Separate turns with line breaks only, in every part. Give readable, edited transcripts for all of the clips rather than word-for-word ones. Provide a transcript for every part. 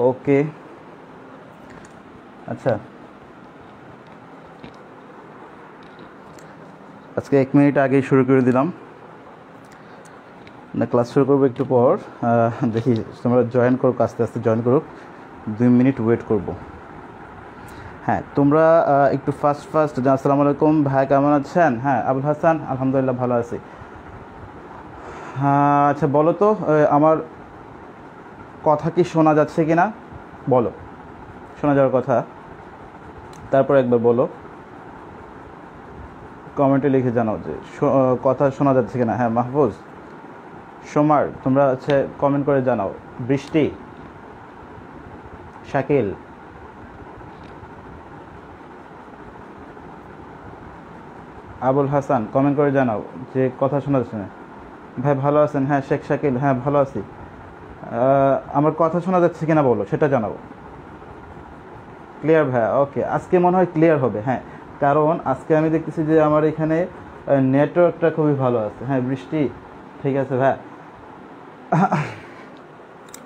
ওকে আচ্ছা, আজকে 1 মিনিট আগেই শুরু করে দিলাম না, ক্লাস শুরু করবো একটু পর। দেখি তোমরা জয়েন করো, আস্তে আস্তে জয়েন করো, 2 মিনিট ওয়েট করব। হ্যাঁ, তোমরা একটু ফার্স্ট আসসালামু আলাইকুম ভাই, কেমন আছেন? হ্যাঁ, আবুল হাসান, আলহামদুলিল্লাহ ভালো আছি। আচ্ছা বলো তো, আমার কথা কি শোনা যাচ্ছে কি না বলো, শোনা যাওয়ার কথা, তারপর একবার বলো, কমেন্টে লিখে জানাও যে কথা শোনা যাচ্ছে কিনা। হ্যাঁ মাহফুজ, সোমার, তোমরা হচ্ছে কমেন্ট করে জানাও। বৃষ্টি, শাকিল, আবুল হাসান, কমেন্ট করে জানাও যে কথা শোনা যাচ্ছে না। ভাই ভালো আছেন? হ্যাঁ শেখ শাকিল, হ্যাঁ ভালো আছি। আমার কথা শোনা যাচ্ছে কিনা বলো, সেটা জানাবো। ক্লিয়ার ভাইয়া? ওকে, আজকে মনে হয় ক্লিয়ার হবে। হ্যাঁ, কারণ আজকে আমি দেখতেছি যে আমার এখানে নেটওয়ার্কটা খুবই ভালো আছে। হ্যাঁ বৃষ্টি, ঠিক আছে ভাইয়া,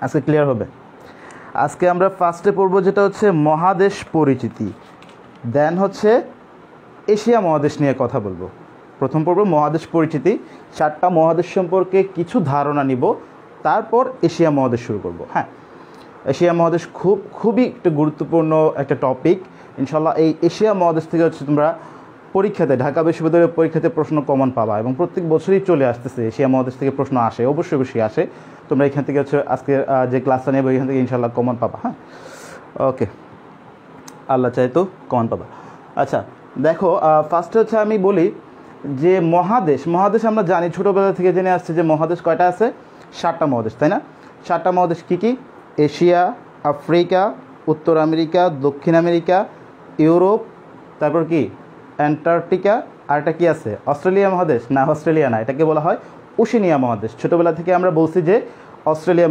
আজকে ক্লিয়ার হবে। আজকে আমরা ফার্স্টে পড়বো যেটা হচ্ছে মহাদেশ পরিচিতি, দেন হচ্ছে এশিয়া মহাদেশ নিয়ে কথা বলবো। প্রথম পড়বো মহাদেশ পরিচিতি, 4টা মহাদেশ সম্পর্কে কিছু ধারণা নিব, তারপর এশিয়া মহাদেশ শুরু করব। হ্যাঁ, এশিয়া মহাদেশ খুবই একটা গুরুত্বপূর্ণ একটা টপিক। ইনশাল্লাহ এই এশিয়া মহাদেশ থেকে হচ্ছে তোমরা পরীক্ষাতে, ঢাকা বিশ্ববিদ্যালয়ের পরীক্ষাতে প্রশ্ন কমন পাবা, এবং প্রত্যেক বছরই চলে আসতেছে এশিয়া মহাদেশ থেকে প্রশ্ন আসে, অবশ্যই আসে। তোমরা এখান থেকে হচ্ছে আজকে যে ক্লাসটা নেবে এখান থেকে ইনশাল্লাহ কমন পাবা। হ্যাঁ ওকে, আল্লাহ চাই তো কমন পাবা। আচ্ছা দেখো, ফার্স্টে হচ্ছে আমি বলি যে মহাদেশ আমরা জানি, ছোটোবেলা থেকে জেনে আসছে যে মহাদেশ কয়টা আছে, 7টা মহাদেশ, তাই না? 7টা মহাদেশ কী কী? এশিয়া, আফ্রিকা, উত্তর আমেরিকা, দক্ষিণ আমেরিকা, ইউরোপ, তারপর কি অ্যান্টার্কটিকা, আর এটা কি আছে অস্ট্রেলিয়া মহাদেশ? না, অস্ট্রেলিয়া না, এটাকে বলা হয় ওশেনিয়া মহাদেশ। ছোটোবেলা থেকে আমরা বলছি যে অস্ট্রেলিয়া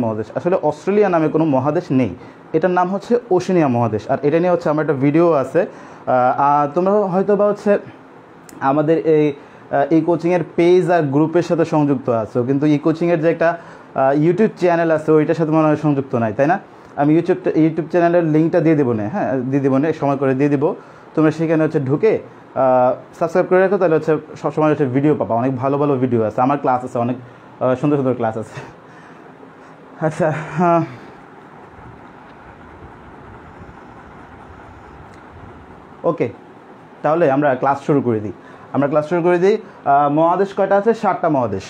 মহাদেশ, আসলে অস্ট্রেলিয়া নামে কোনো মহাদেশ নেই, এটার নাম হচ্ছে ওশেনিয়া মহাদেশ। আর এটা নিয়ে হচ্ছে আমার একটা ভিডিও আছে, তোমরা হয়তো বা হচ্ছে আমাদের এই কোচিংয়ের পেজ আর গ্রুপের সাথে সংযুক্ত আছো, কিন্তু এই কোচিংয়ের যে একটা ইউটিউব চ্যানেল আছে ওইটার সাথে মনে হয় সংযুক্ত নাই, তাই না? আমি ইউটিউব চ্যানেলের লিঙ্কটা দিয়ে দেবো না, হ্যাঁ দিয়ে দেবো না, সময় করে দিয়ে দেবো। তোমরা সেখানে হচ্ছে ঢুকে সাবস্ক্রাইব করে রাখো, তাহলে হচ্ছে সবসময় হচ্ছে ভিডিও পাবা, অনেক ভালো ভিডিও আছে, আমার ক্লাস আছে, অনেক সুন্দর ক্লাস আছে। আচ্ছা ওকে, তাহলে আমরা ক্লাস শুরু করে দিই। মহাদেশ কয়টা আছে? 7টা মহাদেশ।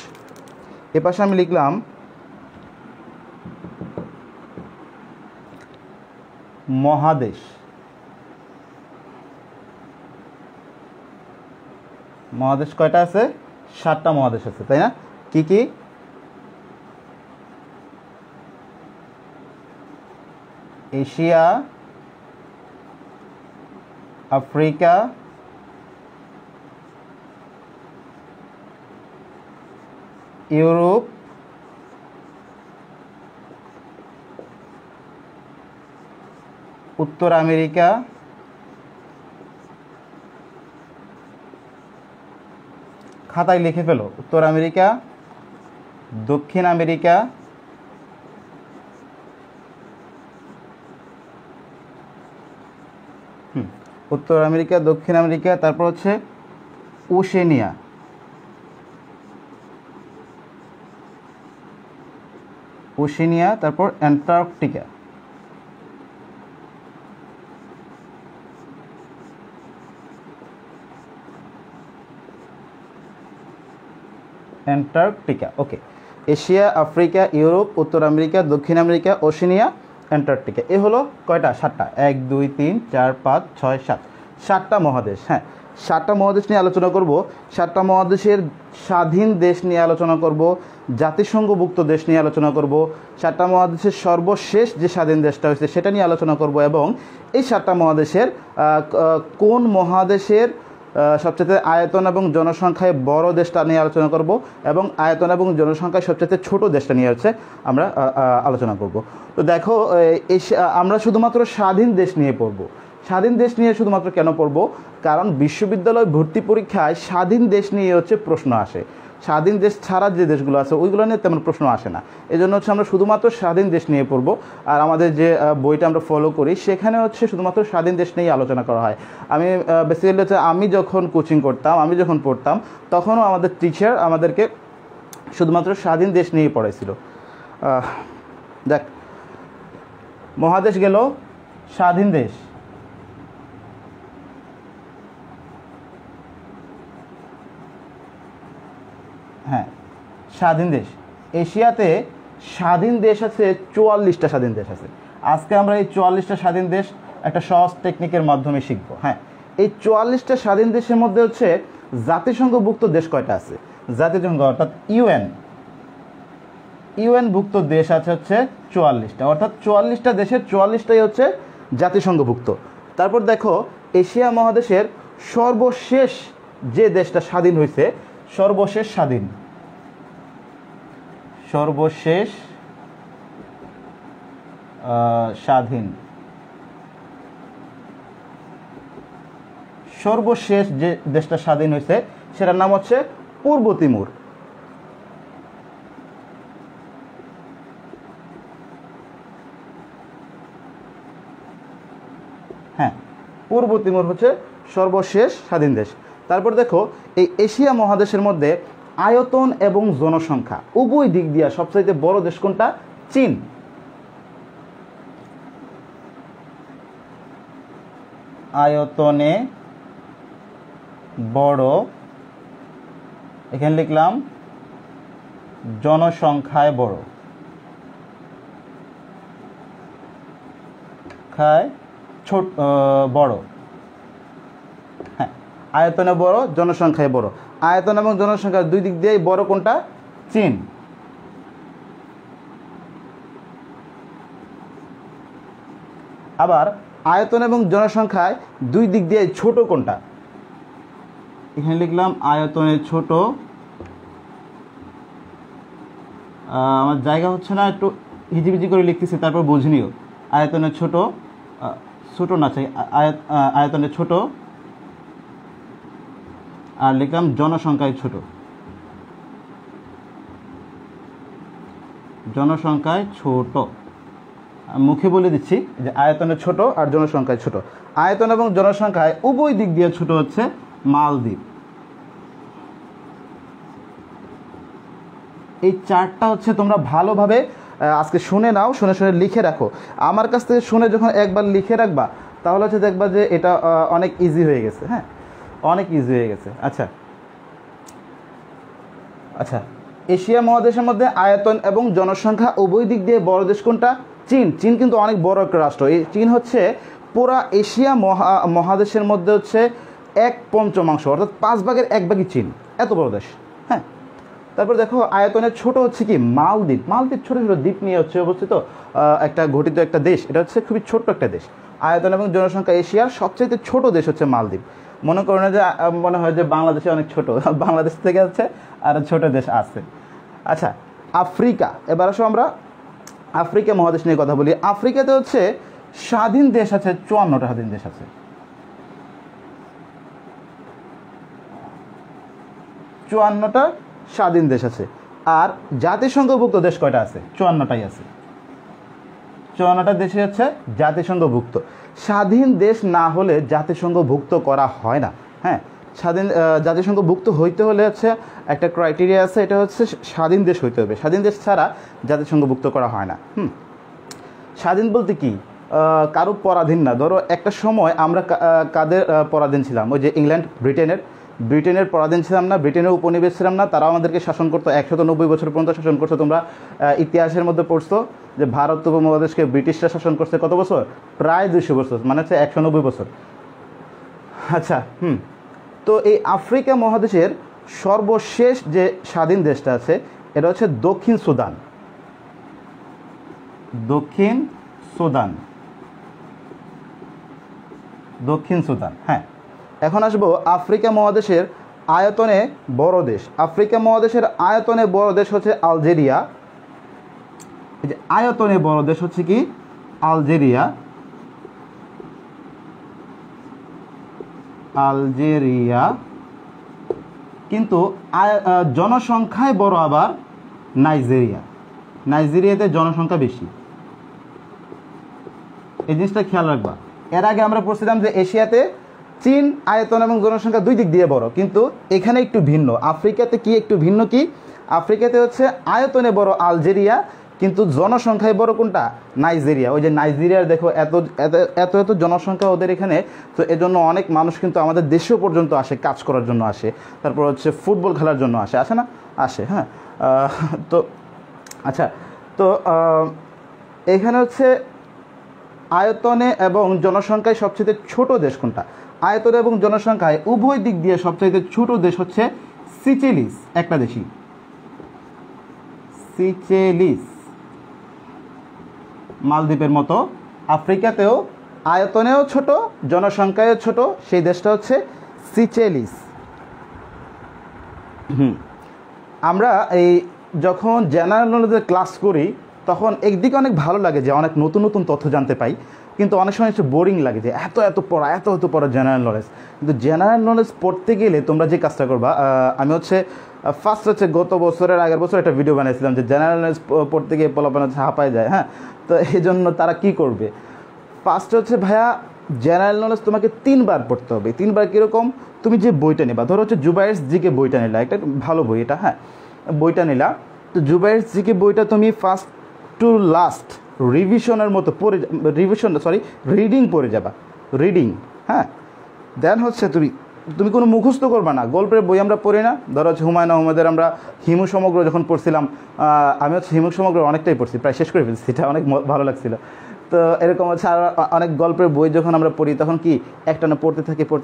এপাশে আমি লিখলাম মহাদেশ। মহাদেশ কয়টা আছে? 7টা মহাদেশ আছে, তাই না? কি কি? এশিয়া, আফ্রিকা, ইউরোপ, উত্তর আমেরিকা, খাতায় লিখে ফেলো, উত্তর আমেরিকা, দক্ষিণ আমেরিকা, উত্তর আমেরিকা, দক্ষিণ আমেরিকা, তারপর হচ্ছে ওশেনিয়া, তারপর অ্যান্টার্কটিকা। ওকে, এশিয়া, আফ্রিকা, ইউরোপ, উত্তর আমেরিকা, দক্ষিণ আমেরিকা, ওশেনিয়া, অ্যান্টার্কটিকা। এ হলো কয়টা? 7টা। 1 2 3 4 5 6 7, 7টা মহাদেশ। হ্যাঁ, 7টা মহাদেশ নিয়ে আলোচনা করব। 7টা মহাদেশের স্বাধীন দেশ নিয়ে আলোচনা করব, জাতিসংঘভুক্ত দেশ নিয়ে আলোচনা করব, 7টা মহাদেশের সর্বশেষ যে স্বাধীন দেশটা হয়েছে সেটা নিয়ে আলোচনা করব, এবং এই 7টা মহাদেশের কোন মহাদেশের সবচেয়ে আয়তন এবং জনসংখ্যায় বড় দেশটা নিয়ে আলোচনা করব, এবং আয়তন এবং জনসংখ্যায় সবচেয়ে ছোট দেশটা নিয়ে হচ্ছে আমরা আলোচনা করব। তো দেখো, আমরা শুধুমাত্র স্বাধীন দেশ নিয়ে পড়ব। স্বাধীন দেশ নিয়ে শুধুমাত্র কেন পড়ব? কারণ বিশ্ববিদ্যালয় ভর্তি পরীক্ষায় স্বাধীন দেশ নিয়ে হচ্ছে প্রশ্ন আসে। স্বাধীন দেশ ছাড়া যে দেশগুলো আছে ওইগুলো নিয়ে তেমন প্রশ্ন আসে না। এই জন্য হচ্ছে আমরা শুধুমাত্র স্বাধীন দেশ নিয়ে পড়বো। আর আমাদের যে বইটা আমরা ফলো করি সেখানে হচ্ছে শুধুমাত্র স্বাধীন দেশ নিয়েই আলোচনা করা হয়। আমি বেসিক্যালি হচ্ছে আমি যখন কোচিং করতাম, আমি যখন পড়তাম, তখনও আমাদের টিচার আমাদেরকে শুধুমাত্র স্বাধীন দেশ নিয়েই পড়াইছিল। দেখ, মহাদেশ গেল, স্বাধীন দেশ, হ্যাঁ স্বাধীন দেশ। এশিয়াতে স্বাধীন দেশ আছে 44টা স্বাধীন দেশ আছে। আজকে আমরা এই 44টা স্বাধীন দেশ একটা সহজ টেকনিকের মাধ্যমে শিখবো। হ্যাঁ, এই 44টা স্বাধীন দেশের মধ্যে হচ্ছে জাতিসংঘভুক্ত দেশ কয়টা আছে? জাতিসংঘ অর্থাৎ ইউএনভুক্ত দেশ আছে হচ্ছে 44টা, অর্থাৎ 44টা দেশের 44টাই হচ্ছে জাতিসংঘভুক্ত। তারপর দেখো, এশিয়া মহাদেশের সর্বশেষ যে দেশটা স্বাধীন হয়েছে, সর্বশেষ স্বাধীন সর্বশেষ যে দেশটা স্বাধীন হয়েছে সেটার নাম হচ্ছে পূর্ব তিমুর। হ্যাঁ, পূর্ব তিমুর হচ্ছে সর্বশেষ স্বাধীন দেশ। তারপর দেখো, এই এশিয়া মহাদেশের মধ্যে আয়তন এবং জনসংখ্যা উভয় দিক দিয়ে সবচাইতে বড় দেশ কোনটা? চীন। আয়তনে বড়, এখানে লিখলাম জনসংখ্যায় বড়, বড়। হ্যাঁ, আয়তনে বড়, জনসংখ্যায় বড়। আয়তন এবং জনসংখ্যার দুই দিক দিয়ে বড় কোনটা? চীন। আবার আয়তন এবং জনসংখ্যায় দুই দিক দিয়ে ছোট কোনটা? এখানে লিখলাম আয়তনে ছোট, আমার জায়গা হচ্ছে না, একটু হিজিবিজি করে লিখতেছি, তারপর বুঝে নিও। আয়তনে ছোট, ছোট না চাই, আয়তনে ছোট, আর লিখলাম জনসংখ্যায় ছোট, জনসংখ্যায় ছোট। মুখে বলে দিচ্ছি যে আয়তনে ছোট আর জনসংখ্যায় ছোট। আয়তন এবং জনসংখ্যায় উভয় দিক দিয়ে ছোট হচ্ছে মালদ্বীপ। এই চারটা হচ্ছে তোমরা ভালোভাবে আজকে শুনে নাও, শুনে শুনে লিখে রাখো। আমার কাছ থেকে শুনে যখন একবার লিখে রাখবা তাহলে হচ্ছে দেখবা যে এটা অনেক ইজি হয়ে গেছে। হ্যাঁ, অনেক ইজি হয়ে গেছে। আচ্ছা, এশিয়া মহাদেশের মধ্যে আয়তন এবং জনসংখ্যা উভয় দিক দিয়ে বড় দেশ কোনটা? চীন। চীন কিন্তু অনেক বড় একটা রাষ্ট্র। এই চীন হচ্ছে পুরা এশিয়া মহাদেশের মধ্যে হচ্ছে 1/5, অর্থাৎ 5 ভাগের 1 ভাগই চীন। এত বড় দেশ। হ্যাঁ, তারপর দেখো আয়তনের ছোট হচ্ছে কি? মালদ্বীপ। মালদ্বীপ ছোট ছোট দ্বীপ নিয়ে হচ্ছে অবস্থিত একটা গঠিত একটা দেশ। এটা হচ্ছে খুবই ছোট্ট একটা দেশ। আয়তন এবং জনসংখ্যা এশিয়ার সবচেয়ে ছোট দেশ হচ্ছে মালদ্বীপ। মনে করো না যে মনে হয় যে বাংলাদেশে অনেক ছোট, বাংলাদেশ থেকে হচ্ছে আরও ছোট দেশ আছে। আচ্ছা, আফ্রিকা। এবার আসো আমরা আফ্রিকা মহাদেশ নিয়ে কথা বলি। আফ্রিকাতে হচ্ছে স্বাধীন দেশ আছে 54টা স্বাধীন দেশ আছে। 54টা স্বাধীন দেশ আছে। আর জাতিসংঘভুক্ত দেশ কয়টা আছে? 54টাই আছে। 54টা দেশে হচ্ছে জাতিসংঘভুক্ত। স্বাধীন দেশ না হলে জাতিসংঘভুক্ত করা হয় না। হ্যাঁ, জাতিসংঘভুক্ত হইতে হলে হচ্ছে একটা ক্রাইটেরিয়া আছে, এটা হচ্ছে স্বাধীন দেশ হইতে হবে। স্বাধীন দেশ ছাড়া জাতিসংঘভুক্ত করা হয় না। স্বাধীন বলতে কি? কারো পরাধীন না। ধরো একটা সময় আমরা কাদের পরাধীন ছিলাম? ওই যে ইংল্যান্ড, ব্রিটেনের পরাধীন ছিলাম না, ব্রিটেনের উপনিবেশ ছিলাম না। তারাও আমাদেরকে শাসন করতো, 190 বছর পর্যন্ত শাসন করতো। তোমরা ইতিহাসের মধ্যে পড়ছো যে ভারত উপমহাদেশকে ব্রিটিশরা শাসন করছে কত বছর? প্রায় 200 বছর, মানে হচ্ছে 190 বছর। আচ্ছা, তো এই আফ্রিকা মহাদেশের সর্বশেষ যে স্বাধীন দেশটা আছে এটা হচ্ছে দক্ষিণ সুদান। হ্যাঁ, এখন আসবো আফ্রিকা মহাদেশের আয়তনে বড় দেশ। আফ্রিকা মহাদেশের আয়তনে বড় দেশ হচ্ছে আলজেরিয়া। এই যে আয়তনে বড় দেশ হচ্ছে কি? আলজেরিয়া। কিন্তু জনসংখ্যায় বড় আবার নাইজেরিয়া। নাইজেরিয়াতে জনসংখ্যা বেশি, এই জিনিসটা খেয়াল রাখবা। এর আগে আমরা পড়ছিলাম যে এশিয়াতে চীন আয়তন এবং জনসংখ্যা দুই দিক দিয়ে বড়, কিন্তু এখানে একটু ভিন্ন। আফ্রিকাতে কি একটু ভিন্ন, কি আফ্রিকাতে হচ্ছে আয়তনে বড় আলজেরিয়া, কিন্তু জনসংখ্যায় বড় কোনটা, নাইজেরিয়া। ওই যে নাইজেরিয়ার দেখো এত এত এত এত জনসংখ্যা ওদের এখানে, তো এজন্য অনেক মানুষ কিন্তু আমাদের দেশেও পর্যন্ত আসে, কাজ করার জন্য আসে, তারপর হচ্ছে ফুটবল খেলার জন্য আসে না, আসে। হ্যাঁ, তো আচ্ছা, তো এখানে হচ্ছে আয়তনে এবং জনসংখ্যায় সবচেয়ে ছোট দেশ কোনটা, আয়তনে এবং জনসংখ্যায় উভয় দিক দিয়ে সবচাইতে ছোট দেশ হচ্ছে সিচেলিস, একটা দেশই, সিচেলিস, মালদ্বীপের মতো। আফ্রিকাতেও আয়তনেও ছোট, জনসংখ্যায়ও ছোট, সেই দেশটা হচ্ছে সিচেলিস। আমরা এই যখন জেনারেল নলেজের ক্লাস করি তখন একদিকে অনেক ভালো লাগে যে অনেক নতুন নতুন তথ্য জানতে পাই, কিন্তু অনেক সময় হচ্ছে বোরিং লাগে যে এত এত পড়া জেনারেল নলেজ। কিন্তু জেনারেল নলেজ পড়তে গেলে তোমরা যে কাজটা করবা, আমি হচ্ছে ফার্স্ট হচ্ছে গত বছরের আগের বছর একটা ভিডিও বানিয়েছিলাম যে জেনারেল নলেজ পড়তে গিয়ে পোলাপান হচ্ছে হাঁপায় যায়। হ্যাঁ, তো এই জন্য তারা কী করবে, ফার্স্ট হচ্ছে ভাইয়া জেনারেল নলেজ তোমাকে 3 বার পড়তে হবে। 3 বার কীরকম, তুমি যে বইটা নেবা, ধরো হচ্ছে জুবাইরস জিকে বইটা নিলা, একটা ভালো বই এটা, হ্যাঁ বইটা নিলা, তো জুবাইরস জিকে বইটা তুমি ফার্স্ট টু লাস্ট রিভিশনের মতো পড়ে, রিডিং পড়ে যাবা, রিডিং। হ্যাঁ, দেন হচ্ছে তুমি কোনো মুখস্থ করবা না। গল্পের বই আমরা পড়ি না, ধরো হচ্ছে হুমায়ুন আহমেদের আমরা হিমু সমগ্র যখন পড়ছিলাম, আমি হচ্ছে হিমু সমগ্র অনেকটাই পড়ছি, প্রায় শেষ করে ফেলছি, এটা অনেক ভালো লাগছিল। তো এরকম হচ্ছে আর অনেক গল্পের বই যখন আমরা পড়ি তখন কি একটানা পড়তে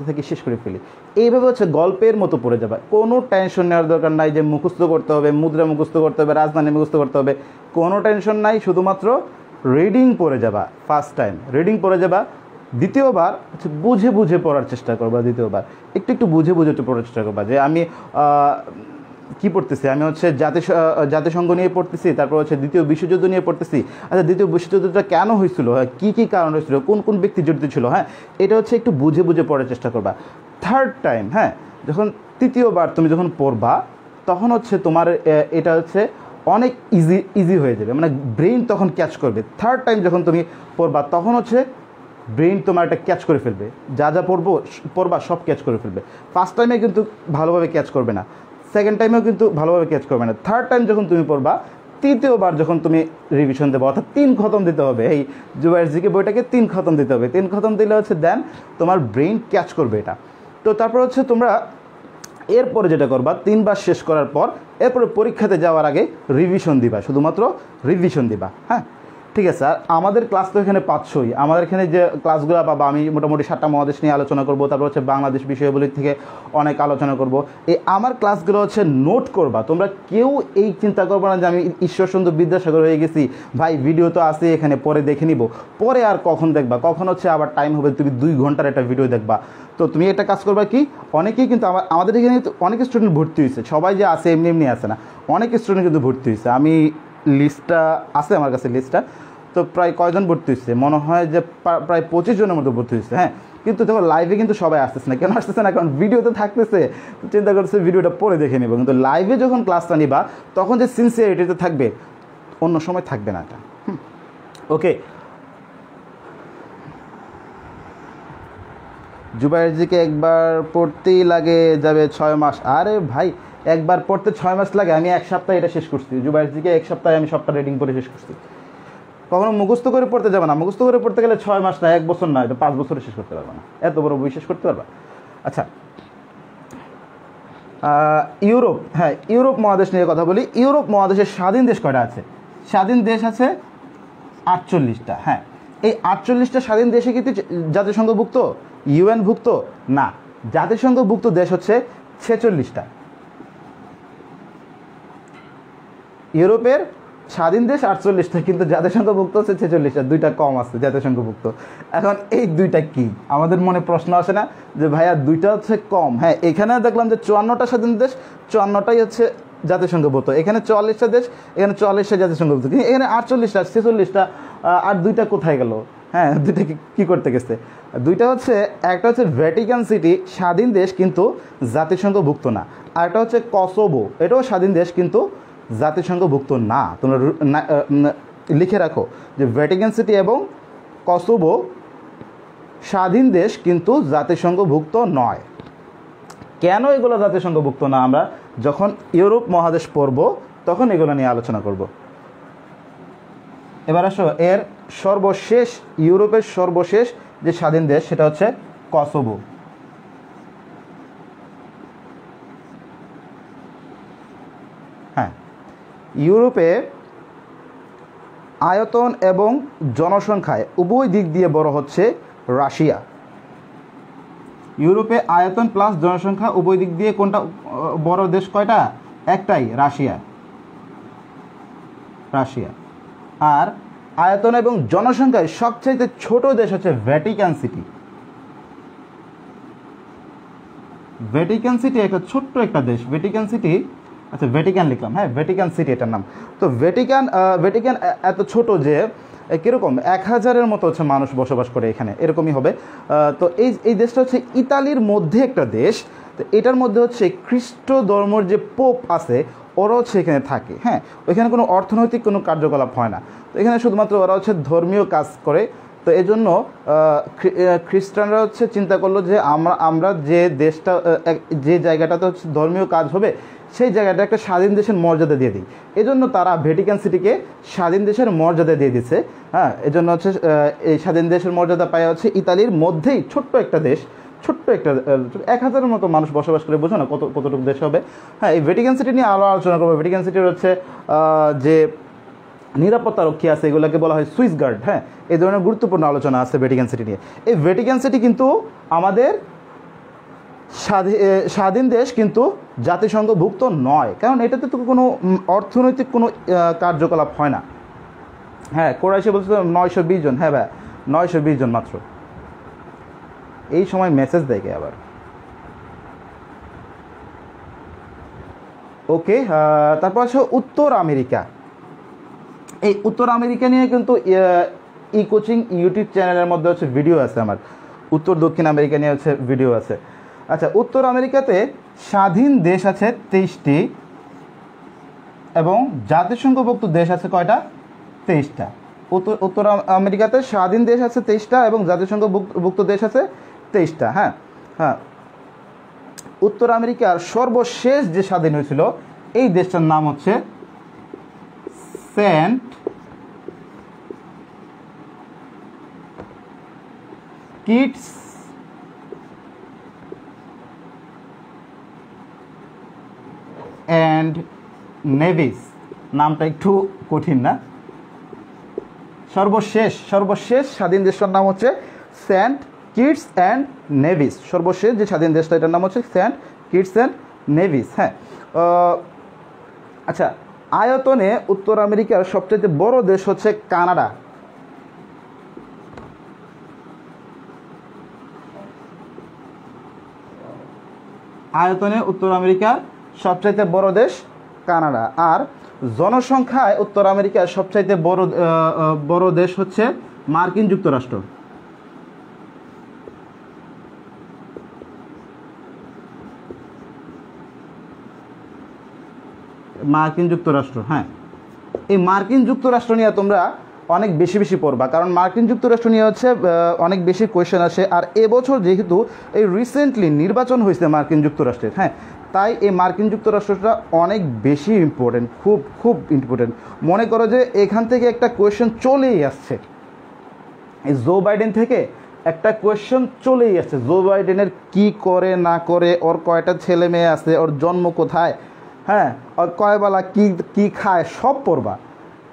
থাকি শেষ করে ফেলি। এইভাবে হচ্ছে গল্পের মতো পড়ে যাবে, কোনো টেনশন নেওয়ার দরকার নাই যে মুখস্থ করতে হবে, মুদ্রা মুখস্থ করতে হবে, রাজধানী মুখস্থ করতে হবে, কোনো টেনশন নাই, শুধুমাত্র রিডিং পড়ে যাবা। ফার্স্ট টাইম রিডিং পড়ে যাবা, দ্বিতীয়বার হচ্ছে বুঝে বুঝে পড়ার চেষ্টা করবা, দ্বিতীয়বার একটু বুঝে বুঝে পড়ার চেষ্টা করবা যে আমি কি পড়তেছি, আমি হচ্ছে জাতিসংঘ নিয়ে পড়তেছি, তারপর হচ্ছে দ্বিতীয় বিশ্বযুদ্ধ নিয়ে পড়তেছি। আচ্ছা, দ্বিতীয় বিশ্বযুদ্ধটা কেন হয়েছিল, কী কী কারণ হয়েছিল, কোন কোন ব্যক্তি জড়িত ছিল, হ্যাঁ এটা হচ্ছে একটু বুঝে বুঝে পড়ার চেষ্টা করবা। থার্ড টাইম, হ্যাঁ যখন তৃতীয়বার তুমি যখন পড়বা তখন হচ্ছে তোমার এটা হচ্ছে অনেক ইজি হয়ে যাবে, মানে ব্রেইন তখন ক্যাচ করবে। থার্ড টাইম যখন তুমি পড়বা তখন হচ্ছে ব্রেইন তোমার এটা ক্যাচ করে ফেলবে, যা পড়বা সব ক্যাচ করে ফেলবে। ফার্স্ট টাইমে কিন্তু ভালোভাবে ক্যাচ করবে না, সেকেন্ড টাইমেও কিন্তু ভালোভাবে ক্যাচ করবে না। থার্ড টাইম যখন তুমি পড়বা, তৃতীয়বার যখন তুমি রিভিশন দেবো, অর্থাৎ 3 খতম দিতে হবে। এই জুবাইর জিকে বইটাকে 3 খতম দিতে হবে, 3 খতম দিলে হচ্ছে দেন তোমার ব্রেইন ক্যাচ করবে এটা। তো তারপর হচ্ছে তোমরা এরপরে যেটা করবা, 3 বার শেষ করার পর এরপরে পরীক্ষাতে যাওয়ার আগে রিভিশন দিবা, শুধুমাত্র রিভিশন দিবা। হ্যাঁ ঠিক আছে। আর আমাদের ক্লাস তো এখানে 500ই, আমাদের এখানে যে ক্লাসগুলো পাবা, আমি মোটামুটি 7টা মহাদেশ নিয়ে আলোচনা করব, তারপর হচ্ছে বাংলাদেশ বিষয়গুলির থেকে অনেক আলোচনা করব। এই আমার ক্লাসগুলো হচ্ছে নোট করবা, তোমরা কেউ এই চিন্তা করবা না যে আমি ঈশ্বরচন্দ্র বিদ্যাসাগর হয়ে গেছি, ভাই ভিডিও তো আছে এখানে, পরে দেখে নিব। পরে আর কখন দেখবা, কখন হচ্ছে আবার টাইম হবে তুমি 2 ঘন্টার একটা ভিডিও দেখবা। তো তুমি একটা কাজ করবা কি, অনেকেই কিন্তু আমাদের এখানে অনেক স্টুডেন্ট ভর্তি হয়েছে, সবাই যে আসে এমনি এমনি আসে না, অনেক স্টুডেন্ট কিন্তু ভর্তি হয়েছে। আমি লিস্টটা আছে আমার কাছে, লিস্টটা তো প্রায় কয়জন ভর্তি হচ্ছে, মনে হয় যে প্রায় 25 জনের মতো ভর্তি হচ্ছে। হ্যাঁ, কিন্তু দেখো লাইভে কিন্তু সবাই আসতেছে না, কেন আসতেছে না, কারণ ভিডিওতে থাকতেছে, চিন্তা করছে ভিডিওটা পরে দেখে নেব। কিন্তু লাইভে যখন ক্লাসটা নিবা তখন যে সিনসিয়ারিটিতে থাকবে, অন্য সময় থাকবে না এটা। ওকে, জুবাইরজিকে একবার পড়তেই লাগে যাবে 6 মাস। আরে ভাই, একবার পড়তে 6 মাস লাগে, আমি 1 সপ্তাহে এটা শেষ করছি। জুবাইরজিকে 1 সপ্তাহে আমি সবটা রিডিং করে শেষ করছি। কখনো মুখস্থ করে পড়তে যাবে না, মুখস্থ করে পড়তে গেলে 6 মাস না, 1 বছর না, এটা 5 বছরে শেষ করতে পারবে না, এত বড় বই শেষ করতে পারবা। আচ্ছা, ইউরোপ, হ্যাঁ ইউরোপ মহাদেশ নিয়ে কথা বলি। ইউরোপ মহাদেশের স্বাধীন দেশ কয়টা আছে? স্বাধীন দেশ আছে 48টা। হ্যাঁ, এই 48টা স্বাধীন দেশে কিন্তু জাতিসংঘভুক্ত, ইউএনভুক্ত না। জাতিসংঘভুক্ত দেশ হচ্ছে 46টা। ইউরোপের স্বাধীন দেশ 48টা, কিন্তু জাতিসংঘভুক্ত হচ্ছে 46টা, 2টা কম আছে জাতিসংঘভুক্ত। এখন এই 2টা কি, আমাদের মনে প্রশ্ন আসে না যে ভাইয়া 2টা হচ্ছে কম? হ্যাঁ, এখানে দেখলাম যে 54টা স্বাধীন দেশ, 54টাই হচ্ছে জাতিসংঘভুক্ত। এখানে 44টা দেশ, এখানে 44টা জাতিসংঘভুক্ত, কিন্তু এখানে 48টা 46টা, আর 2টা কোথায় গেল? হ্যাঁ, দুইটা কী করতে গেছে? দুইটা হচ্ছে, একটা হচ্ছে ভ্যাটিকান সিটি স্বাধীন দেশ কিন্তু জাতিসংঘভুক্ত না, আর একটা হচ্ছে কসোভো, এটাও স্বাধীন দেশ কিন্তু জাতিসংঘভুক্ত না। তোমরা লিখে রাখো যে ভ্যাটিকান সিটি এবং কসোভো স্বাধীন দেশ কিন্তু জাতিসংঘভুক্ত নয়। কেন এগুলো জাতিসংঘভুক্ত না, আমরা যখন ইউরোপ মহাদেশ পড়ব তখন এগুলো নিয়ে আলোচনা করব। এবার আসো, এর সর্বশেষ, ইউরোপের সর্বশেষ যে স্বাধীন দেশ সেটা হচ্ছে কসোভো। হ্যাঁ, ইউরোপে আয়তন এবং জনসংখ্যায় উভয় দিক দিয়ে বড় হচ্ছে রাশিয়া। ইউরোপে আয়তন প্লাস জনসংখ্যা উভয় দিক দিয়ে কোনটা বড় দেশ? কয়টা? একটাই, রাশিয়া। রাশিয়া। আর আয়তন এবং জনসংখ্যায় সবচাইতে ছোট দেশ হচ্ছে ভ্যাটিকান সিটি। ভ্যাটিকান সিটি একটা ছোট্ট একটা দেশ, ভ্যাটিকান সিটি, আচ্ছা ভ্যাটিকান লিখলাম, হ্যাঁ ভ্যাটিকান সিটি এটার নাম। তো ভ্যাটিকান এত ছোট যে কীরকম 1000-এর মতো হচ্ছে মানুষ বসবাস করে এখানে, এরকমই হবে। তো এই দেশটা হচ্ছে ইতালির মধ্যে একটা দেশ। তো এটার মধ্যে হচ্ছে খ্রিস্ট ধর্মের যে পোপ আছে ওরা হচ্ছে এখানে থাকে। হ্যাঁ, ওইখানে কোনো অর্থনৈতিক কোনো কার্যকলাপ হয় না, তো এখানে শুধুমাত্র ওরা হচ্ছে ধর্মীয় কাজ করে। তো এই জন্য খ্রিস্টানরা হচ্ছে চিন্তা করলো যে আমরা যে দেশটা, যে জায়গাটাতে হচ্ছে ধর্মীয় কাজ হবে সেই জায়গাটা একটা স্বাধীন দেশের মর্যাদা দিয়ে দিই। এই জন্য তারা ভ্যাটিকান সিটিকে স্বাধীন দেশের মর্যাদা দিয়ে দিচ্ছে। হ্যাঁ, এই জন্য হচ্ছে এই স্বাধীন দেশের মর্যাদা পায় হচ্ছে ইতালির মধ্যেই ছোট্ট একটা দেশ, ছোট্ট একটা 1000-এর মতো মানুষ বসবাস করে, বোঝো না কতটুকু দেশ হবে। হ্যাঁ, এই ভ্যাটিকান সিটি নিয়ে আরও আলোচনা করবো। ভ্যাটিকান সিটির হচ্ছে যে নিরাপত্তা রক্ষী আছে এগুলোকে বলা হয় সুইস গার্ড। হ্যাঁ, এই ধরনের গুরুত্বপূর্ণ আলোচনা আছে ভ্যাটিকান সিটি নিয়ে। এই ভ্যাটিকান সিটি কিন্তু আমাদের স্বাধীন দেশ কিন্তু জাতিসংঘভুক্ত নয়, কারণ এটাতে তো কোনো অর্থনৈতিক কোনো কার্যকলাপ হয় না। হ্যাঁ, কোরাইশে বলছে 920 জন। হ্যাঁ ভাই, 920 জন মাত্র। এই সময় মেসেজ দেয় কে আবার? ওকে, তারপর আছে উত্তর আমেরিকা। এই উত্তর আমেরিকা নিয়ে কিন্তু ই কোচিং ইউটিউব চ্যানেলের মধ্যে হচ্ছে ভিডিও আছে আমার, উত্তর দক্ষিণ আমেরিকা নিয়ে হচ্ছে ভিডিও আছে। আচ্ছা, উত্তর আমেরিকাতে স্বাধীন দেশ আছে 23টি এবং জাতিসংঘভুক্ত দেশ আছে কয়টা? 23টা। উত্তর আমেরিকাতে স্বাধীন দেশ আছে 23টা এবং জাতিসংঘভুক্ত দেশ আছে 23টা। হ্যাঁ হ্যাঁ, উত্তর আমেরিকার সর্বশেষ যে স্বাধীন হয়েছিল এই দেশটার নাম হচ্ছে সেন্ট কিটস অ্যান্ড নেভিস। নামটা একটু কঠিন না? সর্বশেষ স্বাধীন দেশটার নাম হচ্ছে সেন্ট কিটস অ্যান্ড নেভিস। সর্বশেষ যে স্বাধীন দেশটা এটার নাম হচ্ছে সেন্ট কিটস অ্যান্ড নেভিস। হ্যাঁ, আচ্ছা, আয়তনে উত্তর আমেরিকার সবচেয়ে বড় দেশ হচ্ছে কানাডা। আয়তনে উত্তর আমেরিকার সবচাইতে বড় দেশ কানাডা। আর জনসংখ্যায় উত্তর আমেরিকার সবচাইতে বড় দেশ হচ্ছে মার্কিন যুক্তরাষ্ট্র। মার্কিন যুক্তরাষ্ট্র। হ্যাঁ, এই মার্কিন যুক্তরাষ্ট্র নিয়ে তোমরা অনেক বেশি পড়বা, কারণ মার্কিন যুক্তরাষ্ট্র নিয়ে হচ্ছে অনেক বেশি কোয়েশ্চেন আসে। আর এবছর যেহেতু এই রিসেন্টলি নির্বাচন হয়েছে মার্কিন যুক্তরাষ্ট্রের, হ্যাঁ, তাই এই মার্কিন যুক্তরাষ্ট্রটা অনেক বেশি ইম্পর্টেন্ট, খুব ইম্পর্টেন্ট। মনে করো যে এখান থেকে একটা কোয়েশ্চেন চলেই আসছে, এই জো বাইডেন থেকে একটা কোয়েশ্চেন চলেই আসছে। জো বাইডেনের কী করে না করে, ওর কয়টা ছেলে মেয়ে আছে, ওর জন্ম কোথায়, হ্যাঁ, ওর কয়বেলা কী খায়, সব পড়বা,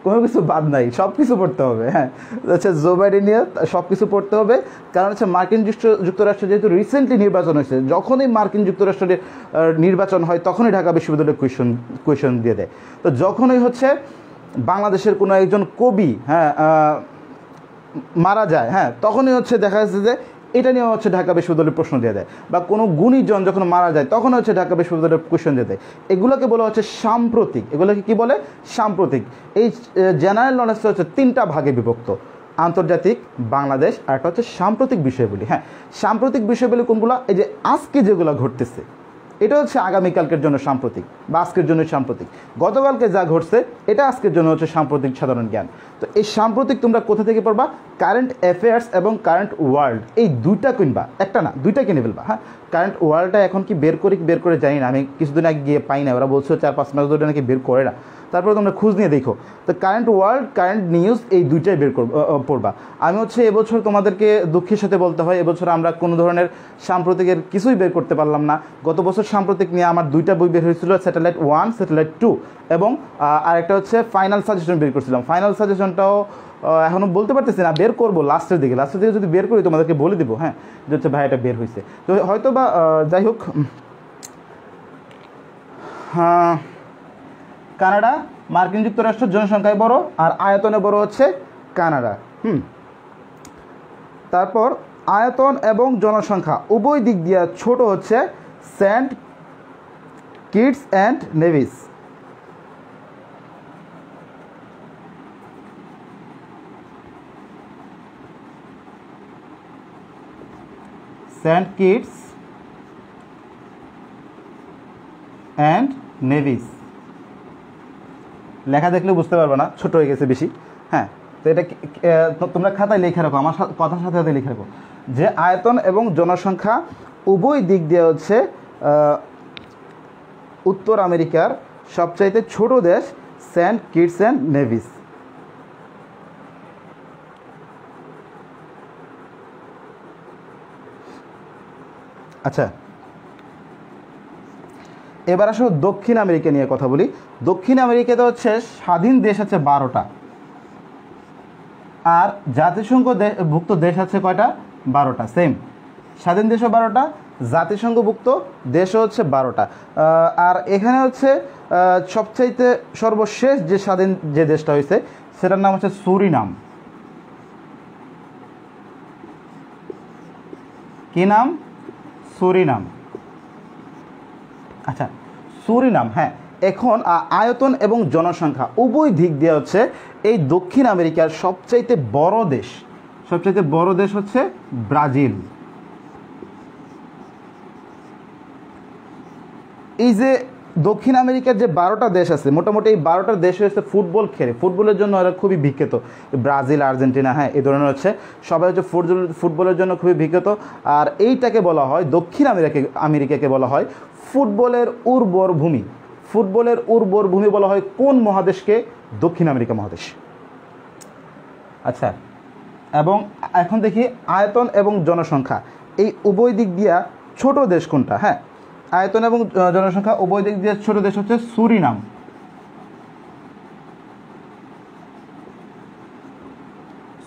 কোনো কিছু বাদ নাই, সব কিছু পড়তে হবে। হ্যাঁ, আচ্ছা, জো বাইডেন নিয়ে সব কিছু পড়তে হবে, কারণ হচ্ছে মার্কিন যুক্তরাষ্ট্র যেহেতু রিসেন্টলি নির্বাচন হয়েছে, যখনই মার্কিন যুক্তরাষ্ট্রের নির্বাচন হয় তখনই ঢাকা বিশ্ববিদ্যালয়ে কোয়েশন দিয়ে দেয়। তো যখনই হচ্ছে বাংলাদেশের কোনো একজন কবি, হ্যাঁ, মারা যায়, হ্যাঁ, তখনই হচ্ছে দেখা যাচ্ছে যে এটা নিয়ে হচ্ছে ঢাকা বিশ্ববিদ্যালয়ে প্রশ্ন দিয়ে দেয়, বা কোনো গুণীজন যখন মারা যায় তখন হচ্ছে ঢাকা বিশ্ববিদ্যালয়ে কোয়েশ্চেন দিয়ে দেয়। এগুলোকে বলা হচ্ছে সাম্প্রতিক। এগুলোকে কি বলে? সাম্প্রতিক। এই জেনারেল নলেজটা হচ্ছে 3টা ভাগে বিভক্ত। আন্তর্জাতিক, বাংলাদেশ, আর একটা হচ্ছে সাম্প্রতিক বিষয়গুলি। হ্যাঁ, সাম্প্রতিক বিষয়গুলি কোনগুলো? এই যে আজকে যেগুলো ঘটতেছে, এটা হচ্ছে আগামীকালকের জন্য সাম্প্রতিক বা আজকের জন্য সাম্প্রতিক। গতকালকে যা ঘটছে এটা আজকের জন্য হচ্ছে সাম্প্রতিক সাধারণ জ্ঞান। তো এই সাম্প্রতিক তোমরা কোথা থেকে পড়বা? কারেন্ট অ্যাফেয়ার্স এবং কারেন্ট ওয়ার্ল্ড, এই দুইটা কিনবা, একটা না দুইটা কিনে ফেলবা। হ্যাঁ, কারেন্ট ওয়ার্ল্ডটা এখন কি বের করে জানি না, আমি কিছুদিন আগে গিয়ে পাই না, ওরা বলছে 4-5 মাস ধরে নাকি বের করে না, তারপরে তোমরা খোঁজ নিয়ে দেখো। তো কারেন্ট ওয়ার্ল্ড, কারেন্ট নিউজ, এই দুইটাই পড়বা। আমি হচ্ছে এবছর তোমাদেরকে দুঃখের সাথে বলতে হয়, এবছর আমরা কোনো ধরনের সাম্প্রতিকের কিছুই বের করতে পারলাম না। গত বছর সাম্প্রতিক নিয়ে আমার দুইটা বই বের হয়েছিল, স্যাটেলাইট 1, স্যাটেলাইট 2, এবং আরেকটা হচ্ছে ফাইনাল সাজেশন বের করছিলাম। ফাইনাল সাজেশনটাও এখনও বলতে পারতেছি না, বের করবো লাস্টের দিকে যদি বের করি তোমাদেরকে বলে দিব। হ্যাঁ, যে হচ্ছে ভাই এটা বের হয়েছে, তো হয়তো বা যাই হোক। হ্যাঁ, কানাডা, মার্কিন যুক্তরাষ্ট্র জনসংখ্যায় বড় আর আয়তনে বড় হচ্ছে কানাডা। তারপর আয়তন এবং জনসংখ্যা উভয় দিক দিয়ে ছোট হচ্ছে Saint Kitts and Nevis. Saint Kitts and Nevis, লেখা দেখলে বুঝতে পারবে না, ছোট হয়ে গেছে বেশি। হ্যাঁ, তো এটা তোমরা খাতায় লিখে রাখো, আমার কথার সাথে সাথে লিখে রাখো যে আয়তন এবং জনসংখ্যা উভয় দিক দিয়ে হচ্ছে উত্তর আমেরিকার সবচাইতে ছোট দেশ সেন্ট কিটস অ্যান্ড নেভিস। আচ্ছা, এবার আসো দক্ষিণ আমেরিকা নিয়ে কথা বলি। দক্ষিণ আমেরিকাতে হচ্ছে স্বাধীন দেশ আছে 12টা, আর জাতিসংঘ ভুক্ত দেশ আছে কয়টা? 12টা। সেম, স্বাধীন দেশও 12টা, জাতিসংঘভুক্ত দেশও হচ্ছে 12টা। আর এখানে হচ্ছে সবচাইতে সর্বশেষ যে স্বাধীন যে দেশটা হয়েছে সেটার নাম হচ্ছে সুরিনাম। কি নাম? সুরিনাম। আচ্ছা, সুরিনাম। হ্যাঁ, এখন আয়তন এবং জনসংখ্যা উভয় দিক দিয়ে হচ্ছে এই দক্ষিণ আমেরিকার সবচাইতে বড় দেশ হচ্ছে ব্রাজিল। এই যে দক্ষিণ আমেরিকার যে 12টা দেশ আছে, মোটামুটি এই 12টা দেশ হচ্ছে ফুটবল খেলে, ফুটবলের জন্য এরা খুবই বিখ্যাত। ব্রাজিল, আর্জেন্টিনা, হ্যাঁ, এই ধরনের হচ্ছে সবাই হচ্ছে ফুটবলের জন্য খুবই বিখ্যাত। আর এইটাকে বলা হয়, দক্ষিণ আমেরিকাকে বলা হয় ফুটবলের উর্বর ভূমি। ফুটবলের উর্বর ভূমি বলা হয় কোন মহাদেশকে? দক্ষিণ আমেরিকা মহাদেশ। আচ্ছা, এবং এখন দেখি আয়তন এবং জনসংখ্যা এই উভয় দিক দিয়া ছোট দেশ কোনটা? হ্যাঁ, আয়তন এবং জনসংখ্যা উভয় দিক দিয়ে ছোট দেশ হচ্ছে সুরিনাম।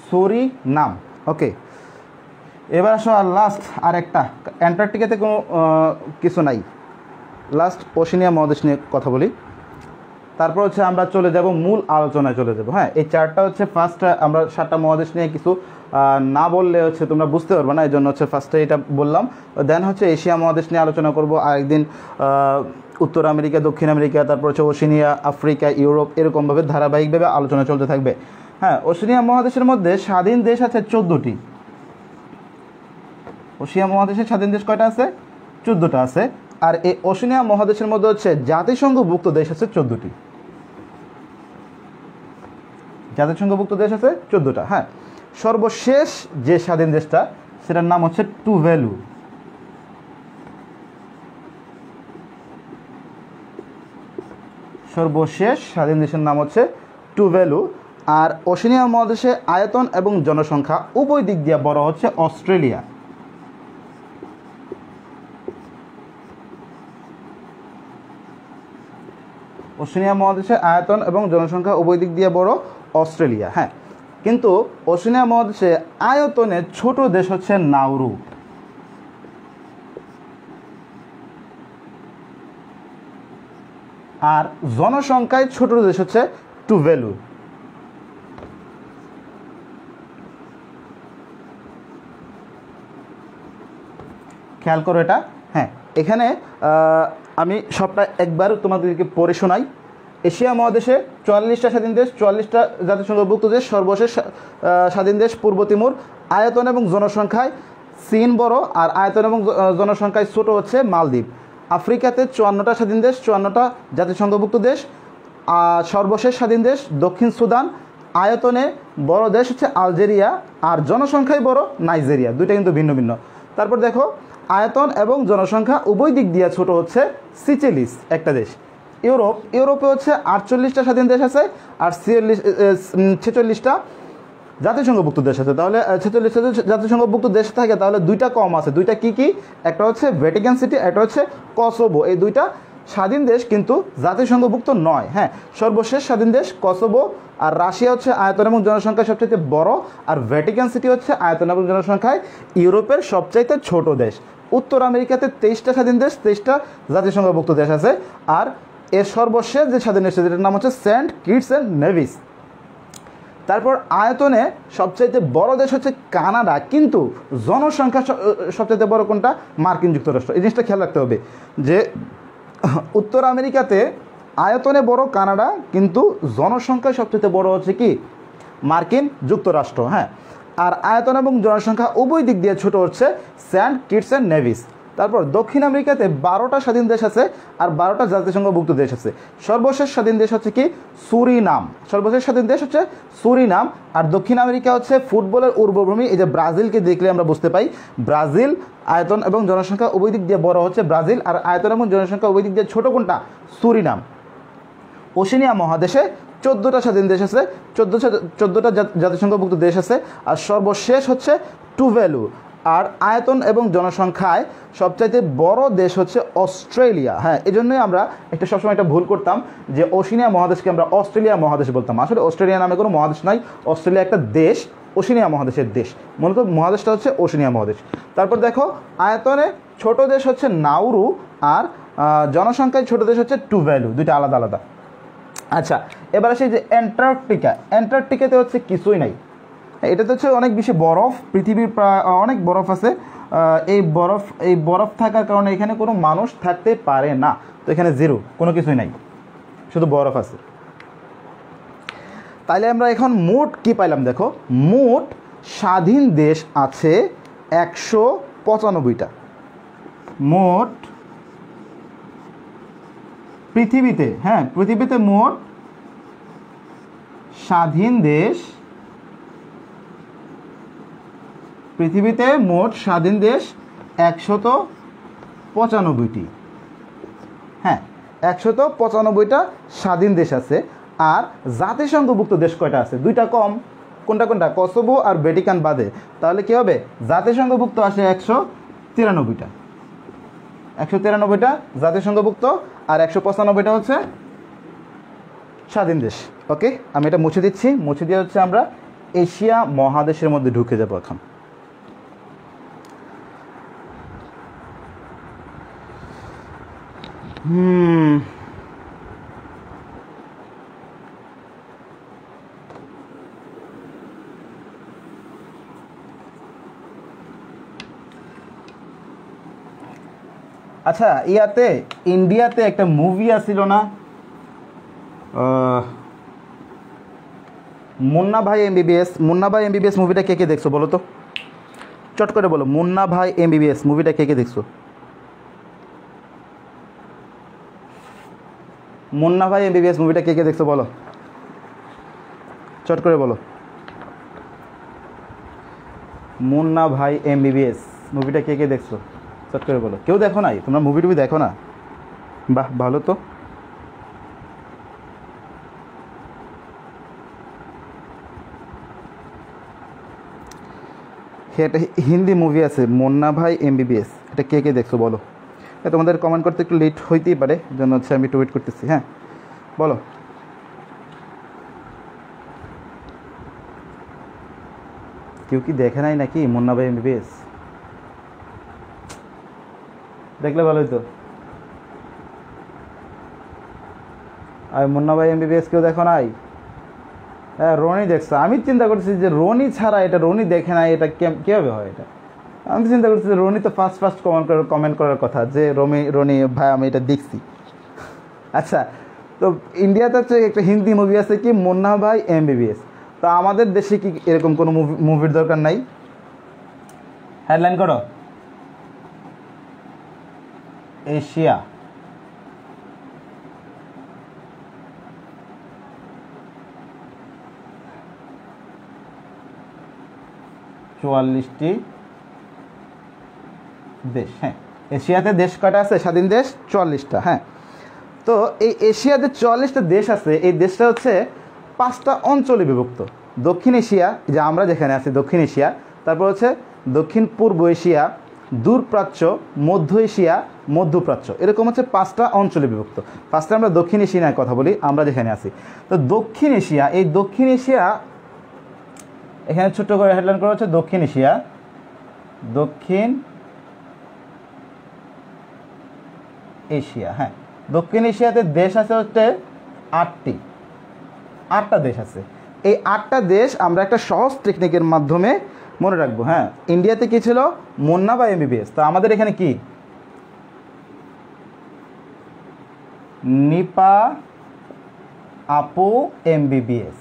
সুরিনাম। ওকে, এবার আসো আর লাস্ট আর একটা, অ্যান্টার্কটিকাতে কোনো কিছু নাই, লাস্ট ওশেনিয়া মহাদেশ নিয়ে কথা বলি। তারপর হচ্ছে আমরা চলে যাব মূল আলোচনায় চলে যাব। হ্যাঁ, এই চারটা হচ্ছে ফার্স্ট, আমরা 7টা মহাদেশ নিয়ে কিছু না বললে হচ্ছে তোমরা বুঝতে পারবে না, এই জন্য হচ্ছে ফার্স্টে এটা বললাম। দেন হচ্ছে এশিয়া মহাদেশ নিয়ে আলোচনা করব, আরেকদিন উত্তর আমেরিকা, দক্ষিণ আমেরিকা, তারপর হচ্ছে ওশেনিয়া, আফ্রিকা, ইউরোপ, এরকমভাবে ধারাবাহিকভাবে আলোচনা চলতে থাকবে। হ্যাঁ, ওশেনিয়া মহাদেশের মধ্যে স্বাধীন দেশ আছে 14টি। ওশেনিয়া মহাদেশের স্বাধীন দেশ কয়টা আছে? 14টা আছে। আর এই ওশেনিয়া মহাদেশের মধ্যে হচ্ছে জাতিসংঘভুক্ত দেশ আছে 14টি। জাতিসংঘভুক্ত দেশ আছে 14টা। হ্যাঁ, সর্বশেষ যে স্বাধীন দেশটা সেটার নাম হচ্ছে টুভ্যালু। সর্বশেষ স্বাধীন দেশের নাম হচ্ছে টুভ্যালু। আর ওশেনিয়া মহাদেশে আয়তন এবং জনসংখ্যা উভয় দিক দিয়ে বড় হচ্ছে অস্ট্রেলিয়া। ওশেনিয়া মহাদেশে আয়তন এবং জনসংখ্যা উভয় দিক দিয়ে বড় অস্ট্রেলিয়া। হ্যাঁ, কিন্তু ওশেনিয়া মহাদেশে আয়তনে ছোট দেশ হচ্ছে নাউরু। আর জনসংখ্যায় ছোট দেশ হচ্ছে টুভ্যালু। খেয়াল করো এটা। হ্যাঁ, এখানে আমি সবটা একবার তোমাদেরকে পড়ে শোনাই, এশিয়া মহাদেশে 44টা স্বাধীন দেশ, 44টা জাতিসংঘভুক্ত দেশ। সর্বশেষ স্বাধীন দেশ পূর্ব তিমুর। আয়তন এবং জনসংখ্যায় চীন বড়, আর আয়তন এবং জনসংখ্যায় ছোট হচ্ছে মালদ্বীপ। আফ্রিকাতে 54টা স্বাধীন দেশ, 54টা জাতিসংঘভুক্ত দেশ। সর্বশেষ স্বাধীন দেশ দক্ষিণ সুদান। আয়তনে বড় দেশ হচ্ছে আলজেরিয়া, আর জনসংখ্যায় বড় নাইজেরিয়া। দুইটা কিন্তু ভিন্ন ভিন্ন। তারপর দেখো আয়তন এবং জনসংখ্যা উভয় দিক দিয়ে ছোট হচ্ছে সিচেলিস একটা দেশ। ইউরোপে হচ্ছে 48টা স্বাধীন দেশ আছে, আর 46টা জাতিসংঘভুক্ত দেশ আছে। তাহলে 46টা জাতিসংঘভুক্ত দেশ থাকে, তাহলে দুইটা কম আছে। দুইটা কি কি? একটা হচ্ছে ভ্যাটিকান সিটি, একটা হচ্ছে কসোভো। এই দুইটা স্বাধীন দেশ কিন্তু জাতিসংঘভুক্ত নয়। হ্যাঁ, সর্বশেষ স্বাধীন দেশ কসোভো। আর রাশিয়া হচ্ছে আয়তন এবং জনসংখ্যায় সবচাইতে বড়, আর ভ্যাটিকান সিটি হচ্ছে আয়তন এবং জনসংখ্যায় ইউরোপের সবচাইতে ছোট দেশ। উত্তর আমেরিকাতে 23টা স্বাধীন দেশ, 23টা জাতিসংঘভুক্ত দেশ আছে। আর এর সর্বশেষ যে স্বাধীন দেশ যেটার নাম হচ্ছে সেন্ট কিটস অ্যান্ড নেভিস। তারপর আয়তনে সবচাইতে বড় দেশ হচ্ছে কানাডা, কিন্তু জনসংখ্যা সবচাইতে বড় কোনটা? মার্কিন যুক্তরাষ্ট্র। এই জিনিসটা খেয়াল রাখতে হবে যে উত্তর আমেরিকাতে আয়তনে বড় কানাডা, কিন্তু জনসংখ্যায় সবচেয়ে বড় হচ্ছে কি? মার্কিন যুক্তরাষ্ট্র। হ্যাঁ, আর আয়তন এবং জনসংখ্যা উভয় দিক দিয়ে ছোট হচ্ছে সেন্ট কিটস অ্যান্ড নেভিস। তারপর দক্ষিণ আমেরিকাতে 12টা স্বাধীন দেশ আছে, আর 12টা জাতিসংঘভুক্ত দেশ আছে। সর্বশেষ স্বাধীন দেশ হচ্ছে কি? সুরিনাম। সর্বশেষ স্বাধীন দেশ হচ্ছে সুরিনাম। আর দক্ষিণ আমেরিকা হচ্ছে ফুটবলের উর্বভূমি। এই যে ব্রাজিলকে দেখলে আমরা বুঝতে পাই, ব্রাজিল আয়তন এবং জনসংখ্যা উভয় দিক দিয়ে বড় হচ্ছে ব্রাজিল, আর আয়তন এবং জনসংখ্যা উভয় দিক দিয়ে ছোট কোনটা? সুরিনাম। ওশেনিয়া মহাদেশে 14টা স্বাধীন দেশ আছে, 14টা জাতিসংঘভুক্ত দেশ আছে। আর সর্বশেষ হচ্ছে টুভ্যালু। আর আয়তন এবং জনসংখ্যায় সবচাইতে বড় দেশ হচ্ছে অস্ট্রেলিয়া। হ্যাঁ, এই জন্যই আমরা সবসময় একটা ভুল করতাম যে ওশেনিয়া মহাদেশকে আমরা অস্ট্রেলিয়া মহাদেশ বলতাম। আসলে অস্ট্রেলিয়া নামে কোনো মহাদেশ নাই, অস্ট্রেলিয়া একটা দেশ, ওশেনিয়া মহাদেশের দেশ। মূলত মহাদেশটা হচ্ছে ওশেনিয়া মহাদেশ। তারপর দেখো আয়তনে ছোট দেশ হচ্ছে নাউরু, আর জনসংখ্যায় ছোট দেশ হচ্ছে টুভ্যালু। দুইটা আলাদা আলাদা। আচ্ছা, এবার আসি যে অ্যান্টার্কটিকা। অ্যান্টার্কটিকাতে হচ্ছে কিছুই নাই। এটাতে হচ্ছে অনেক বেশি বরফ, পৃথিবীর অনেক বরফ আছে। এই বরফ থাকার কারণে এখানে কোনো মানুষ থাকতে পারে না। তো এখানে জিরো, কোনো কিছুই নাই, শুধু বরফ আছে। তাইলে আমরা এখন মোট কি পাইলাম? দেখো, মোট স্বাধীন দেশ আছে 195টা। মোট পৃথিবীতে, হ্যাঁ, পৃথিবীতে মোট স্বাধীন দেশ, পৃথিবীতে মোট স্বাধীন দেশ 195টি। হ্যাঁ, 195টা স্বাধীন দেশ আছে। আর জাতিসংঘভুক্ত দেশ কয়টা আছে? দুইটা কম। কোনটা কোনটা? কসোভো আর ভ্যাটিকান বাদে। তাহলে কি হবে? জাতিসংঘভুক্ত আসে 193টা। 193টা জাতিসংঘভুক্ত, আর 195টা হচ্ছে স্বাধীন দেশ। ওকে, আমি এটা মুছে দিচ্ছি। মুছে দিয়ে হচ্ছে আমরা এশিয়া মহাদেশের মধ্যে ঢুকে যাবো এখন। আচ্ছা, ইন্ডিয়াতে একটা মুভি আসছিল না, মুন্না ভাই এমবিবিএস? মুন্না ভাই এমবিবিএস মুভিটা কে কে দেখছো বলো তো? চট করে বলো, মুন্না ভাই এমবিবিএস মুভিটা কে কে দেখছো? মুন্না ভাই এমবিবিএস মুভিটা কে কে দেখছো বলো, চট করে বলো। মুন্না ভাই এমবিবিএস মুভিটা কে কে দেখছো? চট করে বলো। কেউ দেখো নাই? তোমরা মুভি টুভি দেখো না? বাহ, ভালো তো। এটা হিন্দি মুভি আছে, মুন্না ভাই এমবিবিএস। এটা কে কে দেখছো বলো? তোমাদের কমেন্ট করতে একটু লেট হইতেই পারে, জন্য হচ্ছে আমি একটু ওয়েট করতেছি। হ্যাঁ, বলো। কেউ কি দেখে নাই নাকি মুন্না ভাই এমবিবিএস? দেখলে ভালো হতো। আর মুন্না ভাই এমবিবিএস কেউ দেখো নাই? হ্যাঁ, রনি দেখছো। আমি চিন্তা করছি যে রনি ছাড়া, এটা রনি দেখে নাই, এটা কীভাবে হয়? এটা আমি চিন্তা করছি যে রনি তো ফার্স্ট কমেন্ট করার কথা, যে রনি ভাই আমি এটা দেখছি। আচ্ছা, তো ইন্ডিয়াতে হচ্ছে একটা হিন্দি মুভি আছে কি মুন্না ভাই এমবিবিএস। তো আমাদের দেশে কি এরকম কোনো মুভির দরকার নাই? হেডলাইন করো, এশিয়া চুয়াল্লিশটি দেশ। হ্যাঁ, এশিয়াতে দেশ কয়টা আছে? স্বাধীন দেশ 44টা। হ্যাঁ, তো এই এশিয়াতে 44টা দেশ আছে। এই দেশটা হচ্ছে 5টা অঞ্চলে বিভক্ত। দক্ষিণ এশিয়া, যে আমরা যেখানে আছি দক্ষিণ এশিয়া, তারপর হচ্ছে দক্ষিণ পূর্ব এশিয়া, দূরপ্রাচ্য, মধ্য এশিয়া, মধ্যপ্রাচ্য, এরকম হচ্ছে 5টা অঞ্চলে বিভক্ত। ফার্স্টে আমরা দক্ষিণ এশিয়া নিয়ে কথা বলি, আমরা যেখানে আছি। তো দক্ষিণ এশিয়া, এই দক্ষিণ এশিয়া এখানে ছোট্ট করে হেডলাইন করা হচ্ছে দক্ষিণ এশিয়া। দক্ষিণ এশিয়া, হ্যাঁ, দক্ষিণ এশিয়াতে দেশ আছে হচ্ছে 8টা দেশ আছে। এই 8টা দেশ আমরা একটা সহজ টেকনিকের মাধ্যমে মনে রাখবো। হ্যাঁ, ইন্ডিয়াতে কি ছিল? মুন্না বা এমবিবিএস। তো আমাদের এখানে কি? নিপা আপু এমবিবিএস।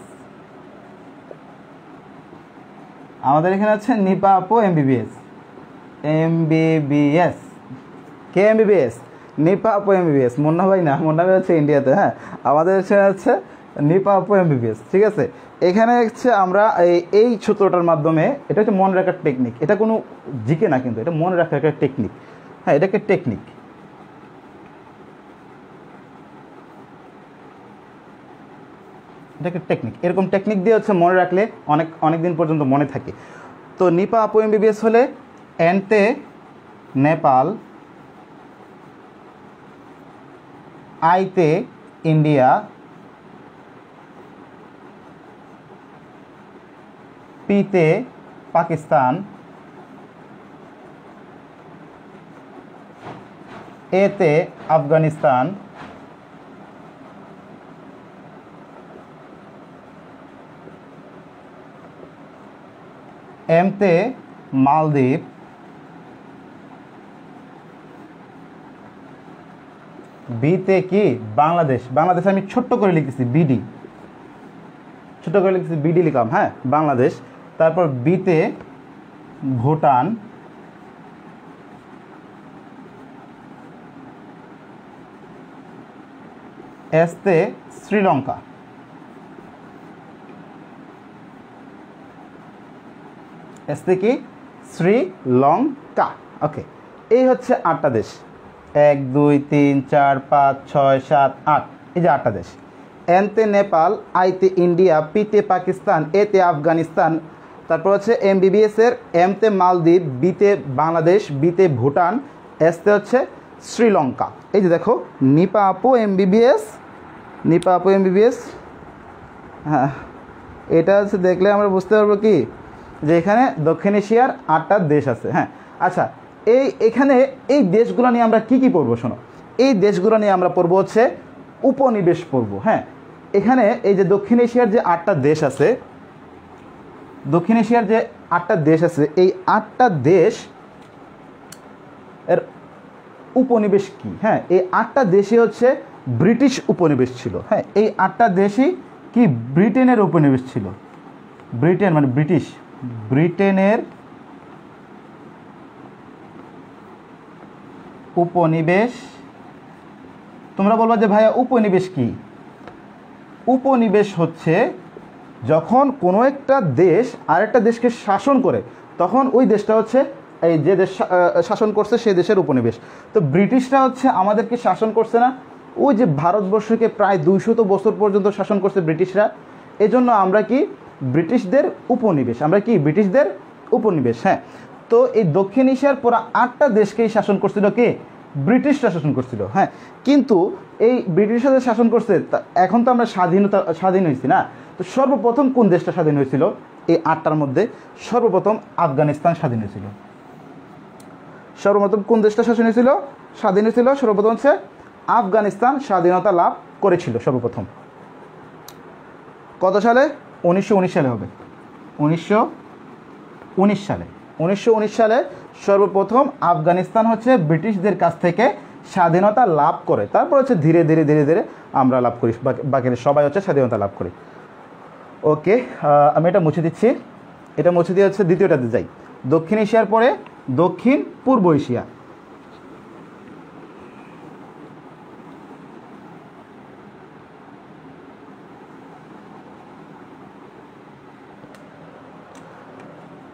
আমাদের এখানে হচ্ছে নিপা আপু এমবিবিএস। এমবিবিএস কে? এমবিবিএস নিপা আপু এমবিবিএস। মুন্না ভাই না, মুন্না ভাই হচ্ছে ইন্ডিয়াতে। হ্যাঁ, আমাদের হচ্ছে নিপা আপু এমবিবিএস। ঠিক আছে, এখানে হচ্ছে আমরা এই সূত্রটার মাধ্যমে, এটা হচ্ছে মনে রাখার টেকনিক। এটা কোনো জিকে না, কিন্তু এটা মনে রাখার একটা টেকনিক। হ্যাঁ, এটাকে টেকনিক। এটাকে টেকনিক, এরকম টেকনিক দিয়ে হচ্ছে মনে রাখলে অনেক দিন পর্যন্ত মনে থাকে। তো নিপা আপু এমবিবিএস হলে এনতে নেপাল, আইতে ইন্ডিয়া, পিতে পাকিস্তান, এতে আফগানিস্তান, এমতে মালদ্বীপ, বিতে কি? বাংলাদেশ। বাংলাদেশ আমি ছোট্ট করে লিখেছি বিডি, ছোট্ট করে লিখেছি বিডি লিখলাম। হ্যাঁ, বাংলাদেশ। তারপর বিতে ভুটান, এসতে শ্রীলঙ্কা, এসতে কি? শ্রীলঙ্কা। ওকে, এই হচ্ছে 8টা দেশ। 1 2 3 4 5 6 7 8, এই যে 8টা দেশ। এনতে নেপাল, আইতে ইন্ডিয়া, পিতে পাকিস্তান, এতে আফগানিস্তান, তারপর হচ্ছে এমবিবিএস এর এমতে মালদ্বীপ, বিতে বাংলাদেশ, বিতে ভুটান, এসতে হচ্ছে শ্রীলঙ্কা। এই যে দেখো নিপা আপু এমবিবিএস, নিপা আপু এমবিবিএস। হ্যাঁ, এটা হচ্ছে দেখলে আমরা বুঝতে পারবো কি যে এখানে দক্ষিণ এশিয়ার 8টা দেশ আছে। হ্যাঁ, আচ্ছা, এখানে এই দেশগুলো নিয়ে আমরা কি পড়বো? শোনো, এই দেশগুলো নিয়ে আমরা পড়বো হচ্ছে উপনিবেশ পড়বো। হ্যাঁ, এখানে এই যে দক্ষিণ এশিয়ার যে 8টা দেশ আছে, দক্ষিণ এশিয়ার যে 8টা দেশ আছে, এই 8টা দেশ এর উপনিবেশ কি? হ্যাঁ, এই 8টা দেশে হচ্ছে ব্রিটিশ উপনিবেশ ছিল। হ্যাঁ, এই 8টা দেশই কি? ব্রিটেনের উপনিবেশ ছিল। ব্রিটেন মানে ব্রিটিশ, ব্রিটেনের উপনিবেশ। তোমরা বলবা যে ভাইয়া উপনিবেশ কি? উপনিবেশ হচ্ছে যখন কোনো একটা দেশ আরেকটা দেশকে শাসন করে, তখন ওই দেশটা হচ্ছে এই যে দেশ শাসন করছে সেই দেশের উপনিবেশ। তো ব্রিটিশরা হচ্ছে আমাদেরকে শাসন করছে না, ওই যে ভারতবর্ষকে প্রায় 200 বছর পর্যন্ত শাসন করছে ব্রিটিশরা। এজন্য আমরা কি? ব্রিটিশদের উপনিবেশ। আমরা কি? ব্রিটিশদের উপনিবেশ। হ্যাঁ, তো এই দক্ষিণ এশিয়ার পুরো 8টা দেশকেই শাসন করছিল কে? ব্রিটিশরা শাসন করছিল। হ্যাঁ, কিন্তু এই ব্রিটিশরা শাসন করছে, এখন তো আমরা স্বাধীন হয়েছি না। তো সর্বপ্রথম কোন দেশটা স্বাধীন হয়েছিল? এই 8টার মধ্যে সর্বপ্রথম আফগানিস্তান স্বাধীন হয়েছিল। সর্বপ্রথম কোন দেশটা স্বাধীন হয়েছিল? সর্বপ্রথম হচ্ছে আফগানিস্তান স্বাধীনতা লাভ করেছিল সর্বপ্রথম। কত সালে? 1919 সালে হবে। 1919 সালে। 1919 সালে সর্বপ্রথম আফগানিস্তান হচ্ছে ব্রিটিশদের কাছ থেকে স্বাধীনতা লাভ করে। তারপর হচ্ছে ধীরে ধীরে আমরা লাভ করি, বাকি সবাই হচ্ছে স্বাধীনতা লাভ করি। ওকে, আমি এটা মুছে দিচ্ছি, এটা মুছে দিয়ে হচ্ছে দ্বিতীয়টাতে যাই। দক্ষিণ এশিয়ার পরে দক্ষিণ পূর্ব এশিয়া।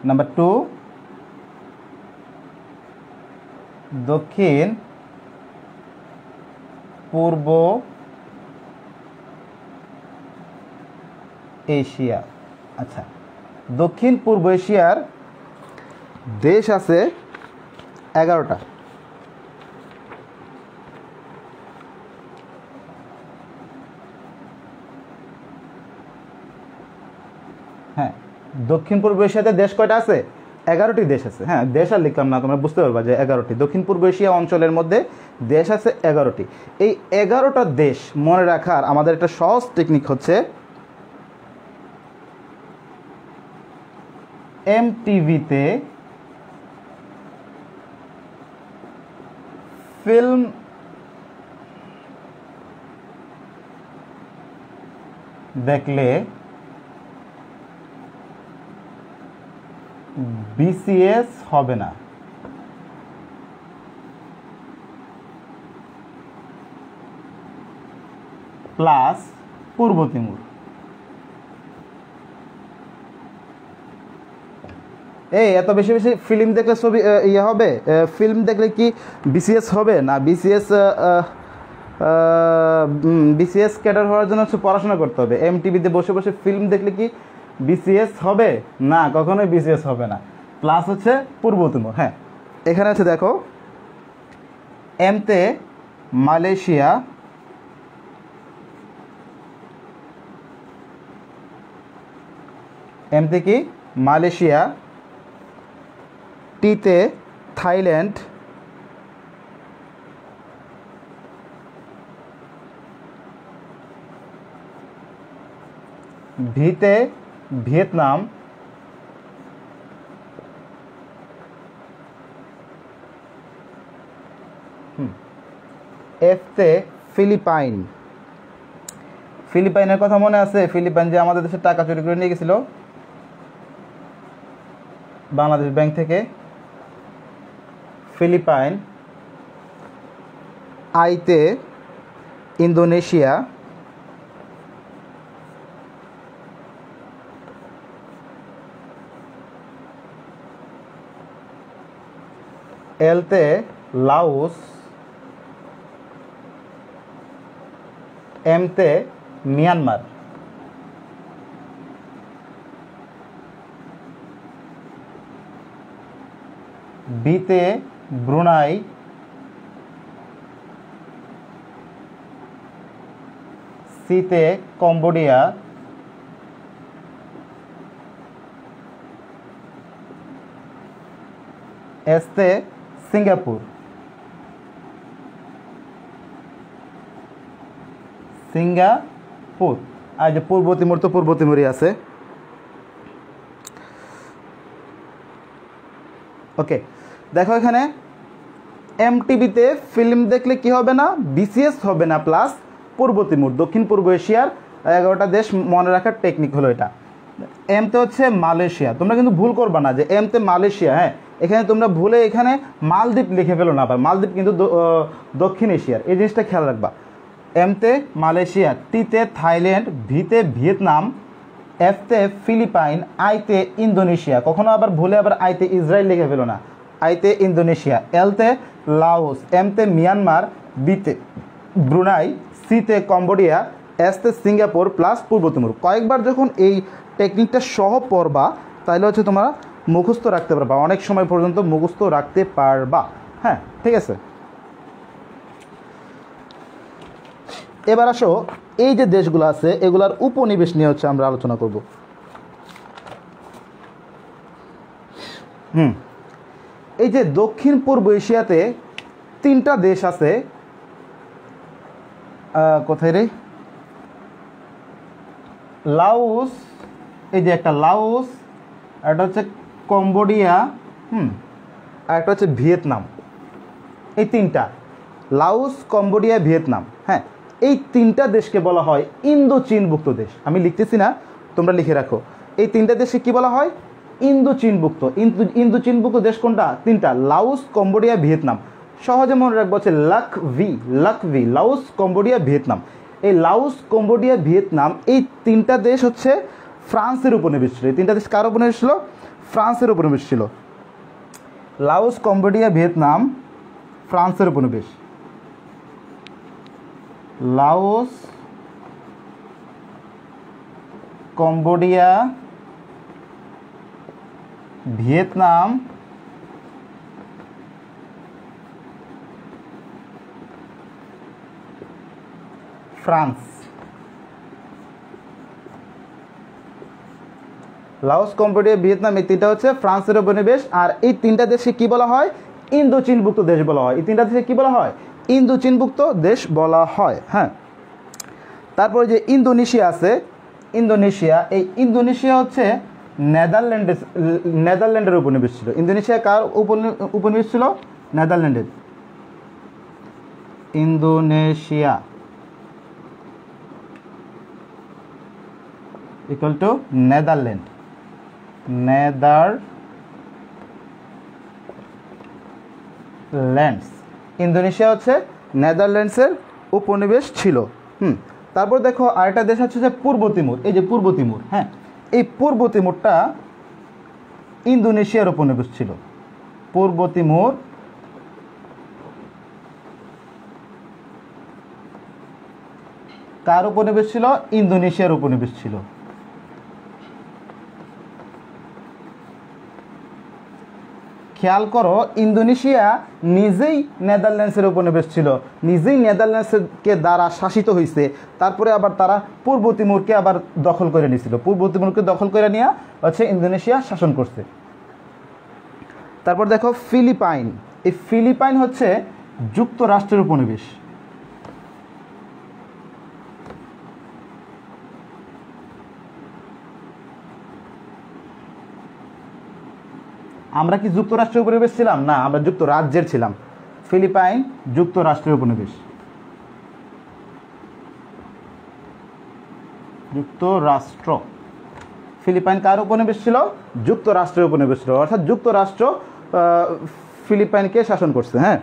নাম্বার 2 দক্ষিণ পূর্ব এশিয়া। আচ্ছা, দক্ষিণ পূর্ব এশিয়ার দেশ আছে 11টা। হ্যাঁ, দক্ষিণ পূর্ব এশিয়াতে দেশ কয়টা আছে? 11টি দেশ আছে। হ্যাঁ, দেশ আর লিখলাম না, তোমরা বুঝতে পারবা যে 11টি। দক্ষিণ পূর্ব এশিয়া অঞ্চলের মধ্যে দেশ আছে 11টি। এই 11টা দেশ মনে রাখার আমাদের একটা সহজ টেকনিক হচ্ছে এমটিভিতে ফিল্ম দেখলে বিসিএস হবে না। প্লাস পূর্ব তিমুর। এত বেশি বেশি ফিল্ম দেখলে ছবি ইয়ে হবে? ফিল্ম দেখলে কি বিসিএস হবে না? বিসিএস ক্যাডার হওয়ার জন্য হচ্ছে পড়াশোনা করতে হবে। এমটিভিতে বসে বসে ফিল্ম দেখলে কি বিসিএস হবে না? কখনোই বিসিএস হবে না। প্লাস হচ্ছে পূর্ব তিমুর। হ্যাঁ, এখানে আছে দেখো, এমতে মালয়েশিয়া, এমতে কি মালয়েশিয়া, টিতে থাইল্যান্ড, ভিতে ভিয়েতনাম, এফতে ফিলিপাইন। ফিলিপাইনের কথা মনে আছে? ফিলিপাইন যে আমাদের দেশে টাকা চুরি করে নিয়ে গেছিল বাংলাদেশ ব্যাংক থেকে। ফিলিপাইন। আইতে ইন্দোনেশিয়া, এলতে লাওস, এমতে মিয়ানমার, বিতে ব্রুনাই, সিতে কম্বোডিয়া, এসতে সিঙ্গাপুর, সিঙ্গাপুর। আর যে পূর্ব তিমুর তো পূর্ব তিমুরই আছে। ওকে, দেখো এখানে এমটিভিতে ফিল্ম দেখলে কি হবে না? বিসিএস হবে না। প্লাস পূর্ব তিমুর, দক্ষিণ পূর্ব এশিয়ার 11টা দেশ মনে রাখার টেকনিক হলো এটা। এমতে হচ্ছে মালয়েশিয়া। তোমরা কিন্তু ভুল করবা না যে এমতে মালয়েশিয়া। হ্যাঁ, এখানে তোমরা ভুলে এখানে মালদ্বীপ লিখে ফেলো না। আবার মালদ্বীপ কিন্তু দক্ষিণ এশিয়ার, এই জিনিসটা খেয়াল রাখবা। এমতে মালয়েশিয়া, টিতে থাইল্যান্ড, ভিতে ভিয়েতনাম, এফতে ফিলিপাইন, আইতে ইন্দোনেশিয়া। কখনো আবার ভুলে আবার আইতে ইসরায়েল লিখে ফেলো না। আইতে ইন্দোনেশিয়া, এলতে লাওস, এমতে মিয়ানমার, বিতে ব্রুনাই, সিতে কম্বোডিয়া, এসতে সিঙ্গাপুর, প্লাস পূর্ব তিমুর। কয়েকবার যখন এই টেকনিকটা সহ পড়বা তাহলে হচ্ছে তোমরা মুখস্থ রাখতে পারবা, অনেক সময় পর্যন্ত মুখস্থ রাখতে পারবা। হ্যাঁ, ঠিক আছে। এবার আসো, এই যে দেশগুলো আছে এগুলার উপনিবেশ নিয়ে হচ্ছে আমরা আলোচনা করব। এই যে দক্ষিণ পূর্ব এশিয়াতে 3টা দেশ আছে। কোথায় রে? লাওস, এই যে একটা লাওস, একটা হচ্ছে কম্বোডিয়া, আর একটা হচ্ছে ভিয়েতনাম। এই 3টা, লাওস, কম্বোডিয়া, ভিয়েতনাম। হ্যাঁ, এই তিনটা দেশকে বলা হয় ইন্দো চীনভুক্ত দেশ। আমি লিখতেছি না, তোমরা লিখে রাখো। এই তিনটা দেশকে কি বলা হয়? ইন্দো চীনভুক্ত। ইন্দো চীনভুক্ত দেশ কোনটা? তিনটা, লাওস, কম্বোডিয়া, ভিয়েতনাম। সহজে মনে রাখবো হচ্ছে লাকভি, লাওস, কম্বোডিয়া, ভিয়েতনাম। এই লাওস, কম্বোডিয়া, ভিয়েতনাম এই তিনটা দেশ হচ্ছে ফ্রান্সের উপনিবেশ ছিল। এই তিনটা দেশ কার উপনিবেশ ছিল? ফ্রান্সের উপনিবেশ ছিল। লাওস, কম্বোডিয়া, ভিয়েতনাম ফ্রান্সের উপনিবেশ। Laos, Cambodia, Vietnam France. Laos, Cambodia, Vietnam এই তিনটা হচ্ছে ফ্রান্সের উপনিবেশ। আর এই তিনটা দেশে কি বলা হয়? ইন্দো চীনভুক্ত দেশ বলা হয়। এই তিনটা দেশে কি বলা হয়? ইন্দো চীনভুক্ত দেশ বলা হয়। হ্যাঁ, তারপরে যে ইন্দোনেশিয়া আছে, ইন্দোনেশিয়া, এই ইন্দোনেশিয়া হচ্ছে নেদারল্যান্ডের উপনিবেশ ছিল। ইন্দোনেশিয়া কার উপনিবেশ ছিল? নেদারল্যান্ডের। Indonesia equal to Netherland. Netherlands, Indonesia হচ্ছে নেদারল্যান্ডসের উপনিবেশ ছিল। তারপর দেখো আরেকটা দেশ হচ্ছে যে পূর্ব তিমুর। এই যে পূর্ব তিমুর, হ্যাঁ, এই পূর্ব তিমুরটা ইন্দোনেশিয়ার উপনিবেশ ছিল। পূর্ব তিমুর কার উপনিবেশ ছিল? ইন্দোনেশিয়ার উপনিবেশ ছিল। খেয়াল করো, ইন্দোনেশিয়া নিজেই নেদারল্যান্ডসের উপনিবেশ ছিল, নিজেই নেদারল্যান্ডসকে দ্বারা শাসিত হয়েছে। তারপরে আবার তারা পূর্ব তিমুরকে আবার দখল করে নিয়েছিল। পূর্ব তিমুরকে দখল করে নিয়ে হচ্ছে ইন্দোনেশিয়া শাসন করছে। তারপর দেখো ফিলিপাইন। এই ফিলিপাইন হচ্ছে যুক্তরাষ্ট্রের উপনিবেশ। আমরা কি যুক্তরাষ্ট্রের উপনিবেশ ছিলাম? না, আমরা যুক্তরাজ্যের ছিলাম। ফিলিপাইন যুক্তরাষ্ট্রের উপনিবেশ। যুক্তরাষ্ট্র। ফিলিপাইন কার উপনিবেশ ছিল? যুক্তরাষ্ট্রের উপনিবেশ ছিল। অর্থাৎ যুক্তরাষ্ট্র ফিলিপাইনকে শাসন করছে। হ্যাঁ,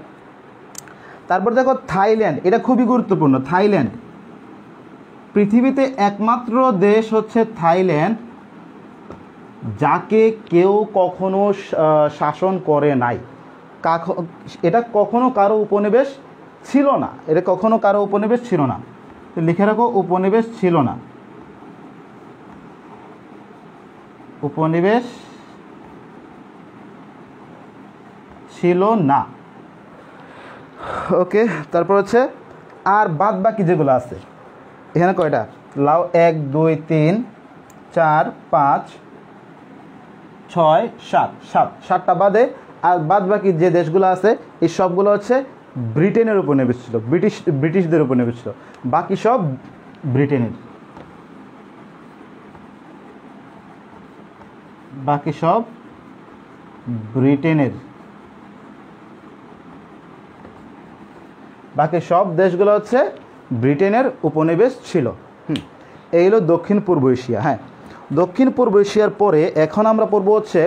তারপর দেখো থাইল্যান্ড। এটা খুবই গুরুত্বপূর্ণ। থাইল্যান্ড, পৃথিবীতে একমাত্র দেশ হচ্ছে থাইল্যান্ড যাকে কেউ কখনো শাসন করে নাই। এটা কখনো কারো উপনিবেশ ছিল না। এটা কখনো কারো উপনিবেশ ছিল না। তো লিখে রাখো, উপনিবেশ ছিল না। উপনিবেশ ছিল না। ওকে, তারপর হচ্ছে আর বাদ বাকি যেগুলো আছে এখানে কয়টা? 1 2 3 4 5 6 7, 7টা বাদে আর বাদ বাকি যে দেশগুলো আছে এই সবগুলো হচ্ছে ব্রিটেনের উপনিবেশ ছিল। ব্রিটিশদের উপনিবেশ ছিল। বাকি সব ব্রিটেনের। বাকি সব ব্রিটেনের। বাকি সব দেশগুলো হচ্ছে ব্রিটেনের উপনিবেশ ছিল। এই হলো দক্ষিণ পূর্ব এশিয়া। হ্যাঁ, দক্ষিণ পূর্ব এশিয়ার পরে এখন আমরা পড়বো হচ্ছে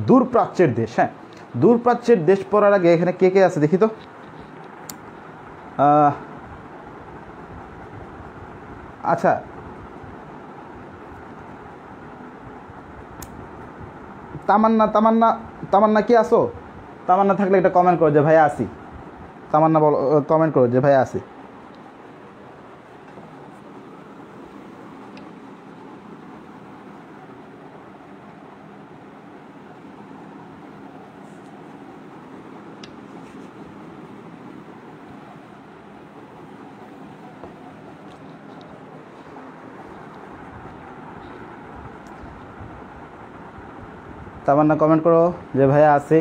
দূরপ্রাচ্যের দেশ। হ্যাঁ, দূরপ্রাচ্যের দেশ পড়ার আগে এখানে কে কে আছে দেখি তো। আচ্ছা, তামান্না কি আসো? তামান্না থাকলে একটা কমেন্ট করো যে ভাইয়া আসি। তামান্না বলো, কমেন্ট করো যে ভাইয়া আসি। তামান্না কমেন্ট করো যে ভাইয়া আসি।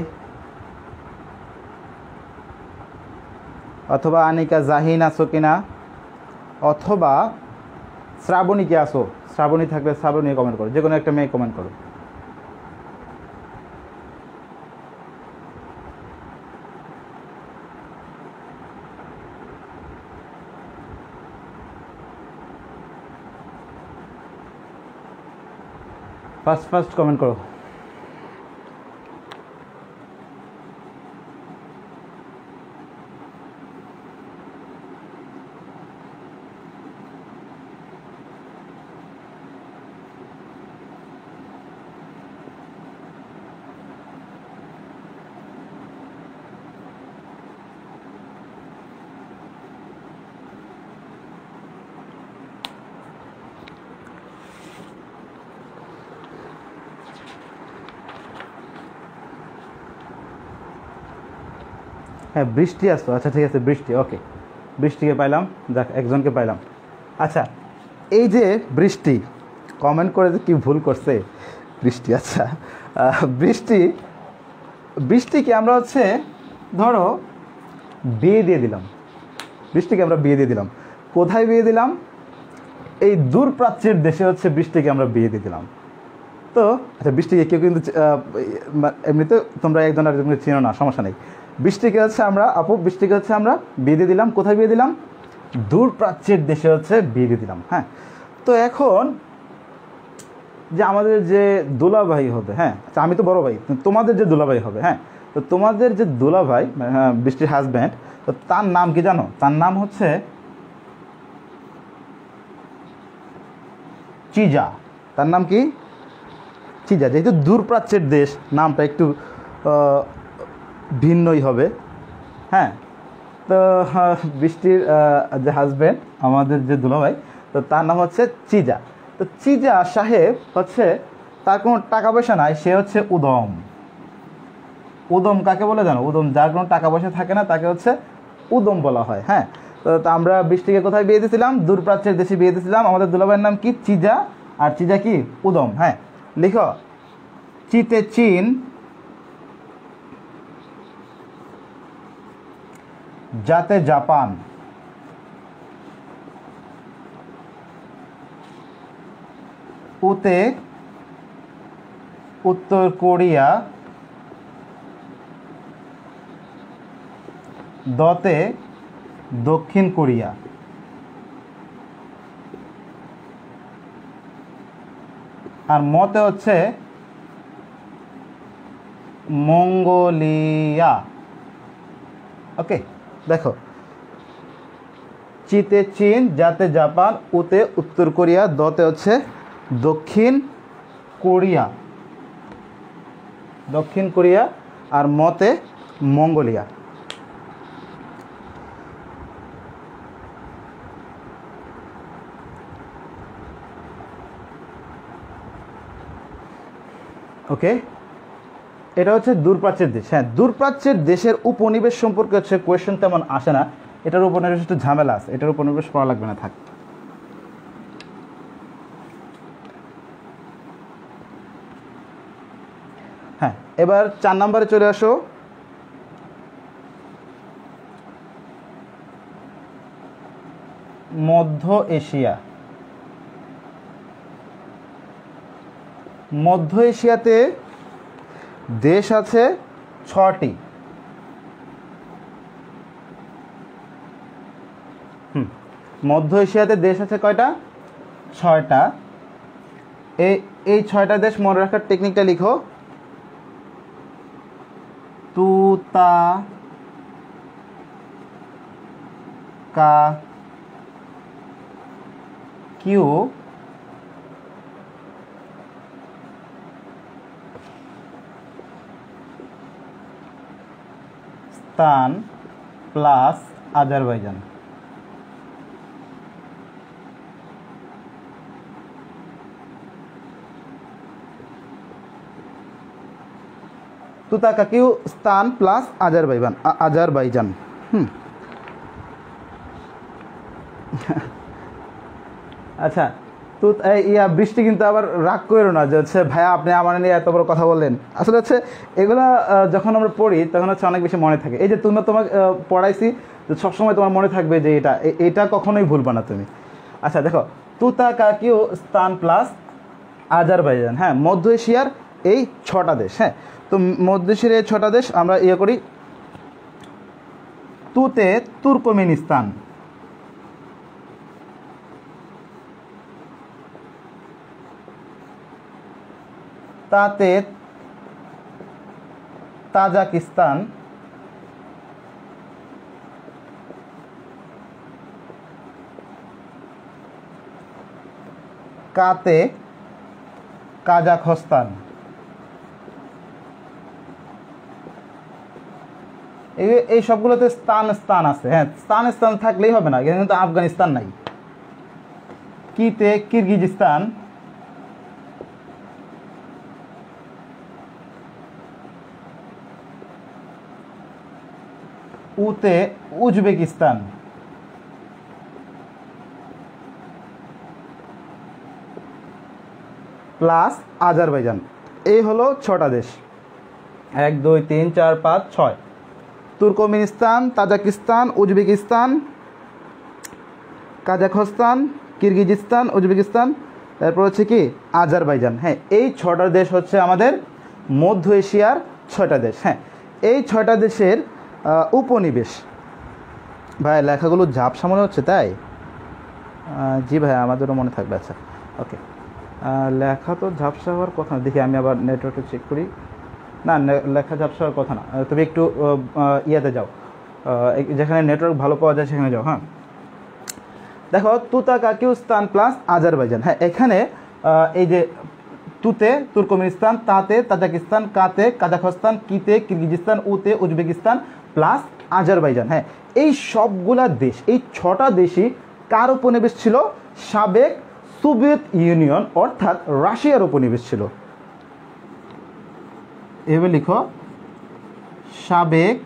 অথবা আনিকা জাহিন আসো কিনা, অথবা শ্রাবণী কি আসো? শ্রাবণী থাকলে শ্রাবণী কমেন্ট করো, যে কোনো একটা মেয়ে কমেন্ট করো। ফার্স্ট কমেন্ট করো। হ্যাঁ বৃষ্টি আসতো, আচ্ছা ঠিক আছে বৃষ্টি, ওকে বৃষ্টিকে পাইলাম, যাক একজনকে পাইলাম। আচ্ছা এই যে বৃষ্টি কমেন্ট করে যে কি ভুল করছে বৃষ্টি, আচ্ছা বৃষ্টিকে আমরা হচ্ছে ধরো বিয়ে দিয়ে দিলাম, বৃষ্টিকে আমরা বিয়ে দিয়ে দিলাম, কোথায় বিয়ে দিলাম? এই দূর প্রাচ্যের দেশে হচ্ছে বৃষ্টিকে আমরা বিয়ে দিয়ে দিলাম। তো আচ্ছা বৃষ্টিকে কেউ কিন্তু এমনিতে তোমরা একজন আরেকজনকে চিনো না, সমস্যা নেই। বৃষ্টিকে হচ্ছে আমরা বৃষ্টিকে হচ্ছে আমরা বিয়ে দিয়ে দিলাম, কোথায় বিয়ে দিলাম? দূর প্রাচ্যের দেশে হচ্ছে বিয়ে দিয়ে দিলাম। হ্যাঁ তো এখন যে আমাদের যে দুলাভাই হবে, হ্যাঁ আচ্ছা আমি তো বড় ভাই, তোমাদের যে দুলাভাই হবে, হ্যাঁ তো তোমাদের যে দুলাভাই হ্যাঁ বৃষ্টির হাজব্যান্ড, তো তার নাম কি জানো? তার নাম হচ্ছে চিজা। তার নাম কি? চিজা। যেহেতু দূরপ্রাচ্যের দেশ নামটা একটু ভিন্নই হবে। হ্যাঁ তো বৃষ্টির যে হাজব্যান্ড আমাদের যে দুলাভাই, তো তার নাম হচ্ছে চিজা। তো চিজা সাহেব হচ্ছে তার কোনো টাকা পয়সা নাই, সে হচ্ছে উদম। উদম কাকে বলে জানো? উদম যার কোনো টাকা পয়সা থাকে না তাকে হচ্ছে উদম বলা হয়। হ্যাঁ তো আমরা বৃষ্টিকে কোথায় বিয়ে দিয়েছিলাম? দূরপ্রাচ্যের দেশে বিয়ে দিয়েছিলাম। আমাদের দুলাভাইয়ের নাম কি? চিজা। আর চিজা কি? উদম। হ্যাঁ লিখো, চিতে চীন, যাতে জাপান, উতে উত্তর কোরিয়া, দতে দক্ষিণ কোরিয়া, আর মতে হচ্ছে মঙ্গোলিয়া। ওকে দেখো, চিতে চীন, যাতে জাপান, উতে উত্তর কোরিয়া, দতে হচ্ছে দক্ষিণ কোরিয়া, আর মতে মঙ্গোলিয়া। ওকে এটা হচ্ছে দূরপ্রাচ্যের দেশ। হ্যাঁ দূরপ্রাচ্যের দেশের উপনিবেশ সম্পর্কে হচ্ছে কোয়েশ্চেন তেমন আসে না, এটার উপনিবেশ একটু ঝামেলা আছে, এটার উপনিবেশ পড়া লাগবে না, থাক। হ্যাঁ এবার 4 নম্বরে চলে আসো। মধ্য এশিয়া। মধ্য এশিয়াতে দেশ আছে 6টি। মধ্য এশিয়াতে দেশ আছে কয়টা? 6টা। এই 6টা দেশ মনে রাখার টেকনিকটা লিখো, তুতা কা কিউ স্তান প্লাস আজারবাইজান। তুতাকাকিস্তান প্লাস আজারবাইজান। আচ্ছা তো বৃষ্টি কিন্তু আবার রাগ করো না যে হচ্ছে ভাইয়া আপনি আমার নিয়ে এত বড় কথা বললেন। আসলে হচ্ছে এগুলা যখন আমরা পড়ি তখন হচ্ছে অনেক বেশি মনে থাকে। এই যে তুমি তোমাকে পড়াইছি যে সবসময় তোমার মনে থাকবে যে এটা কখনোই ভুলবা না তুমি। আচ্ছা দেখো, তুতাকাকিস্তান প্লাস আজারবাইজান। হ্যাঁ মধ্য এশিয়ার এই 6টা দেশ। হ্যাঁ তো মধ্য এশিয়ার এই 6টা দেশ আমরা করি। তুতে তুর্কমেনিস্তান, তাতে তাজিকিস্তান, কাতে কাজাখস্তান। এই সবগুলোতে স্থান স্থান আছে। হ্যাঁ, স্থান স্থান থাকলেই হবে না, কিন্তু আফগানিস্তান নাই। কিতে কিরগিজস্তান, উতে উজবেকিস্তান, প্লাস আজারবাইজান। এই হলো 6টা দেশ, 1 2 3 4 5 6। Turkmenistan, Tajikistan, Uzbekistan, Kazakhstan, Kyrgyzstan, Uzbekistan, তারপর হচ্ছে কি আজারবাইজান। হ্যাঁ, এই 6টা দেশ হচ্ছে আমাদের মধ্য এশিয়ার 6টা দেশ। হ্যাঁ, এই 6টা দেশের উপনিবেশ। ভাই লেখাগুলো ঝাপসা মনে হচ্ছে, তাই? জি ভাই, আমাদেরও মনে থাকবে। আচ্ছা, ওকে। লেখা তো ঝাপসা হওয়ার কথা না। দেখি আমি আবার নেটওয়ার্কটা চেক করি। না, লেখা ঝাপসা হওয়ার কথা না। তবে একটু ইয়াতে যাও, যেখানে নেটওয়ার্ক ভালো পাওয়া যায় সেখানে যাও। হ্যাঁ, দেখো তুতাকাকিস্তান প্লাস আজারবাইজান। হ্যাঁ, এখানে এই যে তুতে তুর্কমেনিস্তান, তাতে তাজিকিস্তান, কাতে কাজাখস্তান, কিতে কিরগিজস্তান, উতে উজবেকিস্তান প্লাস আজারবাইজান। হ্যাঁ, এই সবগুলা দেশ, এই 6টা দেশই কার উপনিবেশ ছিল? সাবেক সোভিয়েত ইউনিয়ন অর্থাৎ রাশিয়ার উপনিবেশ ছিল। এভাবে লিখো, সাবেক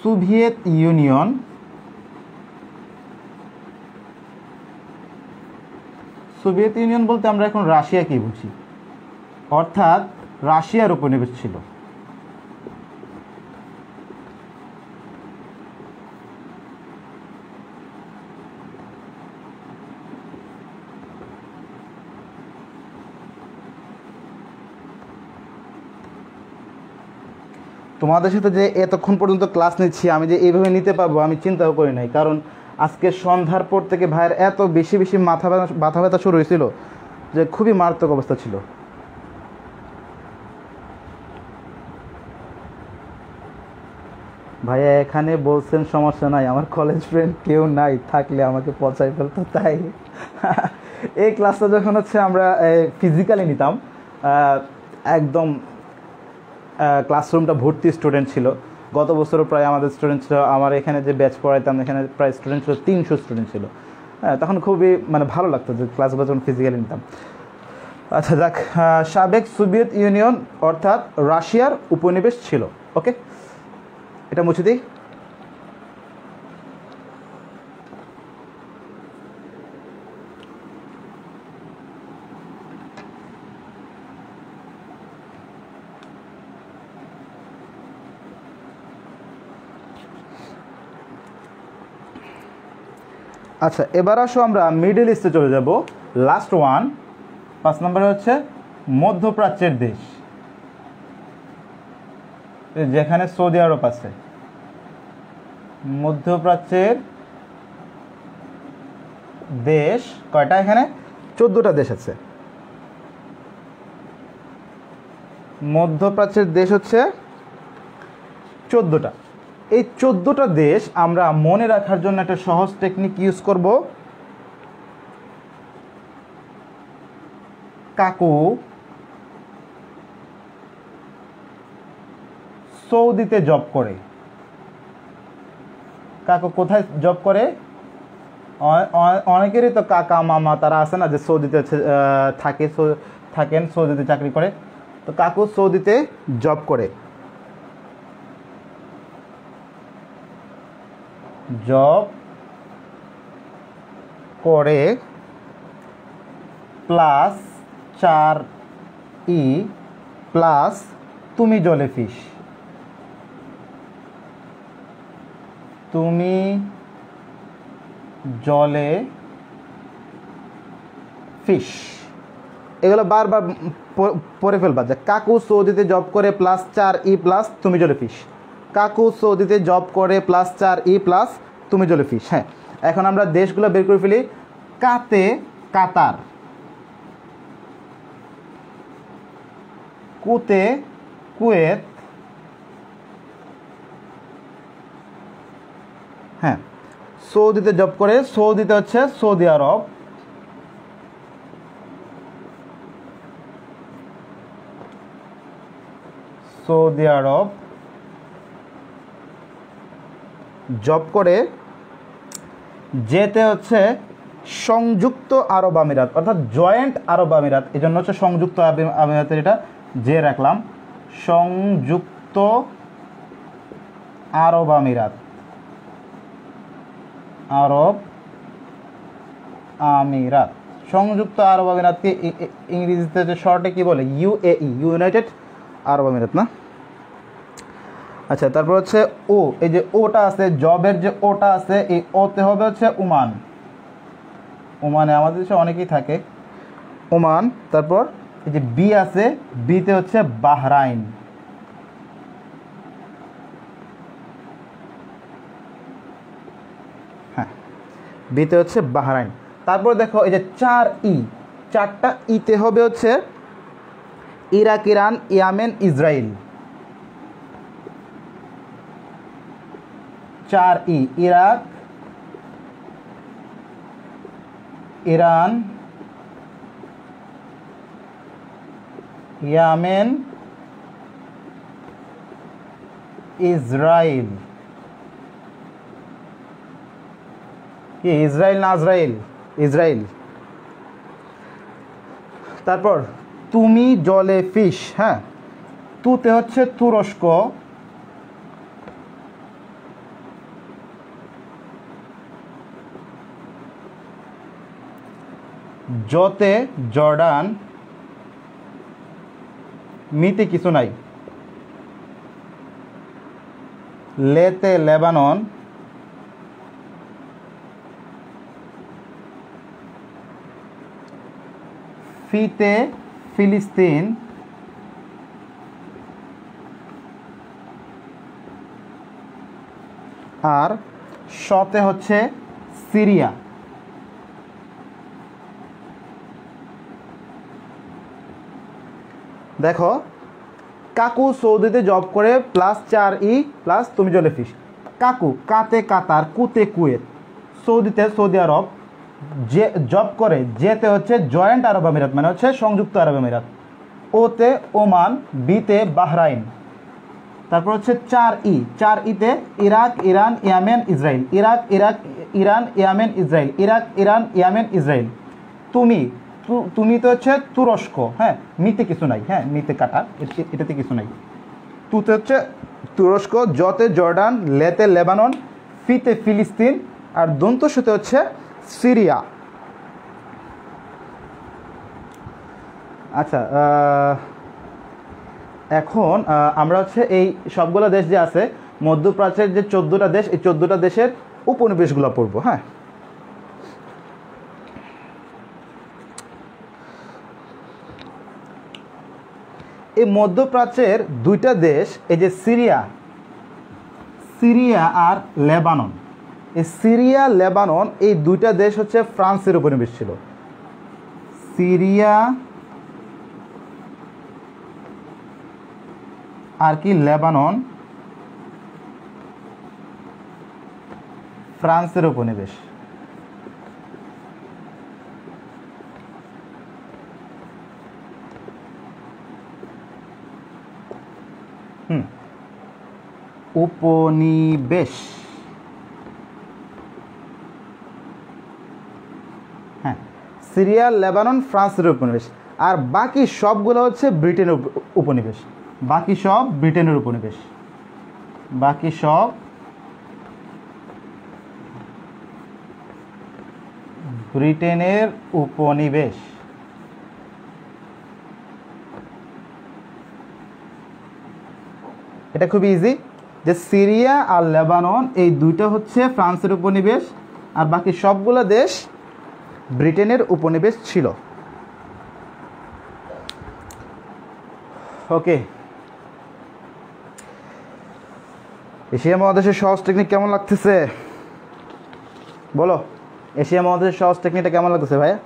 সোভিয়েত ইউনিয়ন সোভিয়েত ইউনিয়ন বলতে আমরা এখন রাশিয়াকেই বুঝি, অর্থাৎ রাশিয়ার উপনিবেশ ছিল। তোমাদের সাথে যে এতক্ষণ পর্যন্ত ক্লাস নিচ্ছি, আমি যে এইভাবে নিতে পারবো আমি চিন্তাও করি নাই। কারণ আজকে সন্ধ্যার পর থেকে ভাইয়ের এত বেশি বেশি মাথা ব্যথা শুরু হয়েছিল যে খুবই মারাত্মক অবস্থা ছিল। ভাইয়া এখানে বলছেন সমস্যা নাই, আমার কলেজ ফ্রেন্ড কেউ নাই, থাকলে আমাকে পচাই ফেলতো। তাই এই ক্লাসটা যখন হচ্ছে আমরা ফিজিক্যালি নিতাম, একদম ক্লাসরুমটা ভর্তি স্টুডেন্ট ছিল। গত বছরও প্রায় আমাদের স্টুডেন্ট ছিল, আমার এখানে যে ব্যাচ পড়াইতাম এখানে প্রায় স্টুডেন্ট ছিল 300 স্টুডেন্ট ছিল। হ্যাঁ, তখন খুবই ভালো লাগতো যে ক্লাসগুলো যখন ফিজিক্যালি নিতাম। আচ্ছা যাক, সাবেক সোভিয়েত ইউনিয়ন অর্থাৎ রাশিয়ার উপনিবেশ ছিল। ওকে, এটা মুছে দিই। আচ্ছা, এবার আসো আমরা মিডল ইস্টে চলে যাব। লাস্ট ওয়ান, 5 নম্বরে হচ্ছে মধ্যপ্রাচ্যের দেশ, যেখানে সৌদি আরব আছে। মধ্যপ্রাচ্যের দেশ কয়টা? এখানে 14টা দেশ আছে। মধ্যপ্রাচ্যের দেশ হচ্ছে 14টা। এই 14টা দেশ আমরা মনে রাখার জন্য একটা সহজ টেকনিক ইউজ করব। কাকু সৌদিতে জব করে। কাকু কোথায় জব করে? অনেকেরই তো কাকা মামা তারা আছে না, যে সৌদিতে থাকেন, সৌদিতে চাকরি করে। তো কাকু সৌদিতে জব করে। জব করে প্লাস 4E প্লাস তুমি জলে ফিশ। তুমি জলে ফিশ, এগুলো বারবার পড়ে ফেলবা যে কাকু সৌদিতে জব করে প্লাস 4E প্লাস তুমি জলে ফিশ। কাকু সৌদিতে জব করে প্লাস 4E প্লাস তুমি জলে ফিশ। হ্যাঁ, এখন আমরা দেশগুলো বের করে ফেলি। কাতে কাতার, কুতে কুয়েত, হ্যাঁ সৌদিতে জব করে, সৌদিতে হচ্ছে সৌদি আরব, সৌদি আরব জব করে, যেতে হচ্ছে সংযুক্ত আরব আমিরাত, অর্থাৎ জয়েন্ট আরব আমিরাত, এই জন্য হচ্ছে সংযুক্ত আমিরাতের এটা যে রাখলাম, সংযুক্ত আরব আমিরাত, আরব আমিরাত, সংযুক্ত আরব আমিরাতকে ইংরেজিতে যে শর্টে কি বলে, ইউএই, ইউনাইটেড আরব আমিরাত না। আচ্ছা, তারপর হচ্ছে ও, এই যে ওটা আছে, জবের যে ওটা আছে, এই ওতে হবে হচ্ছে ওমান, ওমানে আমাদের দেশে অনেকেই থাকে, ওমান। তারপর এই যে বি আছে, বিতে হচ্ছে বাহরাইন, হ্যাঁ বিতে হচ্ছে বাহরাইন। তারপর দেখো এই যে 4 চারটা ইতে হবে হচ্ছে Iraq, Iran, Yemen, Israel. 4 Iraq, Iran, Yemen, Israel. কি ইসরায়েল না ইসরায়েল? ইসরায়েল। তারপর তুমি জলে ফিশ, হ্যাঁ তুতে হচ্ছে তুরস্ক, জতে জর্ডান, মিতে কিছু নাই, লেতে লেবানন, ফিতে ফিলিস্তিন, আর শতে হচ্ছে সিরিয়া। দেখো কাকু সৌদিতে জব করে, প্লাস 4 প্লাস তুমি জলে ফিশ। কাকু, কাতে কাতার, কুতে কুয়েত, সৌদিতে সৌদি আরব, যে জব করে, যেতে হচ্ছে জয়েন্ট আরব আমিরাত, মানে হচ্ছে সংযুক্ত আরব আমিরাত, ওতে ওমান, বিতে বাহরাইন। তারপর হচ্ছে 4 ইতে Iraq, Iran, Yemen, Israel, Iraq, Iran, Yemen, Israel, Iraq, Iran, Yemen, Israel. তুমি তো হচ্ছে তুরস্ক, হ্যাঁ মিতে কিছু নাই, হ্যাঁ মিতে কাটা, এটাতে কিছু নাই। তুতে হচ্ছে তুরস্ক, জতে জর্ডান, লেতে লেবানন, ফিতে ফিলিস্তিন, আর দন্তসুতে হচ্ছে সিরিয়া। আচ্ছা, এখন আমরা হচ্ছে এই সবগুলো দেশ যে আছে মধ্যপ্রাচ্যের যে 14টা দেশ, এই 14টা দেশের উপনিবেশগুলো পড়বো। হ্যাঁ, এই মধ্যপ্রাচ্যের 2টা দেশ, এই যে সিরিয়া আর লেবানন, এই সিরিয়া লেবানন এই 2টা দেশ হচ্ছে ফ্রান্সের উপনিবেশ ছিল। সিরিয়া আর কি লেবানন ফ্রান্সের উপনিবেশ। উপনিবেশ, হ্যাঁ সিরিয়া লেবানন ফ্রান্সের উপনিবেশ, আর বাকি সবগুলো হচ্ছে ব্রিটেনের উপনিবেশ। বাকি সব ব্রিটেনের উপনিবেশ, বাকি সব ব্রিটেনের উপনিবেশ। এটা খুব ইজি, যে সিরিয়া আর লেবানন এই 2টা হচ্ছে ফ্রান্সের উপনিবেশ, আর বাকি সবগুলো দেশ ব্রিটেনের উপনিবেশ ছিল। ওকে, এশিয়া মহাদেশের সহজ টেকনিক কেমন লাগতেছে বলো? এশিয়া মহাদেশের সহজ টেকনিকটা কেমন লাগতেছে ভাইয়া?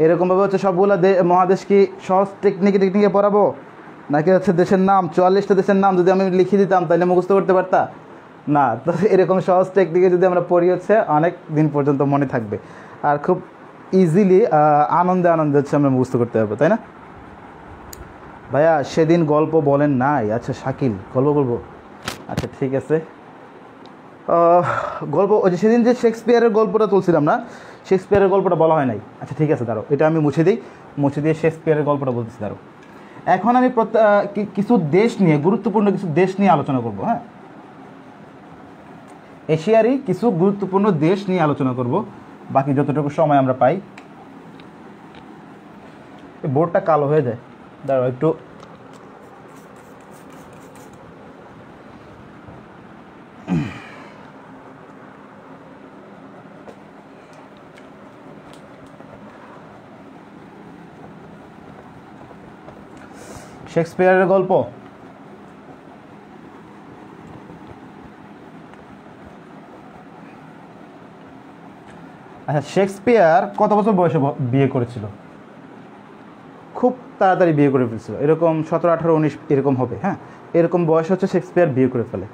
এরকমভাবে হচ্ছে সবগুলো মহাদেশ কি সহজ টেকনিকে পড়াবো, নাকি হচ্ছে দেশের নাম 44টা দেশের নাম যদি আমি লিখে দিতাম তাহলে মুখস্থ করতে পারতা? না। তো এরকম সহজ টেকনিকে যদি আমরা পড়ি হচ্ছে অনেক দিন পর্যন্ত মনে থাকবে, আর খুব ইজিলি আনন্দে হচ্ছে আমরা মুখস্থ করতে পারবো, তাই না? ভাইয়া সেদিন গল্প বলেন নাই। আচ্ছা শাকিল, গল্প বলবো? আচ্ছা ঠিক আছে। গল্প ওই যে সেদিন যে শেক্সপিয়ারের গল্পটা তুলছিলাম না, শেক্সপিয়ারের গল্পটা বলা হয় নাই। আচ্ছা ঠিক আছে, দাঁড়ো এটা আমি মুছে দিয়ে শেক্সপিয়ারের গল্পটা বলতেছি। দাঁড়ো, এখন আমি কিছু দেশ নিয়ে, গুরুত্বপূর্ণ কিছু দেশ নিয়ে আলোচনা করব। হ্যাঁ, এশিয়ারই কিছু গুরুত্বপূর্ণ দেশ নিয়ে আলোচনা করব, বাকি যতটুকু সময় আমরা পাই। বোর্ডটা কালো হয়ে যায়, দাঁড়াও একটু। শেক্সপিয়ারের গল্প, আচ্ছা শেক্সপিয়ার কত বছর বয়সে বিয়ে করেছিল? খুব তাড়াতাড়ি বিয়ে করে ফেলছিল, এরকম 17, 18, 19 এরকম হবে। হ্যাঁ, এরকম বয়স হচ্ছে শেক্সপিয়ার বিয়ে করে ফেলে।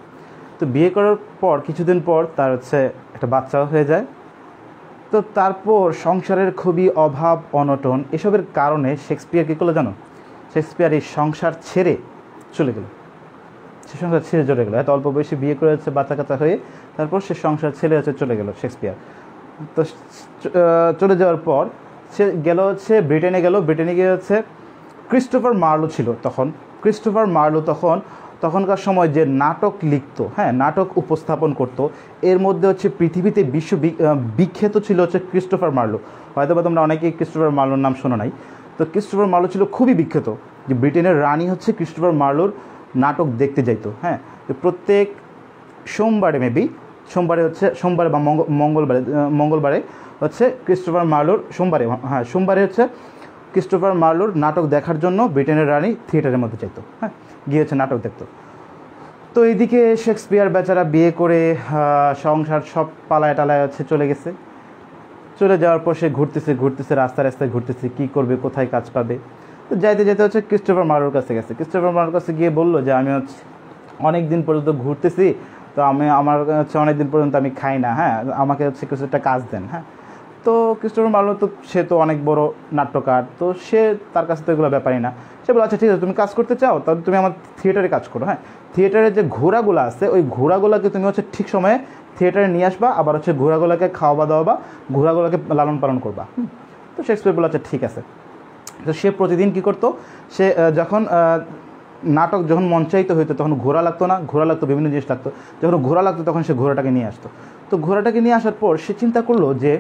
তো বিয়ে করার পর কিছুদিন পর তার হচ্ছে একটা বাচ্চাও হয়ে যায়। তো তারপর সংসারের খুবই অভাব অনটন এসবের কারণে শেক্সপিয়ার কী করলো জানো? শেক্সপিয়ার এই সংসার ছেড়ে চলে গেল। সে সংসার ছেড়ে চলে গেলো, এত অল্প বয়সে বিয়ে করে হচ্ছে বাচ্চা কাচ্চা হয়ে তারপর সে সংসার ছেড়ে হচ্ছে চলে গেল শেক্সপিয়ার। তো চলে যাওয়ার পর সে গেল হচ্ছে ব্রিটেনে ব্রিটেনে গিয়ে হচ্ছে ক্রিস্টোফার মার্লো ছিল তখন। ক্রিস্টোফার মার্লো তখনকার সময় যে নাটক লিখতো, হ্যাঁ নাটক উপস্থাপন করত, এর মধ্যে হচ্ছে পৃথিবীতে বিখ্যাত ছিল হচ্ছে ক্রিস্টোফার মার্লো। হয়তো বা তোমরা অনেকেই ক্রিস্টোফার মার্লোর নাম শোনো নাই। তো ক্রিস্টোফার মার্লো ছিল খুবই বিখ্যাত, যে ব্রিটেনের রানী হচ্ছে ক্রিস্টোফার মার্লোর নাটক দেখতে যাইতো। হ্যাঁ, তো প্রত্যেক সোমবারে বা মঙ্গলবারে হচ্ছে ক্রিস্টোফার মার্লোর সোমবারে হচ্ছে ক্রিস্টোফার মার্লোর নাটক দেখার জন্য ব্রিটেনের রানী থিয়েটারের মধ্যে চাইতো। হ্যাঁ, গিয়ে হচ্ছে নাটক দেখতো। তো এইদিকে শেক্সপিয়ার বেচারা বিয়ে করে সংসার সব পালায় টালায় হচ্ছে চলে গেছে। চলে যাওয়ার পর সে ঘুরতেছে রাস্তায় ঘুরতেছে, কী করবে, কোথায় কাজ পাবে। তো যাইতে হচ্ছে ক্রিস্টোফার মার্লোর কাছে গেছে। ক্রিস্টোফার মার্লোর কাছে গিয়ে বললো যে আমি হচ্ছে অনেক দিন পর্যন্ত ঘুরতেছি, তো আমার হচ্ছে অনেক দিন পর্যন্ত আমি খাই না, হ্যাঁ আমাকে হচ্ছে কিছু একটা কাজ দেন। হ্যাঁ, তো ক্রিস্টোফার মার্লো তো সে তো অনেক বড় নাট্যকার, তো সে তার কাছে তো এগুলো ব্যাপারই না। সে বলে আচ্ছা ঠিক আছে, তুমি কাজ করতে চাও তাহলে তুমি আমার থিয়েটারে কাজ করো। হ্যাঁ, থিয়েটারের যে ঘোড়াগুলো আছে ওই ঘোড়াগুলোকে তুমি হচ্ছে ঠিক সময়ে থিয়েটারে নিয়ে আসবা, আবার হচ্ছে ঘোড়াগুলোকে খাওয়া দাওয়া বা ঘোড়াগুলোকে লালন পালন করবা। তো শেক্সপিয়ার বলে আচ্ছা ঠিক আছে। তো সে প্রতিদিন কী করতো, সে যখন নাটক যখন মঞ্চায়িত হইতো তখন ঘোড়া লাগতো না, ঘোড়া লাগতো বিভিন্ন জিনিস লাগতো। যখন ঘোড়া লাগতো তখন সে ঘোড়াটাকে নিয়ে আসতো। তো ঘোড়াটাকে নিয়ে আসার পর সে চিন্তা করলো যে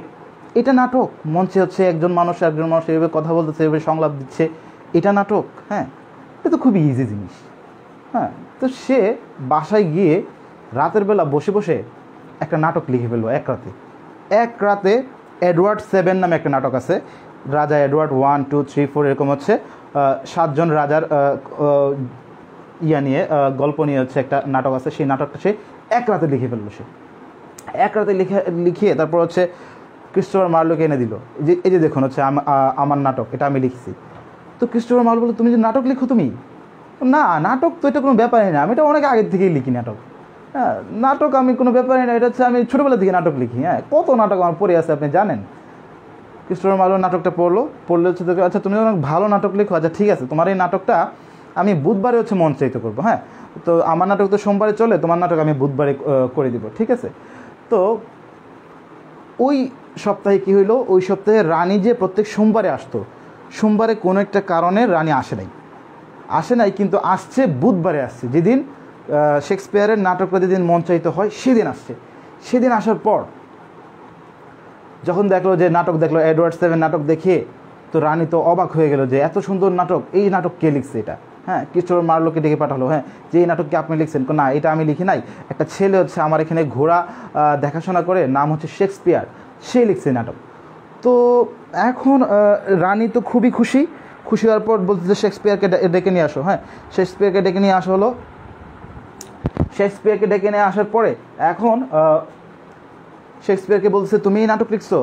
এটা নাটক, মঞ্চে হচ্ছে একজন মানুষ এইভাবে কথা বলতেছে, এইভাবে সংলাপ দিচ্ছে, এটা নাটক। হ্যাঁ, এটা তো খুবই ইজি জিনিস। হ্যাঁ, তো সে বাসায় গিয়ে রাতের বেলা বসে একটা নাটক লিখে ফেললো এক রাতে। এডওয়ার্ড 7 নামে একটা নাটক আছে, রাজা এডওয়ার্ড 1, 2, 3, 4 এরকম হচ্ছে 7 জন রাজার নিয়ে গল্প নিয়ে হচ্ছে একটা নাটক আছে। সেই নাটকটা সে এক রাতে লিখে ফেললো। সে এক রাতে লিখিয়ে তারপর হচ্ছে ক্রিস্টোফার মার্লোকে এনে দিল, যে এই যে দেখুন হচ্ছে আমার নাটক, এটা আমি লিখছি। তো ক্রিস্টোফার মার্লো বললো তুমি যে নাটক লিখো তুমি? না, নাটক তো এটা কোনো ব্যাপারই না, আমি এটা অনেক আগের থেকেই লিখি নাটক। হ্যাঁ, নাটক আমি কোনো ব্যাপারই না, এটা হচ্ছে আমি ছোটোবেলা থেকে নাটক লিখি। হ্যাঁ, কত নাটক আমার পড়ে আছে আপনি জানেন। ক্রিস্টোফার মার্লো নাটকটা পড়লে হচ্ছে আচ্ছা তুমি অনেক ভালো নাটক লিখো, আচ্ছা ঠিক আছে তোমার এই নাটকটা আমি বুধবারে হচ্ছে মঞ্চায়িত করবো। হ্যাঁ, তো আমার নাটক তো সোমবারে চলে, তোমার নাটক আমি বুধবারে করে দিব, ঠিক আছে। তো ওই সপ্তাহে কী হইলো, ওই সপ্তাহে রানী যে প্রত্যেক সোমবারে আসতো, সোমবারে কোনো একটা কারণে রানী আসে নাই, কিন্তু আসছে বুধবারে আসছে, যেদিন শেক্সপিয়ারের নাটকটা যেদিন মঞ্চায়িত হয় সেদিন আসছে। সেদিন আসার পর যখন দেখলো যে নাটক দেখলো এডওয়ার্ড 7 নাটক দেখে, তো রানী তো অবাক হয়ে গেল যে এত সুন্দর নাটক, এই নাটক কে লিখছে এটা। হ্যাঁ, ক্রিস্টোফার মার্লোকে ডেকে পাঠালো, হ্যাঁ যে এই নাটককে আপনি লিখছেন? না, এটা আমি লিখি নাই, একটা ছেলে হচ্ছে আমার এখানে ঘোড়া দেখাশোনা করে, নাম হচ্ছে শেক্সপিয়ার, সে লিখছে নাটক। তো এখন রানী তো খুবই খুশি হওয়ার পর বলতে শেক্সপিয়ারকে ডেকে নিয়ে আসো। হ্যাঁ, শেক্সপিয়ারকে ডেকে নিয়ে আসা হলো। শেক্সপিয়ারকে ডেকে নিয়ে আসার পরে এখন শেক্সপিয়ারকে বলছে তুমি এই নাটক লিখছো?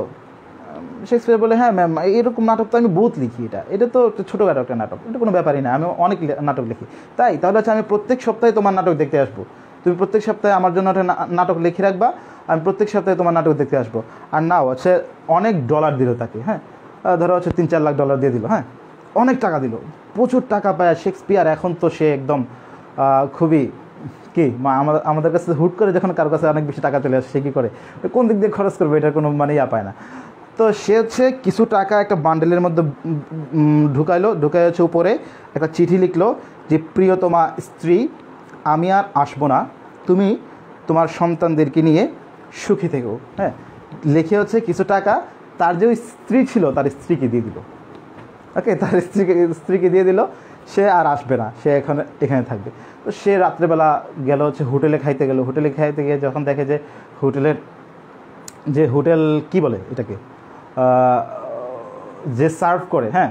শেক্সপিয়ার বলে, হ্যাঁ ম্যাম এরকম নাটক তো আমি বহুত লিখি, এটা তো ছোটোখাটো একটা নাটক, এটা কোনো ব্যাপারই না, আমি অনেক নাটক লিখি। তাহলে হচ্ছে আমি প্রত্যেক সপ্তাহে তোমার নাটক দেখতে আসবো, তুমি প্রত্যেক সপ্তাহে আমার জন্য একটা নাটক লিখে রাখবা, আমি প্রত্যেক সপ্তাহে তোমার নাটক দেখতে আসবো। আর নাও হচ্ছে অনেক ডলার দিল তাকে, হ্যাঁ ধরো হচ্ছে 3-4 লাখ ডলার দিয়ে দিল, হ্যাঁ অনেক টাকা দিল, প্রচুর টাকা পায় শেক্সপিয়ার। এখন তো সে একদম খুবই কি আমাদের কাছে হুট করে যখন কারোর কাছে অনেক বেশি টাকা চলে আসে, সে কী করে, কোন দিক দিয়ে খরচ করবে এটার কোনো মানে পায় না। তো সে হচ্ছে কিছু টাকা একটা বান্ডেলের মধ্যে ঢুকাই হচ্ছে উপরে একটা চিঠি লিখলো যে প্রিয়তমা স্ত্রী, আমি আর আসবো না, তুমি তোমার সন্তানদেরকে নিয়ে সুখী থেকো, হ্যাঁ লিখে হচ্ছে কিছু টাকা তার যে স্ত্রী ছিল তার স্ত্রীকে দিয়ে দিল। ওকে, তার স্ত্রীকে দিয়ে দিল, সে আর আসবে না, সে এখানে থাকবে। তো সে রাত্রেবেলা গেল হচ্ছে হোটেলে খাইতে গিয়ে যখন দেখে যে হোটেল কি বলে এটাকে, যে সার্ভ করে, হ্যাঁ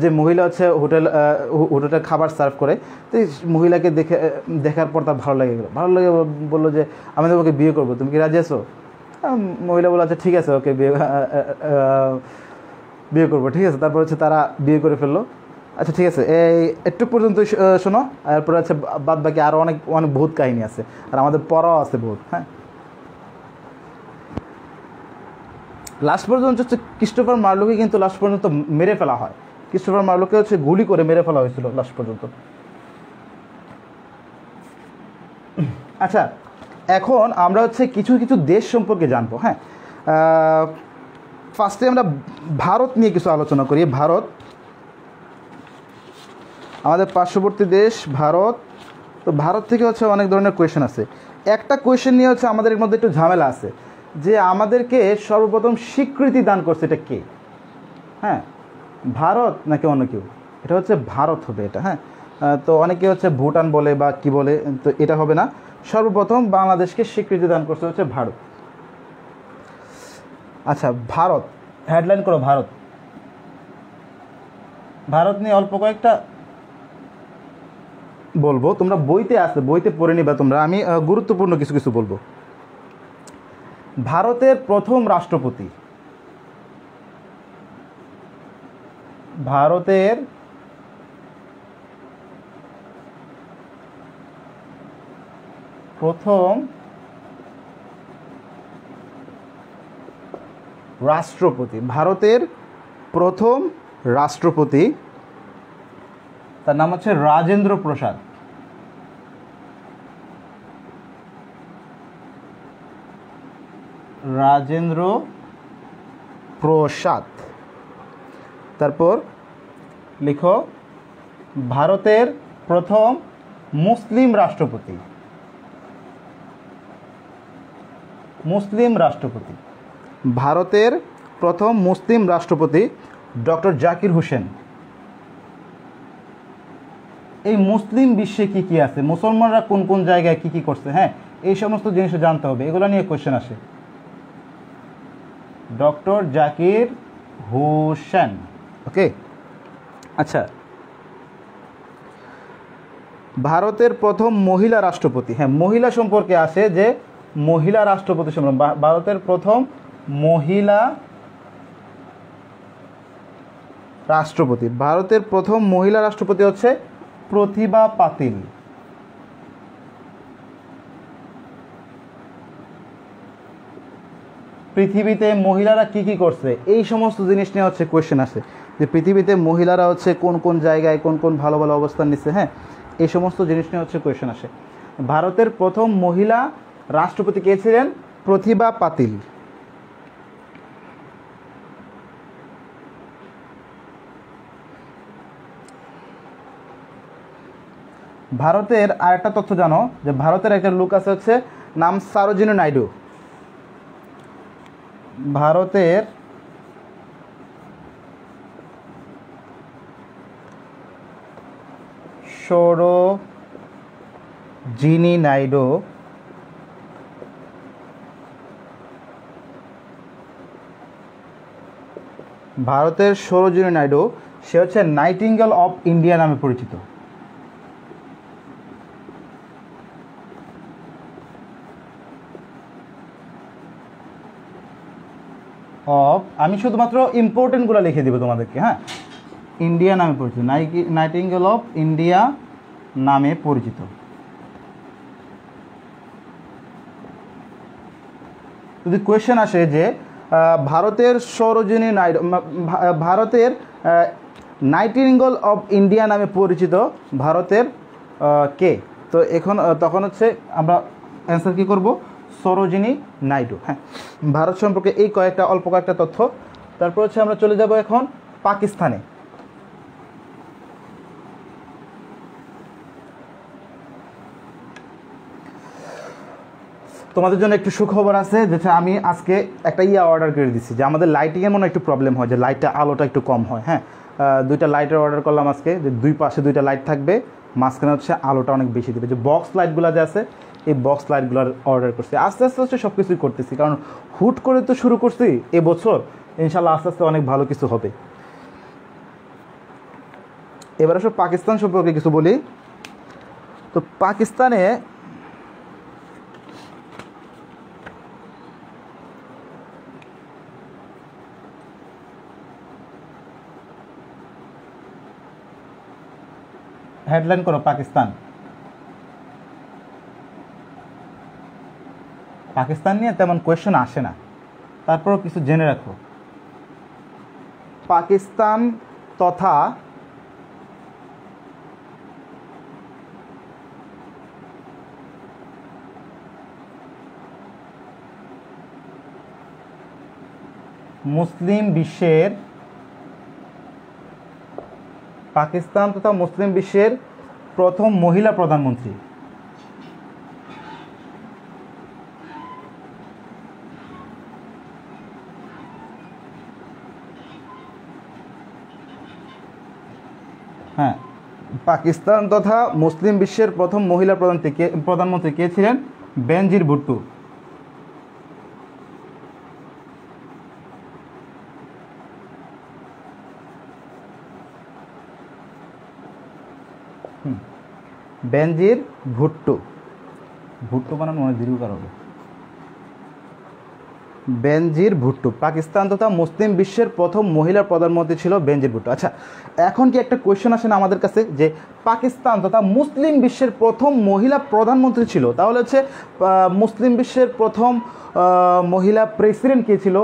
যে মহিলা হচ্ছে হোটেলে খাবার সার্ভ করে, তো এই মহিলাকে দেখার পর তার ভালো লেগে বললো যে আমি তোমাকে বিয়ে করবো, তুমি কি রাজি আছো? মহিলা বলে আচ্ছা ঠিক আছে, ওকে বিয়ে করবো, ঠিক আছে। তারপর হচ্ছে তারা বিয়ে করে ফেললো। আচ্ছা ঠিক আছে, এই একটু পর্যন্ত শোনো, এরপরে হচ্ছে বাদ বাকি আরও অনেক বহুত কাহিনী আছে, আর আমাদের পড়াও আছে বহুত। হ্যাঁ, লাস্ট পর্যন্ত হচ্ছে ক্রিস্টোফার মার্লোকে কিন্তু লাস্ট পর্যন্ত মেরে ফেলা হয়, ক্রিস্টোফার মার্লোকে হচ্ছে গুলি করে মেরে ফেলা হয়েছিল লাস্ট পর্যন্ত। আচ্ছা, এখন আমরা হচ্ছে কিছু কিছু দেশ সম্পর্কে জানবো। হ্যাঁ, ফার্স্টে আমরা ভারত নিয়ে কিছু আলোচনা করি। ভারত আমাদের পার্শ্ববর্তী দেশ ভারত। তো ভারত থেকে হচ্ছে অনেক ধরনের কোয়েশ্চেন আছে। একটা কোয়েশ্চেন নিয়ে হচ্ছে আমাদের মধ্যে একটু ঝামেলা আছে, যে আমাদেরকে সর্বপ্রথম স্বীকৃতি দান করছে এটা কে? হ্যাঁ, ভারত নাকি অন্য কেউ? এটা হচ্ছে ভারত হবে এটা। হ্যাঁ, তো অনেকে হচ্ছে ভুটান বলে বা কি বলে, তো এটা হবে না। সর্বপ্রথম বাংলাদেশকে স্বীকৃতি দান করছে হচ্ছে ভারত। আচ্ছা, ভারত হেডলাইন করো। ভারত নিয়ে অল্প কয়েকটা বলবো, তোমরা বইতে পড়ে নিবা তোমরা, আমি গুরুত্বপূর্ণ কিছু কিছু বলবো। ভারতের প্রথম রাষ্ট্রপতি, ভারতের প্রথম রাষ্ট্রপতি তার নাম হচ্ছে রাজেন্দ্র প্রসাদ। তারপর লিখো ভারতের প্রথম মুসলিম রাষ্ট্রপতি। ভারতের প্রথম মুসলিম রাষ্ট্রপতি ডক্টর জাকির হোসেন। এই মুসলিম বিশ্বে কি কি আছে, মুসলমানরা কোন কোন জায়গায় কি কি করছে, হ্যাঁ এই সমস্ত জিনিস জানতে হবে, এগুলো নিয়ে কোয়েশ্চেন আসে। ডক্টর জাকির হোসেন। ওকে, আচ্ছা, ভারতের প্রথম মহিলা রাষ্ট্রপতি। হ্যাঁ, মহিলা সম্পর্কে আছে যে মহিলা রাষ্ট্রপতি সম্পর্কে, ভারতের প্রথম মহিলা রাষ্ট্রপতি হচ্ছে প্রতিভা পাতিল। পৃথিবীতে মহিলারা কি কি করছে এই সমস্ত জিনিস নিয়ে হচ্ছে কোয়েশ্চেন আসে, যে পৃথিবীতে মহিলারা হচ্ছে কোন কোন জায়গায় কোন কোন ভালো ভালো অবস্থান নিচ্ছে, হ্যাঁ এই সমস্ত জিনিস নিয়ে হচ্ছে কোয়েশ্চেন আসে। ভারতের প্রথম মহিলা রাষ্ট্রপতি কে ছিলেন? প্রতিভা পাতিল। ভারতের আরেকটা তথ্য জানো, যে ভারতের একটা লোক আছে হচ্ছে নাম সরোজিনী নাইডু। ভারতের সরোজিনী নাইডু সে হচ্ছে নাইটিঙ্গেল অফ ইন্ডিয়া নামে পরিচিত। অফ, আমি শুধুমাত্র ইম্পর্টেন্টগুলো লিখে দিব তোমাদেরকে, হ্যাঁ। ইন্ডিয়া নামে পরিচিত, নাইটিঙ্গেল অফ ইন্ডিয়া নামে পরিচিত। যদি কোয়েশ্চেন আসে যে ভারতের সরোজিনী নাইডু, ভারতের নাইটিঙ্গেল অফ ইন্ডিয়া নামে পরিচিত ভারতের কে, তো এখন তখন হচ্ছে আমরা অ্যান্সার কী করব, সরোজিনী নাইডু, হ্যাঁ। ভারত সম্পর্কে এই অল্প কয়েকটা তথ্য। তারপর হচ্ছে আমরা চলে যাব এখন পাকিস্তানে। তোমাদের জন্য একটু সুখবর আছে, যেটা আমি আজকে একটা অর্ডার করে দিচ্ছি, যে আমাদের লাইটিংয়ের মনে একটু প্রবলেম হয়, যে লাইটটা আলোটা একটু কম হয়, হ্যাঁ। দুইটা লাইটের অর্ডার করলাম আজকে, যে দুই পাশে দুইটা লাইট থাকবে, মাঝখানে হচ্ছে আলোটা অনেক বেশি দেবে, যে বক্স লাইটগুলো যে আছে এই বক্স লাইটগুলোর অর্ডার করছি। আস্তে আস্তে হচ্ছে সব কিছুই করতেছি, কারণ হুট করে তো শুরু করছি এবছর, ইনশাল্লাহ আস্তে আস্তে অনেক ভালো কিছু হবে। এবার আসলে পাকিস্তান সম্পর্কে কিছু বলি। তো পাকিস্তানে হেডলাইন করো পাকিস্তান। পাকিস্তান নিয়ে তেমন কোয়েশ্চেন আসে না, তারপরও কিছু জেনে রাখো। পাকিস্তান তথা মুসলিম বিশ্বের, পাকিস্তান তথা মুসলিম বিশ্বের প্রথম মহিলা প্রধানমন্ত্রী। হ্যাঁ, পাকিস্তান তথা মুসলিম বিশ্বের প্রথম মহিলা প্রধানমন্ত্রী কে ছিলেন? বেনজির ভুট্টো। বেনজির ভুট্টো, ভুট্টো বানানো অনেক দীর্ঘকার হবে। বেনজির ভুট্টো, পাকিস্তান তথা মুসলিম বিশ্বের প্রথম মহিলা প্রধানমন্ত্রী ছিল বেনজির ভুট্টো। আচ্ছা, এখন কি একটা কোয়েশ্চেন আসে না আমাদের কাছে, যে পাকিস্তান তথা মুসলিম বিশ্বের প্রথম মহিলা প্রধানমন্ত্রী ছিল, তাহলে হচ্ছে মুসলিম বিশ্বের প্রথম মহিলা প্রেসিডেন্ট কে ছিল?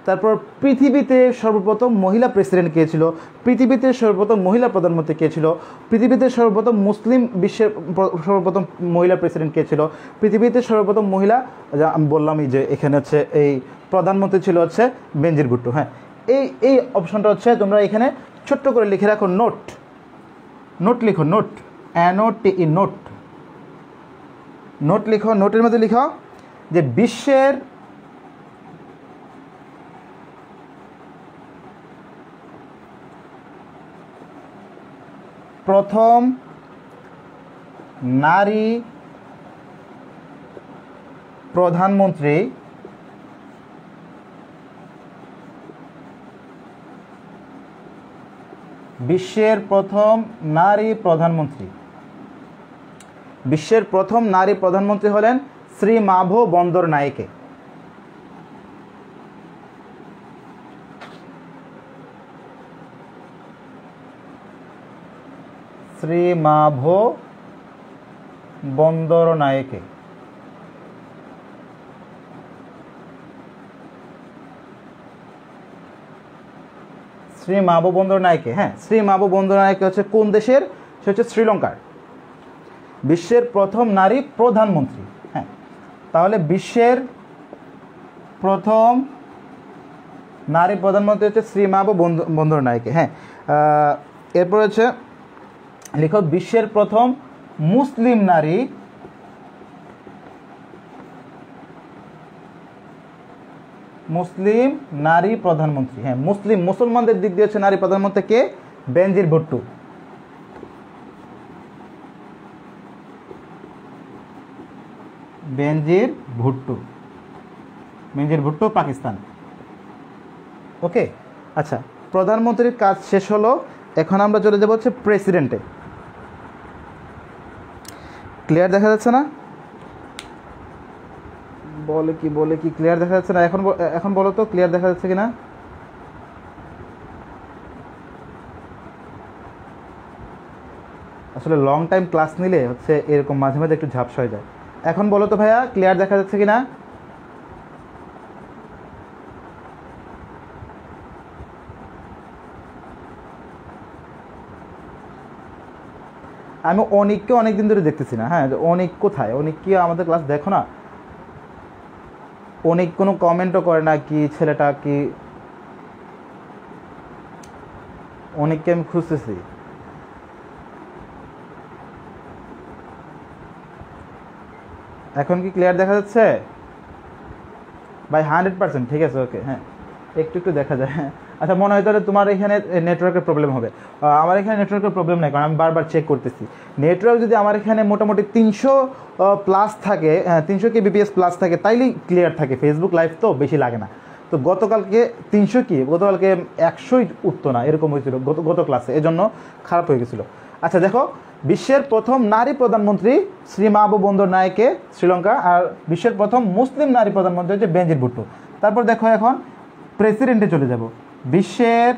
তারপর পৃথিবীতে সর্বপ্রথম মহিলা প্রেসিডেন্ট কে ছিল? পৃথিবীতে সর্বপ্রথম মহিলা প্রধানমন্ত্রী কে ছিল? পৃথিবীতে সর্বপ্রথম মুসলিম বিশ্বের সর্বপ্রথম মহিলা প্রেসিডেন্ট কে ছিল? পৃথিবীতে সর্বপ্রথম মহিলা, আমি বললামই যে এখানে হচ্ছে এই প্রধানমন্ত্রী ছিল হচ্ছে বেনজির ভুট্টো। হ্যাঁ, এই অপশনটা হচ্ছে তোমরা এখানে ছোট্ট করে লিখে রাখো, নোট লিখো, NOTE, নোট লিখো। নোটের মধ্যে লিখো যে বিশ্বের প্রথম নারী প্রধানমন্ত্রী বিশ্বের প্রথম নারী প্রধানমন্ত্রী হলেন শ্রী মাভো বন্দরনায়েকে। শ্রী মাভো বন্দরনায়েকে। শ্রী মাভো বন্দরনায়েকে, হ্যাঁ, শ্রী মাভো বন্দরনায়েকে হচ্ছে কোন দেশের? সে হচ্ছে শ্রীলঙ্কার। বিশ্বের প্রথম নারী প্রধানমন্ত্রী। হ্যাঁ, তাহলে বিশ্বের প্রথম নারী প্রধানমন্ত্রী হচ্ছে শ্রী মাভো বন্দরনায়েকে। হ্যাঁ, এরপর হচ্ছে লিখো বিশ্বের প্রথম মুসলিম নারী প্রধানমন্ত্রী। হ্যাঁ, মুসলমানদের দিক দিয়ে হচ্ছে নারী প্রধানমন্ত্রী কে? বেনজির ভুট্টো। বেনজির ভুট্টো, পাকিস্তান। ওকে, আচ্ছা, প্রধানমন্ত্রীর কাজ শেষ হলো, এখন আমরা চলে যাব হচ্ছে প্রেসিডেন্টে। ক্লিয়ার দেখা যাচ্ছে না? বলে কি ক্লিয়ার দেখা যাচ্ছে না? এখন বলো তো ক্লিয়ার দেখা যাচ্ছে কিনা? আসলে লং টাইম ক্লাস নিলে হচ্ছে এরকম মাঝে মাঝে একটু ঝাপসা হয়ে যায়। এখন বলো তো ভাইয়া ক্লিয়ার দেখা যাচ্ছে কিনা? আমি অনিককে অনেকদিন ধরে দেখতেছি না। হ্যাঁ, অনিক কোথায়? অনিক কি আমাদের ক্লাস দেখো না? অনিক কোনো কমেন্টও করে না কি ছেলেটা? কি অনিককে আমি খুঁজতেছি। এখন কি ক্লিয়ার দেখা যাচ্ছে ভাই? 100% ঠিক আছে, ওকে। হ্যাঁ, একটু একটু দেখা যায়। হ্যাঁ, আচ্ছা, মনে হয় তাহলে তোমার এখানে নেটওয়ার্কের প্রবলেম হবে। আমার এখানে নেটওয়ার্কের প্রবলেম নেই, কারণ আমি বারবার চেক করতেছি। নেটওয়ার্ক যদি আমার এখানে মোটামুটি 300 প্লাস থাকে, 300 কেবিপিএস প্লাস থাকে, তাইলেই ক্লিয়ার থাকে। ফেসবুক লাইভ তো বেশি লাগে না। তো গতকালকে 300 কি, গতকালকে 100ই উঠতো না, এরকম হয়েছিল গত ক্লাসে, এজন্য খারাপ হয়ে গেছিলো। আচ্ছা দেখো, বিশ্বের প্রথম নারী প্রধানমন্ত্রী শ্রী মাহবুব বন্দর নায়েকে, শ্রীলঙ্কা। আর বিশ্বের প্রথম মুসলিম নারী প্রধানমন্ত্রী হচ্ছে বেনজির ভুট্টো। তারপর দেখো এখন প্রেসিডেন্টে চলে যাব। বিশ্বের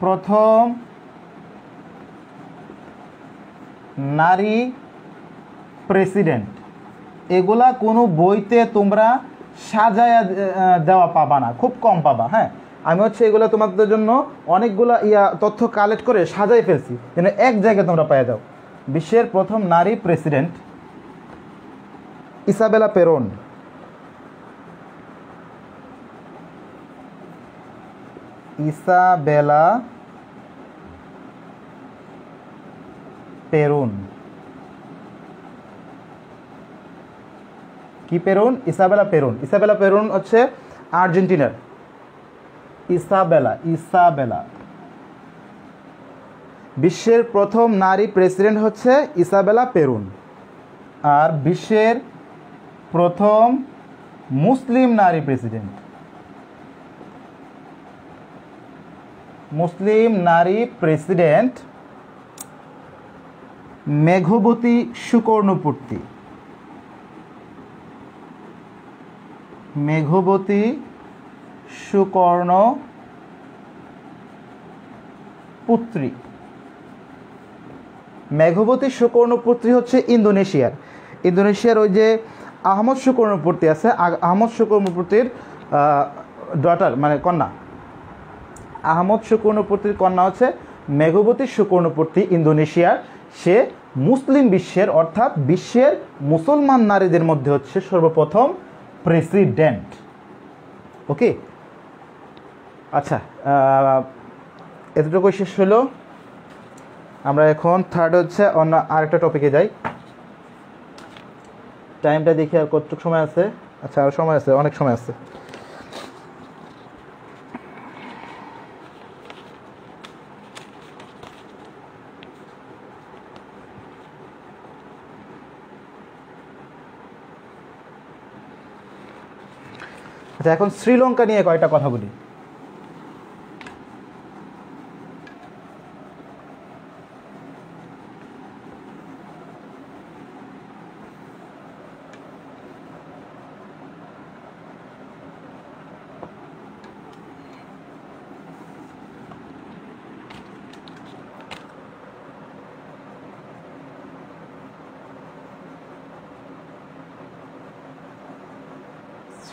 প্রথম নারী প্রেসিডেন্ট, এগুলা কোনো বইতে তোমরা সাজায়া দেওয়া পাবা না, খুব কম পাবা। হ্যাঁ, আমি হচ্ছে এগুলো তোমাদের জন্য অনেকগুলা তথ্য কালেক্ট করে সাজাই ফেলছি, যেন এক জায়গায় তোমরা পেয়ে যাও। বিশ্বের প্রথম নারী প্রেসিডেন্ট ইসাবেলা পেরন। ইসাবেলা পেরুন। কি পেরুন? ইসাবেলা পেরুন। ইসাবেলা পেরুন হচ্ছে আর্জেন্টিনার। ইসাবেলা। বিশ্বের প্রথম নারী প্রেসিডেন্ট হচ্ছে ইসাবেলা পেরুন। আর বিশ্বের প্রথম মুসলিম নারী প্রেসিডেন্ট, মেঘবতী সুকর্ণপূর্তি। মেঘবতী সুকর্ণপুত্রী। মেঘবতী সুকর্ণপুত্রী হচ্ছে ইন্দোনেশিয়ার ওই যে আহমদ সুকর্ণপুর্তি আছে, আহমদ সুকর্ণপুর্তির ডটার, মানে কন্যা। আহমদ সুকর্ণপুর্তির কন্যা হচ্ছে মেঘবতী সুকর্ণপুর্তি, ইন্দোনেশিয়ার। সে মুসলিম বিশ্বের, অর্থাৎ বিশ্বের মুসলমান নারীদের মধ্যে হচ্ছে সর্বপ্রথম প্রেসিডেন্ট। ওকে, আচ্ছা, এতটুকু শেষ হলো। আমরা এখন থার্ড হচ্ছে অন্য আরেকটা টপিকে যাই। টাইমটা দেখি আর কতটুকু সময় আছে। আচ্ছা, আর সময় আছে, অনেক সময় আছে। আচ্ছা, এখন শ্রীলঙ্কা নিয়ে কয়েকটা কথা বলি।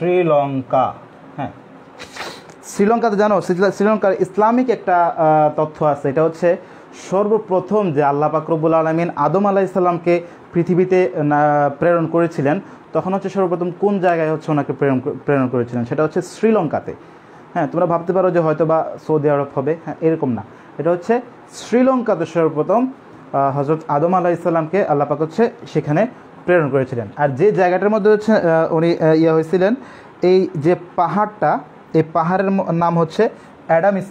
শ্রীলঙ্কা, হ্যাঁ, শ্রীলঙ্কাতে জানো, শ্রীলঙ্কার ইসলামিক একটা তথ্য আছে। এটা হচ্ছে সর্বপ্রথম যে আল্লাহ পাক রব্বুল আলামিন আদম আলাইহিস সালামকে পৃথিবীতে প্রেরণ করেছিলেন, তখন হচ্ছে সর্বপ্রথম কোন জায়গায় হচ্ছে ওনাকে প্রেরণ করেছিলেন? সেটা হচ্ছে শ্রীলঙ্কাতে। হ্যাঁ, তোমরা ভাবতে পারো যে হয়তো বা সৌদি আরব হবে। হ্যাঁ, এরকম না, এটা হচ্ছে শ্রীলঙ্কাতে সর্বপ্রথম হজরত আদম আলাইহিস সালামকে আল্লাহ পাক হচ্ছে সেখানে প্রেরণ করেছিলেন। আর যে জায়গাটার মধ্যে হচ্ছে উনি হয়েছিলেন, এই যে পাহাড়টা, এই পাহাড়ের নাম হচ্ছে অ্যাডামস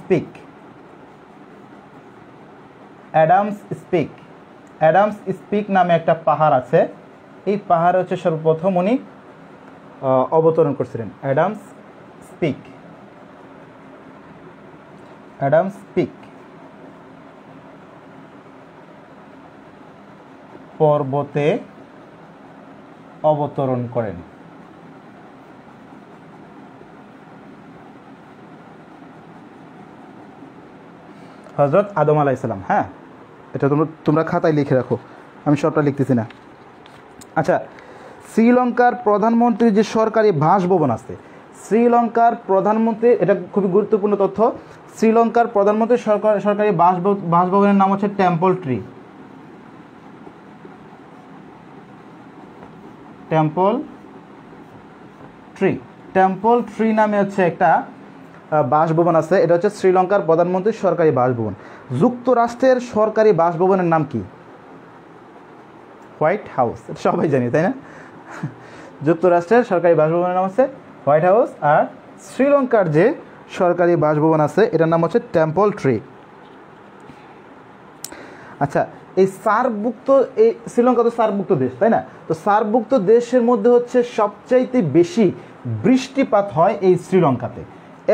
স্পিক নামে একটা পাহাড় আছে। এই পাহাড়ে হচ্ছে সর্বপ্রথম উনি অবতরণ করছিলেন। অ্যাডামস পিক পর্বতে অবতরণ করেন। হযরত আদম আলাইহিস সালাম। হ্যাঁ, এটা তোমরা খাতায় লিখে রাখো, আমি সবটা লিখতেছি না। আচ্ছা, শ্রীলঙ্কার প্রধানমন্ত্রীর যে সরকারি বাসভবন আছে, শ্রীলঙ্কার প্রধানমন্ত্রী, এটা খুবই গুরুত্বপূর্ণ তথ্য, শ্রীলঙ্কার প্রধানমন্ত্রীর সরকারি বাসভবনের নাম হচ্ছে temple tree. Temple tree, temple tree নামে হচ্ছে একটা বাসভবন আছে, এটা হচ্ছে শ্রীলঙ্কার প্রধানমন্ত্রীর সরকারি বাসভবন। যুক্তরাষ্ট্রের সরকারি বাসভবনের নাম কি? হোয়াইট হাউস, সবাই জানি তাই না? যুক্তরাষ্ট্রের সরকারি বাসভবনের নাম হচ্ছে হোয়াইট হাউস, আর শ্রীলঙ্কার যে সরকারি বাসভবন আছে এটার নাম হচ্ছে টেম্পল ট্রি। আচ্ছা, এই সার্কভুক্ত, এই শ্রীলঙ্কা তো সার্কভুক্ত দেশ তাই না? তো সার্কভুক্ত দেশের মধ্যে হচ্ছে সবচাইতে বেশি বৃষ্টিপাত হয় এই শ্রীলঙ্কাতে।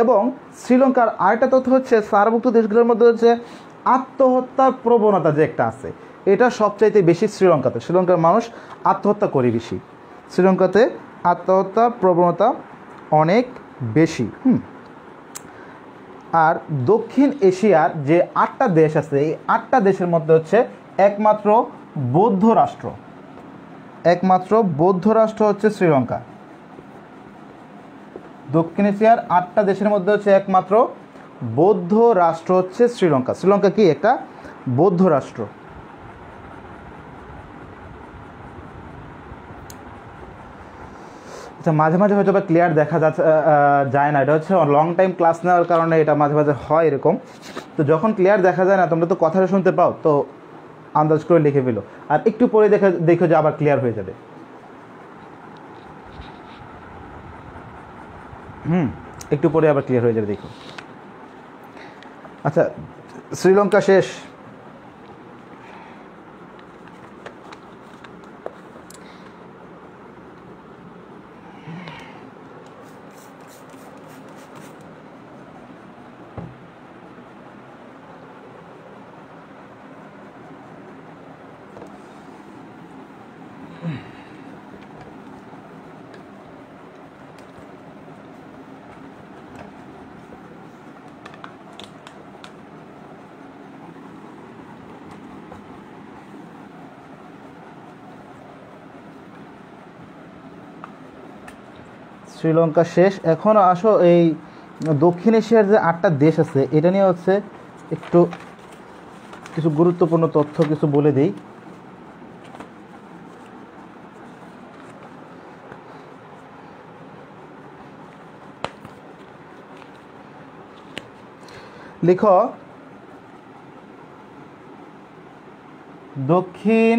এবং শ্রীলঙ্কার আরেকটা তথ্য হচ্ছে, সার্কভুক্ত দেশগুলোর মধ্যে হচ্ছে আত্মহত্যার প্রবণতা যে একটা আছে, এটা সবচাইতে বেশি শ্রীলঙ্কাতে। শ্রীলঙ্কার মানুষ আত্মহত্যা করে বেশি, শ্রীলঙ্কাতে আত্মহত্যার প্রবণতা অনেক বেশি। আর দক্ষিণ এশিয়ার যে 8টা দেশ আছে, এই 8টা দেশের মধ্যে হচ্ছে একমাত্র বৌদ্ধ রাষ্ট্র, একমাত্র বৌদ্ধ রাষ্ট্র হচ্ছে শ্রীলঙ্কা। দক্ষিণ এশিয়ার 8টা দেশের মধ্যে হচ্ছে একমাত্র বৌদ্ধ রাষ্ট্র হচ্ছে শ্রীলঙ্কা। শ্রীলঙ্কা কি একটা বৌদ্ধ রাষ্ট্র। আচ্ছা, মাঝে মাঝে হয়তো বা ক্লিয়ার দেখা যায় না, এটা হচ্ছে লং টাইম ক্লাস নেওয়ার কারণে এটা মাঝে মাঝে হয় এরকম। তো যখন ক্লিয়ার দেখা যায় না, তোমরা তো কথাটা শুনতে পাও, তো আন্দাজ করে লিখে ফেলো, আর একটু পরে দেখো যে আবার ক্লিয়ার হয়ে যাবে। একটু পরে আবার ক্লিয়ার হয়ে যাবে, দেখো। আচ্ছা, শ্রীলঙ্কা শেষ। শ্রীলঙ্কা শেষ। এখন আসো এই দক্ষিণ এশিয়ার যে 8টা দেশ আছে এটা নিয়ে হচ্ছে একটু কিছু গুরুত্বপূর্ণ তথ্য কিছু বলে দিই। লিখো, দক্ষিণ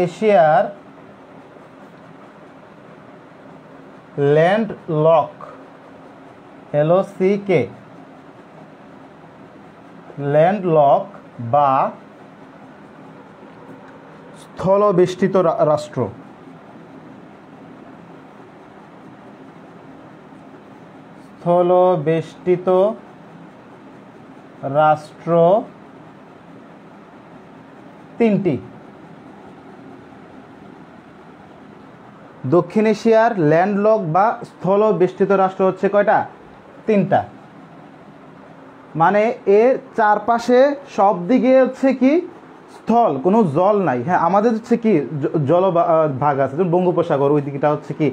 এশিয়ার ল্যান্ডলক, LOCK, ল্যান্ডলক বা স্থলবেষ্টিত রাষ্ট্র। স্থলবেষ্টিত রাষ্ট্র 3টি। দক্ষিণ এশিয়ার ল্যান্ডলক বা স্থলবেষ্টিত রাষ্ট্র হচ্ছে কয়টা? 3টা। মানে এর চারপাশে সব দিকে হচ্ছে কি স্থল, কোনো জল নাই। হ্যাঁ, আমাদের হচ্ছে কি জলভাগ আছে, যেমন বঙ্গোপসাগর, ওই দিকটা হচ্ছে কি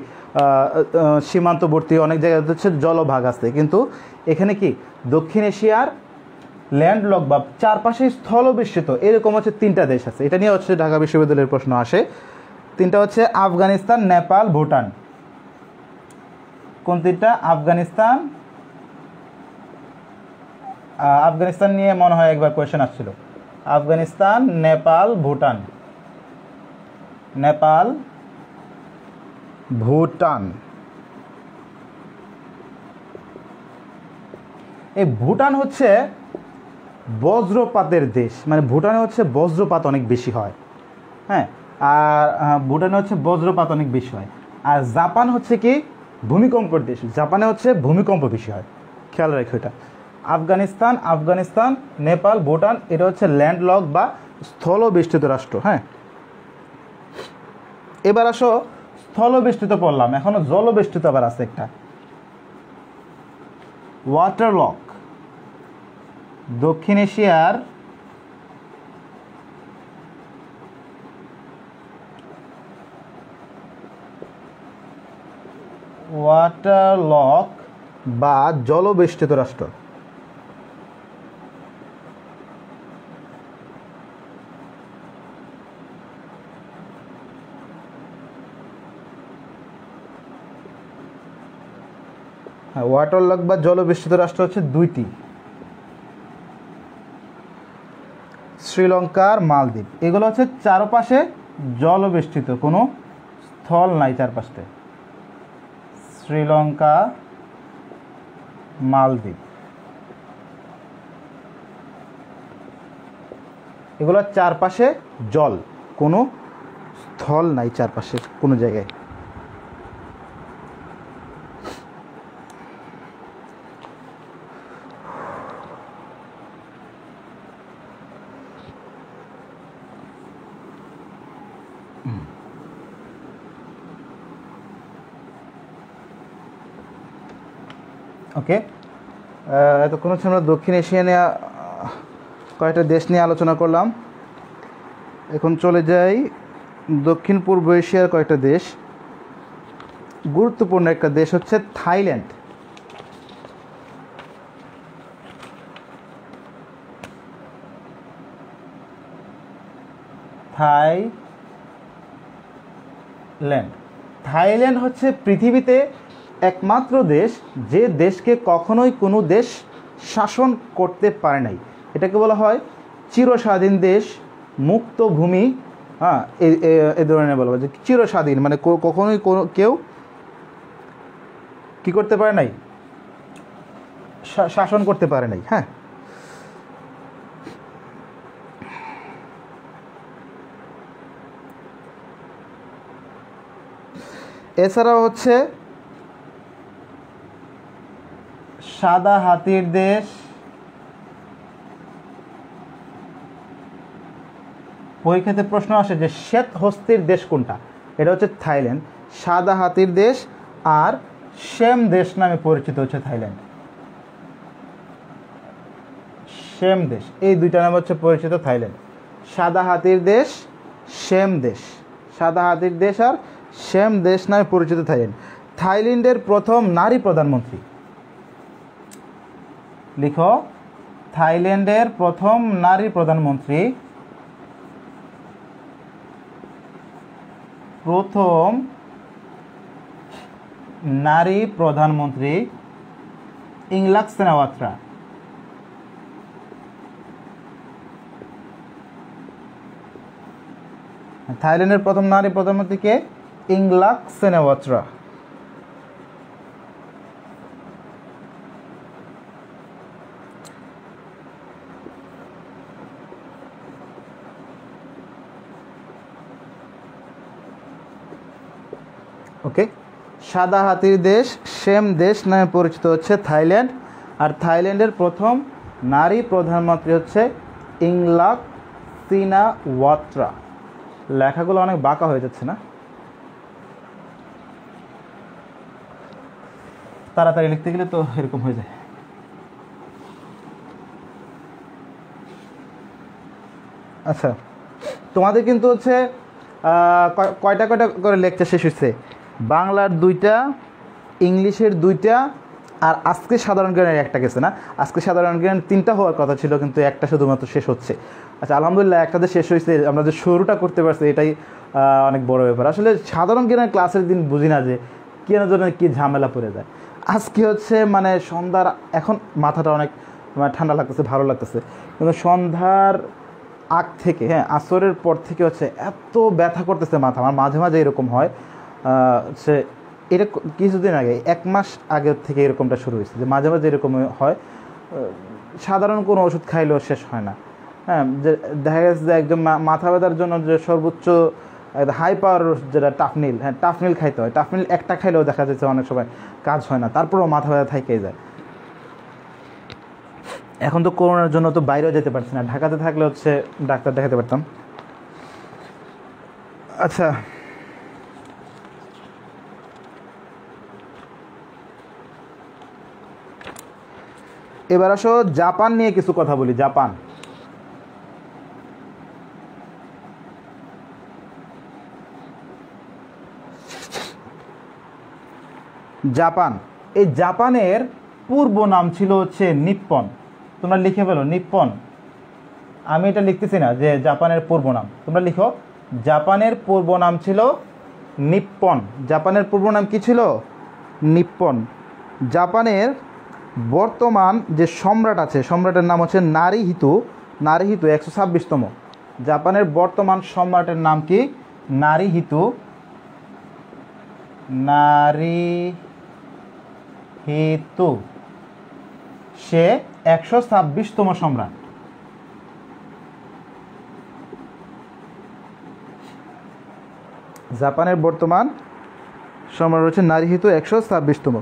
সীমান্তবর্তী অনেক জায়গায় হচ্ছে জলভাগ আছে, কিন্তু এখানে কি দক্ষিণ এশিয়ার ল্যান্ডলক বা চারপাশে স্থলবেষ্টিত এরকম হচ্ছে 3টা দেশ আছে। এটা নিয়ে হচ্ছে ঢাকা বিশ্ববিদ্যালয়ের প্রশ্ন আসে। 3টা হচ্ছে আফগানিস্তান, নেপাল, ভুটান। কোন 3টা? আফগানিস্তান, আফগানিস্তান নিয়ে মনে হয় একবার কোয়েশ্চেন আসছিল। আফগানিস্তান, নেপাল, ভুটান। নেপাল, ভুটান। এই ভুটান হচ্ছে বজ্রপাতের দেশ, মানে ভুটানে হচ্ছে বজ্রপাত অনেক বেশি হয়। হ্যাঁ, আর ভুটানে হচ্ছে বজ্রপাত অনেক বেশি হয়। আর জাপান হচ্ছে কি ভূমিকম্পের দেশ, জাপানে হচ্ছে ভূমিকম্প বেশি হয়, খেয়াল রাখো এটা। আফগানিস্তান, নেপাল, ভুটান, এটা হচ্ছে ল্যান্ডলক বা স্থলবেষ্টিত রাষ্ট্র। হ্যাঁ, এবার আসো স্থলবেষ্টিত পড়লাম, এখনো জলবেষ্টিত আবার আছে একটা, ওয়াটারলক। দক্ষিণ এশিয়ার ওয়াটারলক বা জলবেষ্টিত রাষ্ট্র। হ্যাঁ, ওয়াটারলক বা জলবেষ্টিত রাষ্ট্র হচ্ছে দুইটি, শ্রীলঙ্কার মালদ্বীপ। এগুলো হচ্ছে চারপাশে জলবেষ্টিত, কোনো স্থল নাই চারপাশে। শ্রীলঙ্কা, মালদ্বীপ, এগুলো চারপাশে জল, কোনো স্থল নাই চারপাশে কোনো জায়গায়। ওকে, এতক্ষণ হচ্ছে আমরা দক্ষিণ এশিয়া নিয়ে কয়েকটা দেশ নিয়ে আলোচনা করলাম। এখন চলে যাই দক্ষিণ পূর্ব এশিয়ার কয়েকটা দেশ। গুরুত্বপূর্ণ একটা দেশ হচ্ছে থাইল্যান্ড। থাইল্যান্ড হচ্ছে পৃথিবীতে একমাত্র দেশ যে দেশকে কখনোই কোনো দেশ শাসন করতে পারে নাই। এটাকে বলা হয় চিরস্বাধীন দেশ, মুক্ত ভূমি। হ্যাঁ, এই ধরনের বলা হয় যে চিরস্বাধীন, মানে কখনোই কোনো কেউ কি করতে পারে নাই, শাসন করতে পারে নাই। হ্যাঁ, এছাড়াও হচ্ছে সাদা হাতির দেশ, পরীক্ষাতে প্রশ্ন আসে যে শ্বেত হস্তির দেশ কোনটা, এটা হচ্ছে থাইল্যান্ড। সাদা হাতির দেশ আর শেম দেশ নামে পরিচিত হচ্ছে থাইল্যান্ড। শেম দেশ, এই দুইটা নামে হচ্ছে পরিচিত থাইল্যান্ড। সাদা হাতির দেশ, শেম দেশ। সাদা হাতির দেশ আর শেম দেশ নামে পরিচিত থাইল্যান্ড। থাইল্যান্ডের প্রথম নারী প্রধানমন্ত্রী, লিখো, থাইল্যান্ডের প্রথম নারী প্রধানমন্ত্রী, প্রথম নারী প্রধানমন্ত্রী ইংলাক সেনাওয়াত্রা। থাইল্যান্ডের প্রথম নারী প্রধানমন্ত্রী কে? ইংলাক সেনাওয়াত্রা। ওকে, সাদা হাতির দেশ, শেম দেশ নামে পরিচিত হচ্ছে থাইল্যান্ড। আর থাইল্যান্ডের প্রথম নারী প্রধানমন্ত্রী হচ্ছে ইংলাক সেনাওয়াত্রা। লেখাগুলো অনেক বাঁকা হয়ে যাচ্ছে না? তাড়াতাড়ি লিখতে গেলে তো এরকম হয়ে যায়। আচ্ছা, তোমাদের কিন্তু হচ্ছে কয়টা কয়টা করে লেকচার শেষ হচ্ছে? বাংলার 2টা, ইংলিশের 2টা, আর আজকে সাধারণ জ্ঞানের একটা গেছে না? আজকে সাধারণ জ্ঞান 3টা হওয়ার কথা ছিল, কিন্তু একটা শুধুমাত্র শেষ হচ্ছে। আচ্ছা, আলহামদুলিল্লাহ একটাতে শেষ হয়েছে, আমরা যে শুরুটা করতে পারছি এটাই অনেক বড় ব্যাপার। আসলে সাধারণ জ্ঞানের ক্লাসের দিন বুঝি না যে কেন জন্য কী ঝামেলা পড়ে যায়। আজকে হচ্ছে মানে সন্ধ্যার, এখন মাথাটা অনেক ঠান্ডা লাগতেছে, ভালো লাগতেছে, কিন্তু সন্ধ্যার আগ থেকে, হ্যাঁ আসরের পর থেকে হচ্ছে এত ব্যথা করতেছে মাথা আমার, মাঝে মাঝে এরকম হয়। সে এটা কিছুদিন আগে, 1 মাস আগের থেকে এরকমটা শুরু হয়েছে যে মাঝে মাঝে এরকম হয়। সাধারণ কোনো ওষুধ খাইলেও শেষ হয় না। হ্যাঁ, যে দেখা গেছে যে একজন মাথা ব্যথার জন্য যে সর্বোচ্চ হাই পাওয়ার যেটা টাফনিল, হ্যাঁ টাফনিল খাইতে হয়। টাফনিল একটা খাইলেও দেখা যাচ্ছে অনেক সময় কাজ হয় না, তারপরেও মাথা ব্যথা থেকেই যায়। এখন তো করোনার জন্য তো বাইরেও যেতে পারছি না, ঢাকাতে থাকলে হচ্ছে ডাক্তার দেখাতে পারতাম। আচ্ছা, এবার আসো জাপান নিয়ে কিছু কথা বলি। জাপান, জাপান, এই জাপানের পূর্ব নাম ছিল হচ্ছে নিপ্পন। তোমরা লিখে ফেলো নিপ্পন। আমি এটা লিখতেছি না যে জাপানের পূর্ব নাম, তোমরা লিখো জাপানের পূর্ব নাম ছিল নিপ্পন। জাপানের পূর্ব নাম কি ছিল? নিপ্পন। জাপানের বর্তমান যে সম্রাট আছে, সম্রাটের নাম হচ্ছে নারিহিতো। নারিহিতো 126তম। জাপানের বর্তমান সম্রাটের নাম কি? নারিহিতো। নারিহিতো, সে 126তম সম্রাট। জাপানের বর্তমান সম্রাট হচ্ছে নারিহিতো 126তম।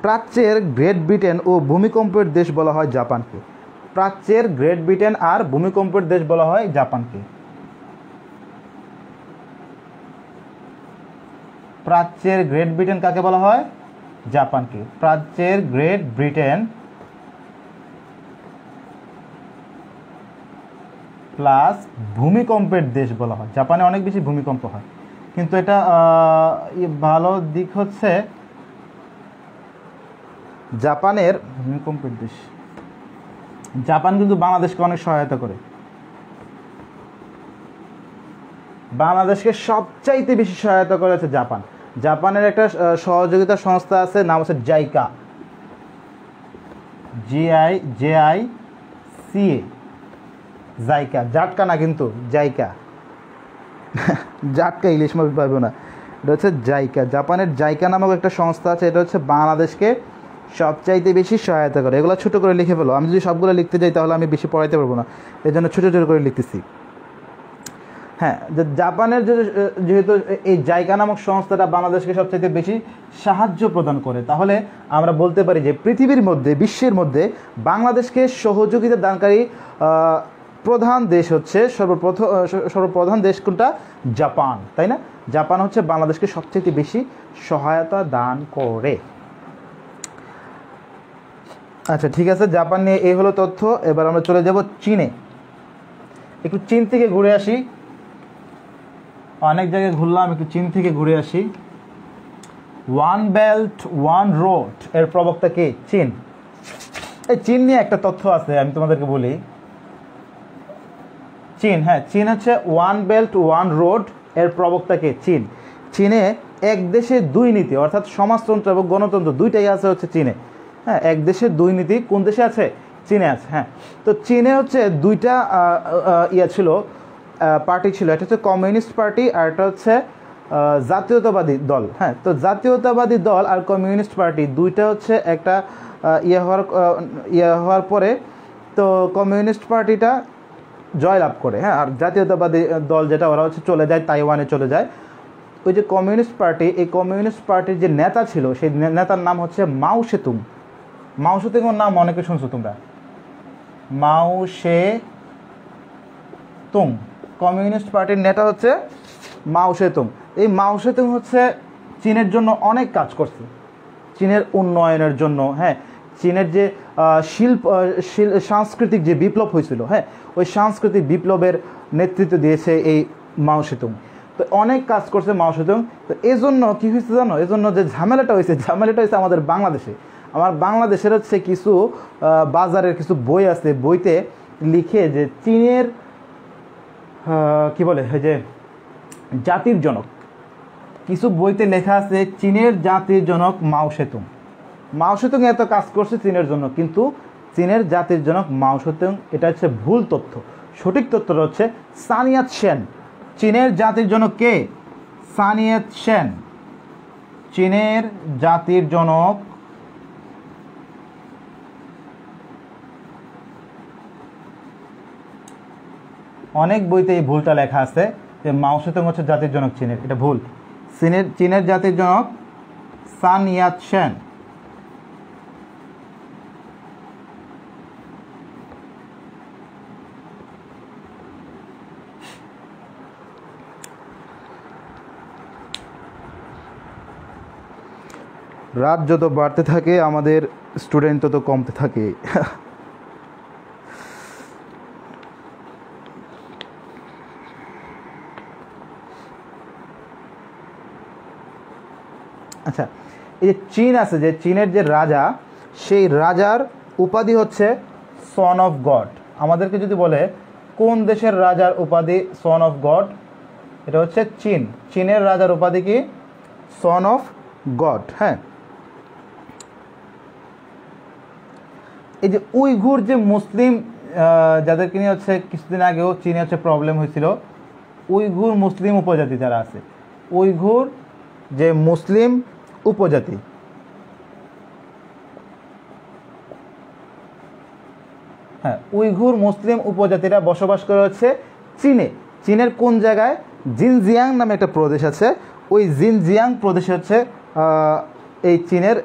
প্রাচ্যের গ্রেট ব্রিটেন ও ভূমিকম্পের দেশ বলা হয় জাপানকে। প্রাচ্যের গ্রেট ব্রিটেন আর ভূমিকম্পের দেশ বলা হয় জাপানকে। প্রাচ্যের গ্রেট ব্রিটেন কাকে বলা হয়? জাপানকে। প্রাচ্যের গ্রেট ব্রিটেন প্লাস ভূমিকম্পের দেশ বলা হয়। জাপানে অনেক বেশি ভূমিকম্প হয়, কিন্তু এটা ভালো দিক হচ্ছে জাপানের ভূমিকম্পের দেশ। জাপান কিন্তু বাংলাদেশকে অনেক সহায়তা করে। বাংলাদেশকে সবচাইতে বেশি সহায়তা করেছে জাপান। জাপানের একটা সহযোগিতা সংস্থা আছে, নাম হচ্ছে জাইকা। JICA, JICA. জাটকা না কিন্তু, জাইকা। জাটকা ইলিশ মাছ পাবো না, এটা হচ্ছে জাইকা। জাপানের জাইকা নামক একটা সংস্থা আছে, এটা হচ্ছে বাংলাদেশকে সবচাইতে বেশি সহায়তা করে। এগুলো ছোটো করে লিখে ফেলো। আমি যদি সবগুলো লিখতে যাই তাহলে আমি বেশি পড়াইতে পারবো না, এই জন্য ছোটো ছোটো করে লিখতেছি। হ্যাঁ, জাপানের যেহেতু এই জাইকা নামক সংস্থাটা বাংলাদেশকে সবচাইতে বেশি সাহায্য প্রদান করে, তাহলে আমরা বলতে পারি যে পৃথিবীর মধ্যে, বিশ্বের মধ্যে বাংলাদেশকে সহযোগিতা দানকারী প্রধান দেশ হচ্ছে সর্বপ্রধান দেশ কোনটা? জাপান, তাই না? জাপান হচ্ছে বাংলাদেশকে সবচেয়ে বেশি সহায়তা দান করে। আচ্ছা ঠিক আছে, জাপান নিয়ে এই হলো তথ্য। এবার আমরা চলে যাব চীনে। একটু চীন থেকে ঘুরে আসি। অনেক জায়গায় ঘুরলাম, একটু চীন থেকে ঘুরে আসি। ওয়ান বেল্ট ওয়ান রোড এর প্রবক্তা কে? চীন। এই চীন নিয়ে একটা তথ্য আছে, আমি তোমাদেরকে বলি। চীন, হ্যাঁ, চীন হচ্ছে ওয়ান বেল্ট ওয়ান রোড এর প্রবক্তা কে? চীন। চীনে এক দেশে দুই নীতি, অর্থাৎ সমাজতন্ত্র এবং গণতন্ত্র দুইটাই আছে হচ্ছে চীনে। হ্যাঁ, এক দেশে দুই নীতি কোন দেশে আছে? চীনে আছে। হ্যাঁ, তো চীনে হচ্ছে দুইটা ছিল, পার্টি ছিল। এটা হচ্ছে কমিউনিস্ট পার্টি আর এটা হচ্ছে জাতীয়তাবাদী দল। হ্যাঁ, তো জাতীয়তাবাদী দল আর কমিউনিস্ট পার্টি দুইটা হচ্ছে একটা হওয়ার পরে তো কমিউনিস্ট পার্টিটা জয়লাভ করে। হ্যাঁ, আর জাতীয়তাবাদী দল যেটা, ওরা হচ্ছে চলে যায়, তাইওয়ানে চলে যায়। ওই যে কমিউনিস্ট পার্টি, এই কমিউনিস্ট পার্টির যে নেতা ছিল, সেই নেতার নাম হচ্ছে মাও সেতুং। মাও সেতুংয়ের নাম অনেকে শুনছো তোমরা, মাও সেতুং। কমিউনিস্ট পার্টির নেতা হচ্ছে মাও সেতুং। এই মাও সেতুং হচ্ছে চীনের জন্য অনেক কাজ করছে, চীনের উন্নয়নের জন্য। হ্যাঁ, চীনের যে সাংস্কৃতিক যে বিপ্লব হয়েছিল, হ্যাঁ, ওই সাংস্কৃতিক বিপ্লবের নেতৃত্ব দিয়েছে এই মাও সেতুং। তো অনেক কাজ করছে মাও সেতুং। তো এই জন্য কী হয়েছে জানো? এই জন্য যে ঝামেলাটা হয়েছে আমাদের বাংলাদেশে। আমার বাংলাদেশের হচ্ছে কিছু বাজারের কিছু বই আছে, বইতে লিখে যে চীনের কি বলে, যে জাতির জনক, কিছু বইতে লেখা আছে চীনের জাতির জনক মাও সেতুং। মাও সেতুং এত কাজ করছে চীনের জন্য, কিন্তু চীনের জাতির জনক মাও সেতুং, এটা হচ্ছে ভুল তথ্য। সঠিক তথ্যটা হচ্ছে সান ইয়াত সেন। চীনের জাতির জনক কে? সান ইয়াত সেন। চীনের জাতির জনক অনেক বইতে এই ভুলটা লেখা আছে যে মাও সেতুং হচ্ছে জাতির জনক চীনের, এটা ভুল। চীনের জাতির জনক সান ইয়াত সেন। রাত যত বাড়তে থাকে আমাদের স্টুডেন্ট তত কমতে থাকে। আচ্ছা, এই যে চীন আছে, যে চীনের যে রাজা, সেই রাজার উপাধি হচ্ছে সন অফ গড। আমাদেরকে যদি বলে কোন দেশের রাজার উপাধি সন অফ গড, এটা হচ্ছে চীন। চীনের রাজার উপাধি কি? Son of god. হ্যাঁ, এই যে উইঘুর যে মুসলিম যাদেরকে নিয়ে হচ্ছে কিছুদিন আগেও চীনে হচ্ছে প্রবলেম হয়েছিল, উইঘুর মুসলিম উপজাতি যারা আছে, উইঘুর যে মুসলিম উপজাতি, হ্যাঁ, উইঘুর মুসলিম উপজাতিরা বসবাস করে হচ্ছে চীনে। চীনের কোন জায়গায়? জিনজিয়াং নামে একটা প্রদেশ আছে, ওই জিনজিয়াং প্রদেশে হচ্ছে এই চীনের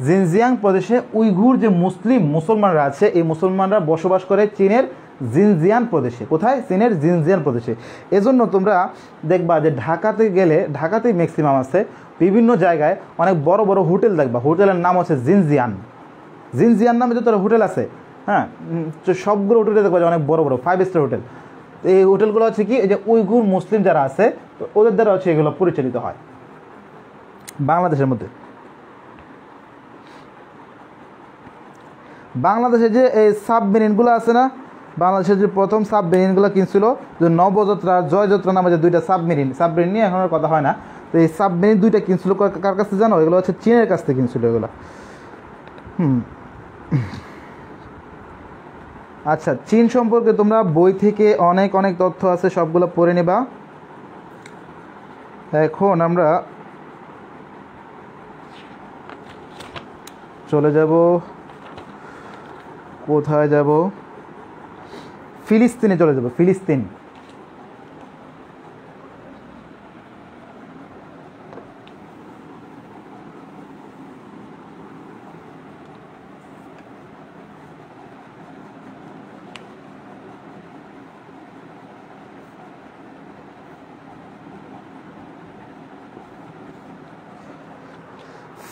জিনজিয়াং প্রদেশে উইঘুর যে মুসলমানরা আছে, এই মুসলমানরা বসবাস করে চীনের জিনজিয়াং প্রদেশে। কোথায়? চীনের জিনজিয়াং প্রদেশে। এজন্য তোমরা দেখবা যে ঢাকাতে গেলে, ঢাকাতেই ম্যাক্সিমাম আছে, বিভিন্ন জায়গায় অনেক বড় বড় হোটেল দেখবা, হোটেলের নাম হচ্ছে জিনজিয়ান। জিনজিয়ান নামে যত হোটেল আছে, হ্যাঁ, সবগুলো হোটেলে দেখবা যে অনেক বড় বড় 5 স্টার হোটেল। এই হোটেলগুলো হচ্ছে কি, এই যে উইঘুর মুসলিম যারা আছে ওদের দ্বারা হচ্ছে এগুলো পরিচালিত হয় বাংলাদেশের মধ্যে। বাংলাদেশে যে এই সাবমেরিনগুলো আছে না, বাংলাদেশের যে প্রথম সাবমেরিনগুলো কিনছিল, যে নবযাত্রা, জয়যাত্রা নামে যে 2টা সাবমেরিন নিয়ে এখন আর কথা হয় না, তো এই সাবমেরিন 2টা কিনছিল কার কাছে জানো? এগুলো হচ্ছে চীনের কাছ থেকে কিনছিল এগুলো। আচ্ছা, চীন সম্পর্কে তোমরা বই থেকে অনেক অনেক তথ্য আছে, সবগুলো পড়ে নেবা। এখন আমরা চলে যাব, কোথায় যাব? ফিলিস্তিনে চলে যাব। ফিলিস্তিন,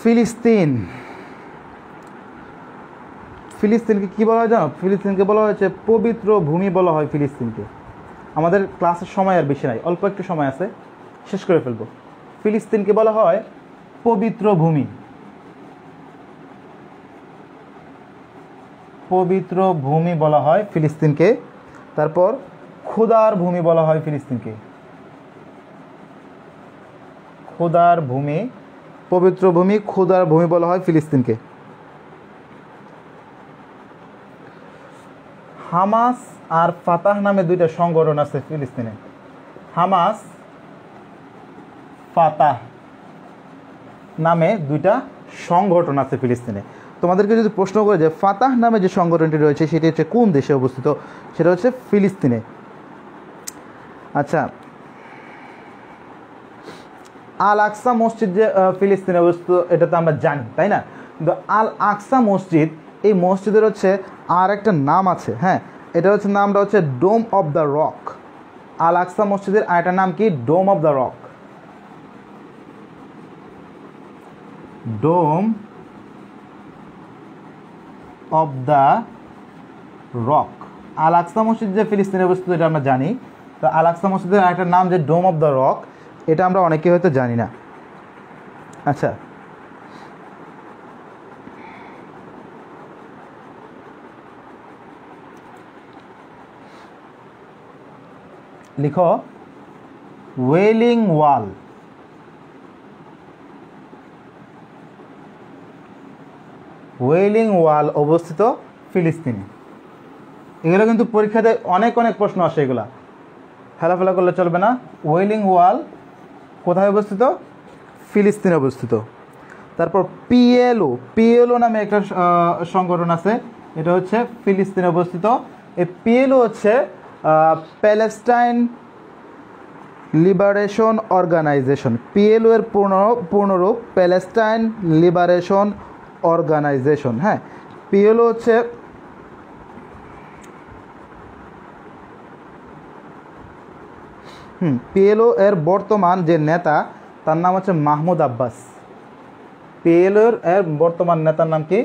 ফিলিস্তিন, ফিলিস্তিনকে কী বলা হয় জানো? ফিলিস্তিনকে বলা হয়েছে পবিত্র ভূমি বলা হয় ফিলিস্তিনকে। আমাদের ক্লাসের সময় আর বেশি নাই, অল্প একটু সময় আছে, শেষ করে ফেলবো। ফিলিস্তিনকে বলা হয় পবিত্র ভূমি। পবিত্র ভূমি বলা হয় ফিলিস্তিনকে। তারপর খোদার ভূমি বলা হয় ফিলিস্তিনকে। খোদার ভূমি, পবিত্র ভূমি, খোদার ভূমি বলা হয় ফিলিস্তিনকে। হামাস আর ফাতাহ নামে 2টা সংগঠন আছে ফিলিস্তিনে। হামাস, ফাতাহ নামে 2টা সংগঠন আছে ফিলিস্তিনে। তোমাদেরকে যদি প্রশ্ন করে যে ফাতাহ নামে যে সংগঠনটি রয়েছে সেটি হচ্ছে কোন দেশে অবস্থিত, সেটা হচ্ছে ফিলিস্তিনে। আচ্ছা, আল আকসা মসজিদ যে ফিলিস্তিনে অবস্থিত, এটা তো আমরা জানি, তাই না? কিন্তু আল আকসা মসজিদ, এই মসজিদের হচ্ছে আর একটা নাম আছে। হ্যাঁ, এটা হচ্ছে নামটা হচ্ছে Dome of the Rock. Al Aqsa মসজিদের আরেকটা নাম কি? Dome of the Rock. Dome of the Rock. Al Aqsa মসজিদ যে ফিলিস্তিনে অবস্থিত এটা আমরা জানি, তো আল আকসা মসজিদের আরেকটা নাম যে ডোম অফ দ্য রক, এটা আমরা অনেকে হয়তো জানি না। আচ্ছা, লিখো ওয়েলিং ওয়াল। ওয়েলিং ওয়াল অবস্থিত ফিলিস্তিনে। এগুলো কিন্তু পরীক্ষাতে অনেক অনেক প্রশ্ন আসে, এগুলা ফেলাফেলা করলে চলবে না। ওয়েলিং ওয়াল কোথায় অবস্থিত? ফিলিস্তিনে অবস্থিত। তারপর পিএলও নামে একটা সংগঠন আছে, এটা হচ্ছে ফিলিস্তিনে অবস্থিত। এই পিএলও হচ্ছে প্যালেস্টাইন লিবারেশন অর্গানাইজেশন। পিএলও এর পূর্ণরূপ প্যালেস্টাইন লিবারেশন অর্গানাইজেশন। হ্যাঁ, পিএলও হচ্ছে পিএলও এর বর্তমান যে নেতা, তার নাম হচ্ছে মাহমুদ আব্বাস। পিএলও এর বর্তমান নেতার নাম কি?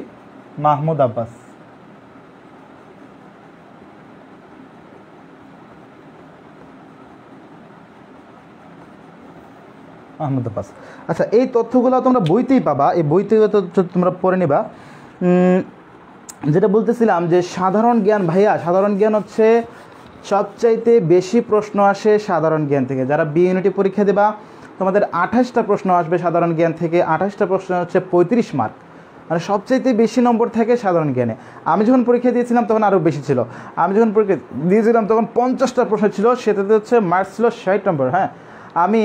মাহমুদ আব্বাস। আহমদ পাস। আচ্ছা, এই তথ্যগুলো তোমরা বইতেই পাবা, এই বই থেকে তো তোমরা পড়ে নিবা। যেটা বলতেছিলাম যে সাধারণ জ্ঞান ভাইয়া, সাধারণ জ্ঞান হচ্ছে সবচাইতে বেশি প্রশ্ন আসে সাধারণ জ্ঞান থেকে। যারা বি ইউনিটি পরীক্ষা দেবা তোমাদের 28টা প্রশ্ন আসবে সাধারণ জ্ঞান থেকে। 28টা প্রশ্ন হচ্ছে 35 মার্ক, মানে সবচাইতে বেশি নম্বর থাকে সাধারণ জ্ঞানে। আমি যখন পরীক্ষা দিয়েছিলাম তখন আরও বেশি ছিল। আমি যখন পরীক্ষা দিয়েছিলাম তখন 50টা প্রশ্ন ছিল, সেটাতে হচ্ছে মার্কস ছিল 60 নম্বর। হ্যাঁ, আমি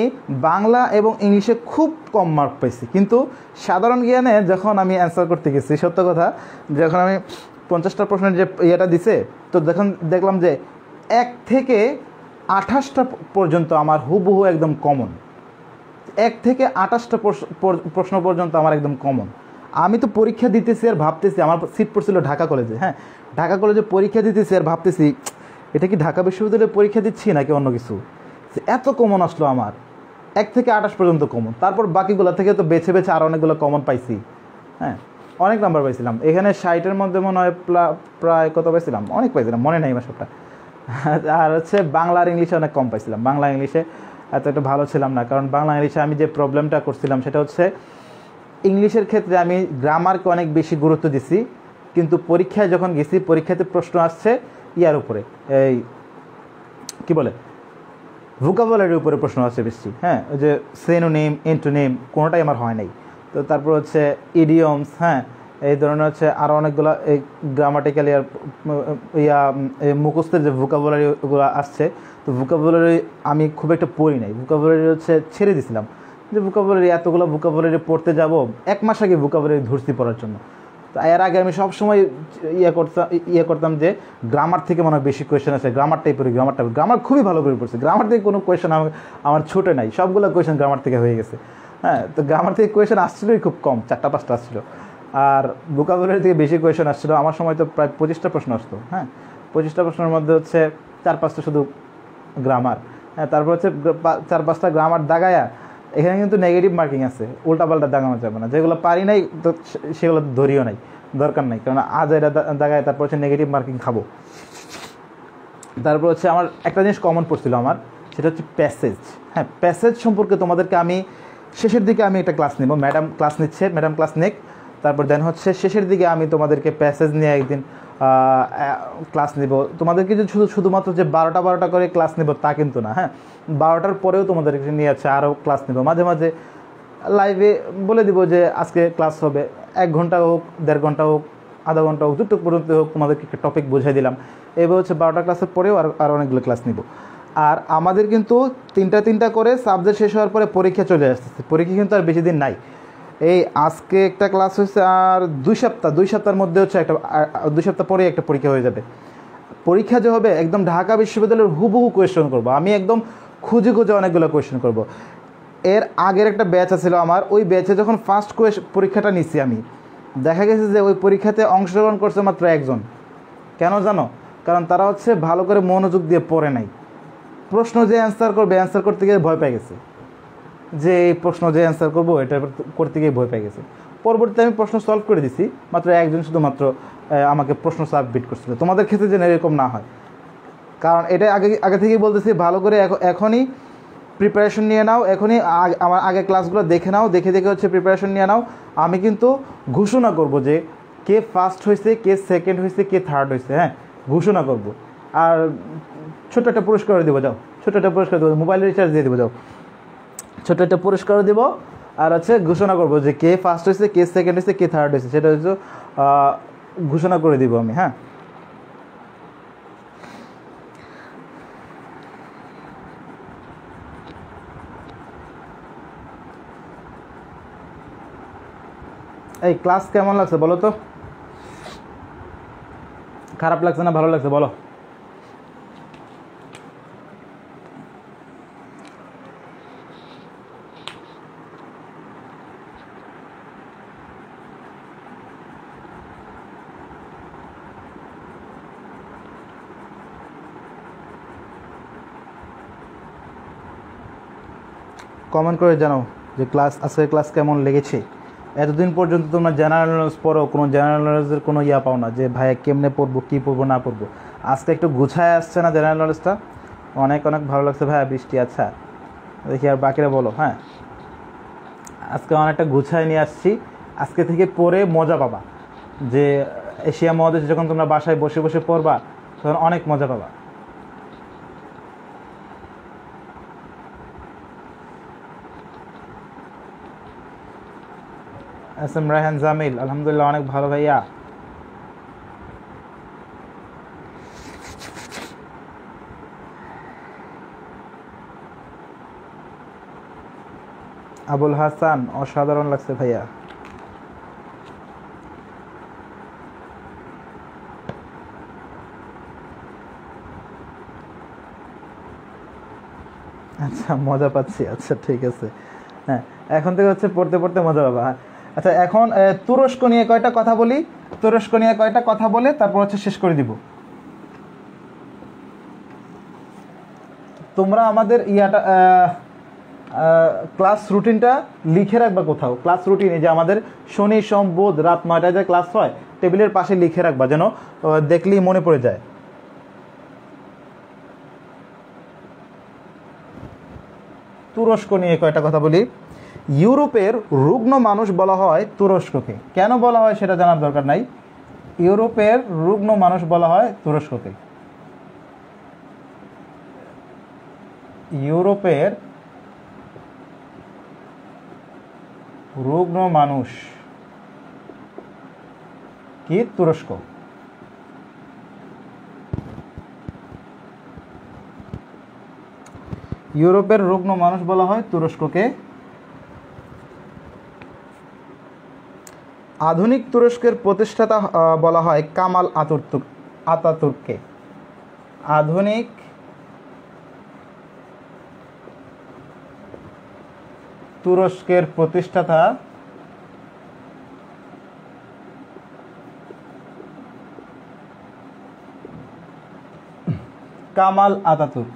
বাংলা এবং ইংলিশে খুব কম মার্ক পাইছি, কিন্তু সাধারণ জ্ঞানে যখন আমি অ্যান্সার করতে গেছি, সত্য কথা, যখন আমি 50টা প্রশ্নের যে ইয়েটা দিছে, তো দেখলাম যে 1 থেকে 28টা পর্যন্ত আমার হুবহু একদম কমন। 1 থেকে 28টা প্রশ্ন পর্যন্ত আমার একদম কমন। আমি তো পরীক্ষা দিতেছি আর ভাবতেছি, আমার সিট পড়ছিল ঢাকা কলেজে। হ্যাঁ, ঢাকা কলেজে পরীক্ষা দিতেছি আর ভাবতেছি এটা কি ঢাকা বিশ্ববিদ্যালয়ে পরীক্ষা দিচ্ছি নাকি অন্য কিছু। এত কমন আসলো আমার, 1 থেকে 28 পর্যন্ত কমন। তারপর বাকিগুলো থেকে তো বেছে বেছে আর অনেকগুলো কমন পাইছি। হ্যাঁ, অনেক নাম্বার পাইছিলাম এখানে। 60-এর মধ্যে মনে হয় প্রায় কত পাইছিলাম, অনেক পাইছিলাম, মনে নাই আমার সবটা। আর হচ্ছে বাংলা আর ইংলিশে অনেক কম পাইছিলাম। বাংলা ইংলিশে এত একটা ভালো ছিলাম না, কারণ বাংলা ইংলিশে আমি যে প্রবলেমটা করছিলাম সেটা হচ্ছে ইংলিশের ক্ষেত্রে আমি গ্রামারকে অনেক বেশি গুরুত্ব দিছি, কিন্তু পরীক্ষায় যখন গেছি, পরীক্ষাতে প্রশ্ন আসছে ইয়ার উপরে, এই কি বলে, ভোকাবুলারির উপরে প্রশ্ন আসছে বেশি। হ্যাঁ, ওই যে সিনোনিম, অ্যান্টোনিম কোনোটাই আমার হয় নাই। তো তারপর হচ্ছে ইডিয়মস, হ্যাঁ, এই ধরনের হচ্ছে আরও অনেকগুলো এই গ্রামাটিক্যাল মুখস্থের যে ভোকাবুলারিগুলো আসছে, তো ভোকাবুলারি আমি খুব একটা পড়ি নাই। ভোকাবুলারি হচ্ছে ছেড়ে দিছিলাম, যে ভোকাবুলারি এতগুলো ভোকাবুলারি পড়তে যাব, 1 মাস আগে ভোকাবুলারি ধরছি পড়ার জন্য। তো এর আগে আমি সবসময় করতাম যে গ্রামার থেকে মনে হয় বেশি কোয়েশ্চেন আছে, গ্রামারটাই পড়ি, গ্রামার খুবই ভালো করে পড়ছি। গ্রামার থেকে কোনো কোয়েশ্চেন আমার ছুটে নাই, সবগুলো কোয়েশ্চেন গ্রামার থেকে হয়ে গেছে। হ্যাঁ, তো গ্রামার থেকে কোয়েশ্চেন আসছিলই খুব কম, 4টা-5টা আসছিলো। আর ভোকাবুলারি থেকে বেশি কোয়েশ্চেন আসছিলো। আমার সময় তো প্রায় 25টা প্রশ্ন আসতো। হ্যাঁ, 25টা প্রশ্নের মধ্যে হচ্ছে 4-5টা শুধু গ্রামার। হ্যাঁ, তারপর হচ্ছে 4-5টা গ্রামার দাগায়া, এখানে কিন্তু নেগেটিভ মার্কিং আছে, উল্টাপাল্টা দাগানো যাবে না। যেগুলো পারি নাই তো সেগুলো ধরিও নাই, দরকার নাই, কারণ আজ এটা দাগায় তারপর হচ্ছে নেগেটিভ মার্কিং খাবো। তারপর হচ্ছে আমার একটা জিনিস কমন পড়ছিল আমার, সেটা হচ্ছে প্যাসেজ। হ্যাঁ, প্যাসেজ সম্পর্কে তোমাদেরকে আমি শেষের দিকে আমি একটা ক্লাস নেব, ম্যাডাম ক্লাস নিচ্ছে, ম্যাডাম ক্লাস নেক। তারপর দেন হচ্ছে শেষের দিকে আমি তোমাদেরকে প্যাসেজ নিয়ে একদিন ক্লাস নেব। তোমাদেরকে যে শুধুমাত্র যে 12টা করে ক্লাস নেব তা কিন্তু না। হ্যাঁ, 12টার পরেও তোমাদেরকে নিয়ে আছে আরও ক্লাস নেব। মাঝে মাঝে লাইভে বলে দিব যে আজকে ক্লাস হবে, 1 ঘন্টা হোক, 1.5 ঘন্টা হোক, আধা ঘন্টা হোক, যতটুকু পর্যন্ত হোক, তোমাদেরকে একটা টপিক বুঝাই দিলাম। এবার হচ্ছে 12টা ক্লাসের পরেও আর অনেকগুলো ক্লাস নিব। আর আমাদের কিন্তু 3টা করে সাবজেক্ট শেষ হওয়ার পরে পরীক্ষা চলে আসতেছে। পরীক্ষা কিন্তু আর বেশি দিন নাই। এই আজকে একটা ক্লাস হচ্ছে, আর 2 সপ্তাহের মধ্যে হচ্ছে 2 সপ্তাহ পরে একটা পরীক্ষা হয়ে যাবে। পরীক্ষা যে হবে একদম ঢাকা বিশ্ববিদ্যালয়ের হুবহু কোয়েশ্চেন করবো আমি, একদম খুঁজে অনেকগুলো কোয়েশ্চেন করব। এর আগের একটা ব্যাচ ছিল আমার, ওই ব্যাচে যখন ফার্স্ট পরীক্ষাটা নিচ্ছি আমি, দেখা গেছে যে ওই পরীক্ষাতে অংশগ্রহণ করছে মাত্র 1 জন। কেন জানো? কারণ তারা হচ্ছে ভালো করে মনোযোগ দিয়ে পড়ে নাই। প্রশ্ন যে অ্যান্সার করবে, অ্যান্সার করতে গিয়ে ভয় পেয়ে গেছে, যে এই প্রশ্ন যে অ্যান্সার করবো এটা করতে গিয়ে ভয় পেয়ে গেছে। পরবর্তীতে আমি প্রশ্ন সলভ করে দিছি, মাত্র 1 জন শুধুমাত্র আমাকে প্রশ্ন সাবমিট করছিল। তোমাদের ক্ষেত্রে যেন এরকম না হয়, কারণ এটা আগে থেকেই বলতেছি, ভালো করে এখনই প্রিপারেশন নিয়ে নাও, এখনই আমার আগে ক্লাসগুলো দেখে নাও, দেখে হচ্ছে প্রিপারেশন নিয়ে নাও। আমি কিন্তু ঘোষণা করব যে কে ফার্স্ট হয়েছে, কে সেকেন্ড হয়েছে, কে থার্ড হয়েছে। হ্যাঁ, ঘোষণা করব। আর ছোট্ট একটা পুরস্কার দেবো, যাও, ছোট্ট একটা পুরস্কার দেবো, মোবাইল রিচার্জ দিয়ে দেবো, যাও, ছোট্ট একটা পুরস্কার দেবো। আর হচ্ছে ঘোষণা করবো যে কে ফার্স্ট হয়েছে, কে সেকেন্ড হয়েছে, কে থার্ড হয়েছে, সেটা হচ্ছে ঘোষণা করে দিব আমি। হ্যাঁ, এই ক্লাস কেমন লাগছে বলো তো? খারাপ লাগছে না ভালো লাগছে বলো? কমেন্ট করে জানাও যে আজকের ক্লাস কেমন লেগেছে। এতদিন পর্যন্ত তোমরা জেনারেল নলেজ পড়ো, কোনো জেনারেল নলেজের কোনো ইয়া পাও না যে ভাইয়া কেমনে পড়বো, কী পড়বো না পড়বো। আজকে একটু গুছায় আসছে না জেনারেল নলেজটা? অনেক ভালো লাগছে ভাইয়া, বৃষ্টি। আচ্ছা দেখি আর বাকিরা বলো। হ্যাঁ, আজকে অনেকটা গুছায় নিয়ে আসছি, আজকে থেকে পড়ে মজা পাবা। যে এশিয়া মহাদেশ যখন তোমরা বাসায় বসে বসে পড়বা তখন অনেক মজা পাবা। এস এম রায়হান জামিল, আলহামদুলিল্লাহ অনেক ভালো ভাইয়া। আবুল হাসান, অসাধারণ লাগছে ভাইয়া। আচ্ছা মজা পাচ্ছি, আচ্ছা ঠিক আছে। হ্যাঁ, এখন থেকে হচ্ছে পড়তে পড়তে মজা পাবা। আচ্ছা এখন তুরস্ক নিয়ে কয়টা কথা বলি, তুরস্ক নিয়ে কয়টা কথা বলে তারপর হচ্ছে শেষ করে দিব। তোমরা আমাদের ইয়াটা ক্লাস রুটিনটা লিখে রাখবা কোথাও, ক্লাস রুটিনে যে আমাদের শনি সোম বুধ রাত 9টায় যে ক্লাস হয় টেবিলের পাশে লিখে রাখবা, যেন দেখলেই মনে পড়ে যায়। তুরস্ক নিয়ে কয়টা কথা বলি। ইউরোপের রুগ্ন মানুষ বলা হয় তুরস্ককে। কেন বলা হয় সেটা জানার দরকার নাই, ইউরোপের রুগ্ন মানুষ বলা হয় তুরস্ককে। ইউরোপের রুগ্ন মানুষ কি তুরস্ক। ইউরোপের রুগ্ন মানুষ বলা হয় তুরস্ককে। আধুনিক তুরস্কের প্রতিষ্ঠাতা বলা হয় কামাল আতাতুর্ককে। আধুনিক তুরস্কের প্রতিষ্ঠাতা কামাল আতাতুর্ক।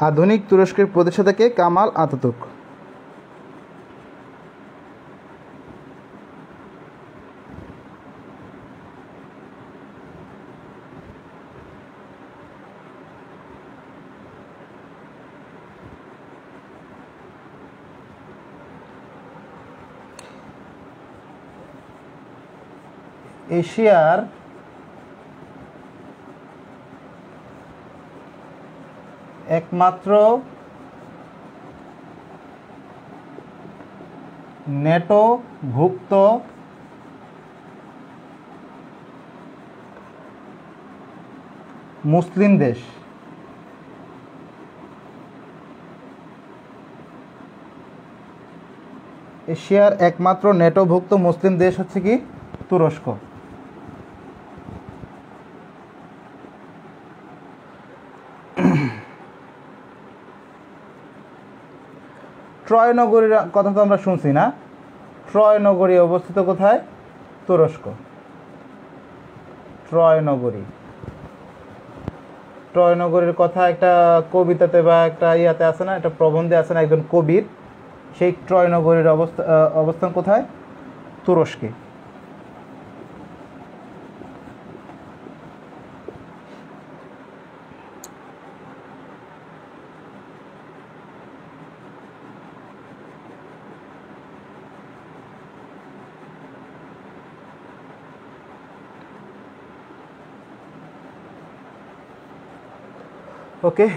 আধুনিক তুরস্কের প্রতিষ্ঠাতাকে কামাল আতাতুর্ক। এশিয়ার একমাত্র নেটোভুক্ত মুসলিম দেশ। এশিয়ার একমাত্র নেটোভুক্ত মুসলিম দেশ হচ্ছে কি তুরস্ক। ট্রয় নগরীর কথা তো আমরা শুনছি না, ট্রয় নগরী অবস্থিত কোথায়? তুরস্ক। ট্রয় নগরী, ট্রয় নগরীর কথা একটা কবিতাতে বা একটা ইয়াতে আছে না, একটা প্রবন্ধে আছে না একজন কবির, সেই ট্রয় নগরীর অবস্থান কোথায়? তুরস্কে। ওকে,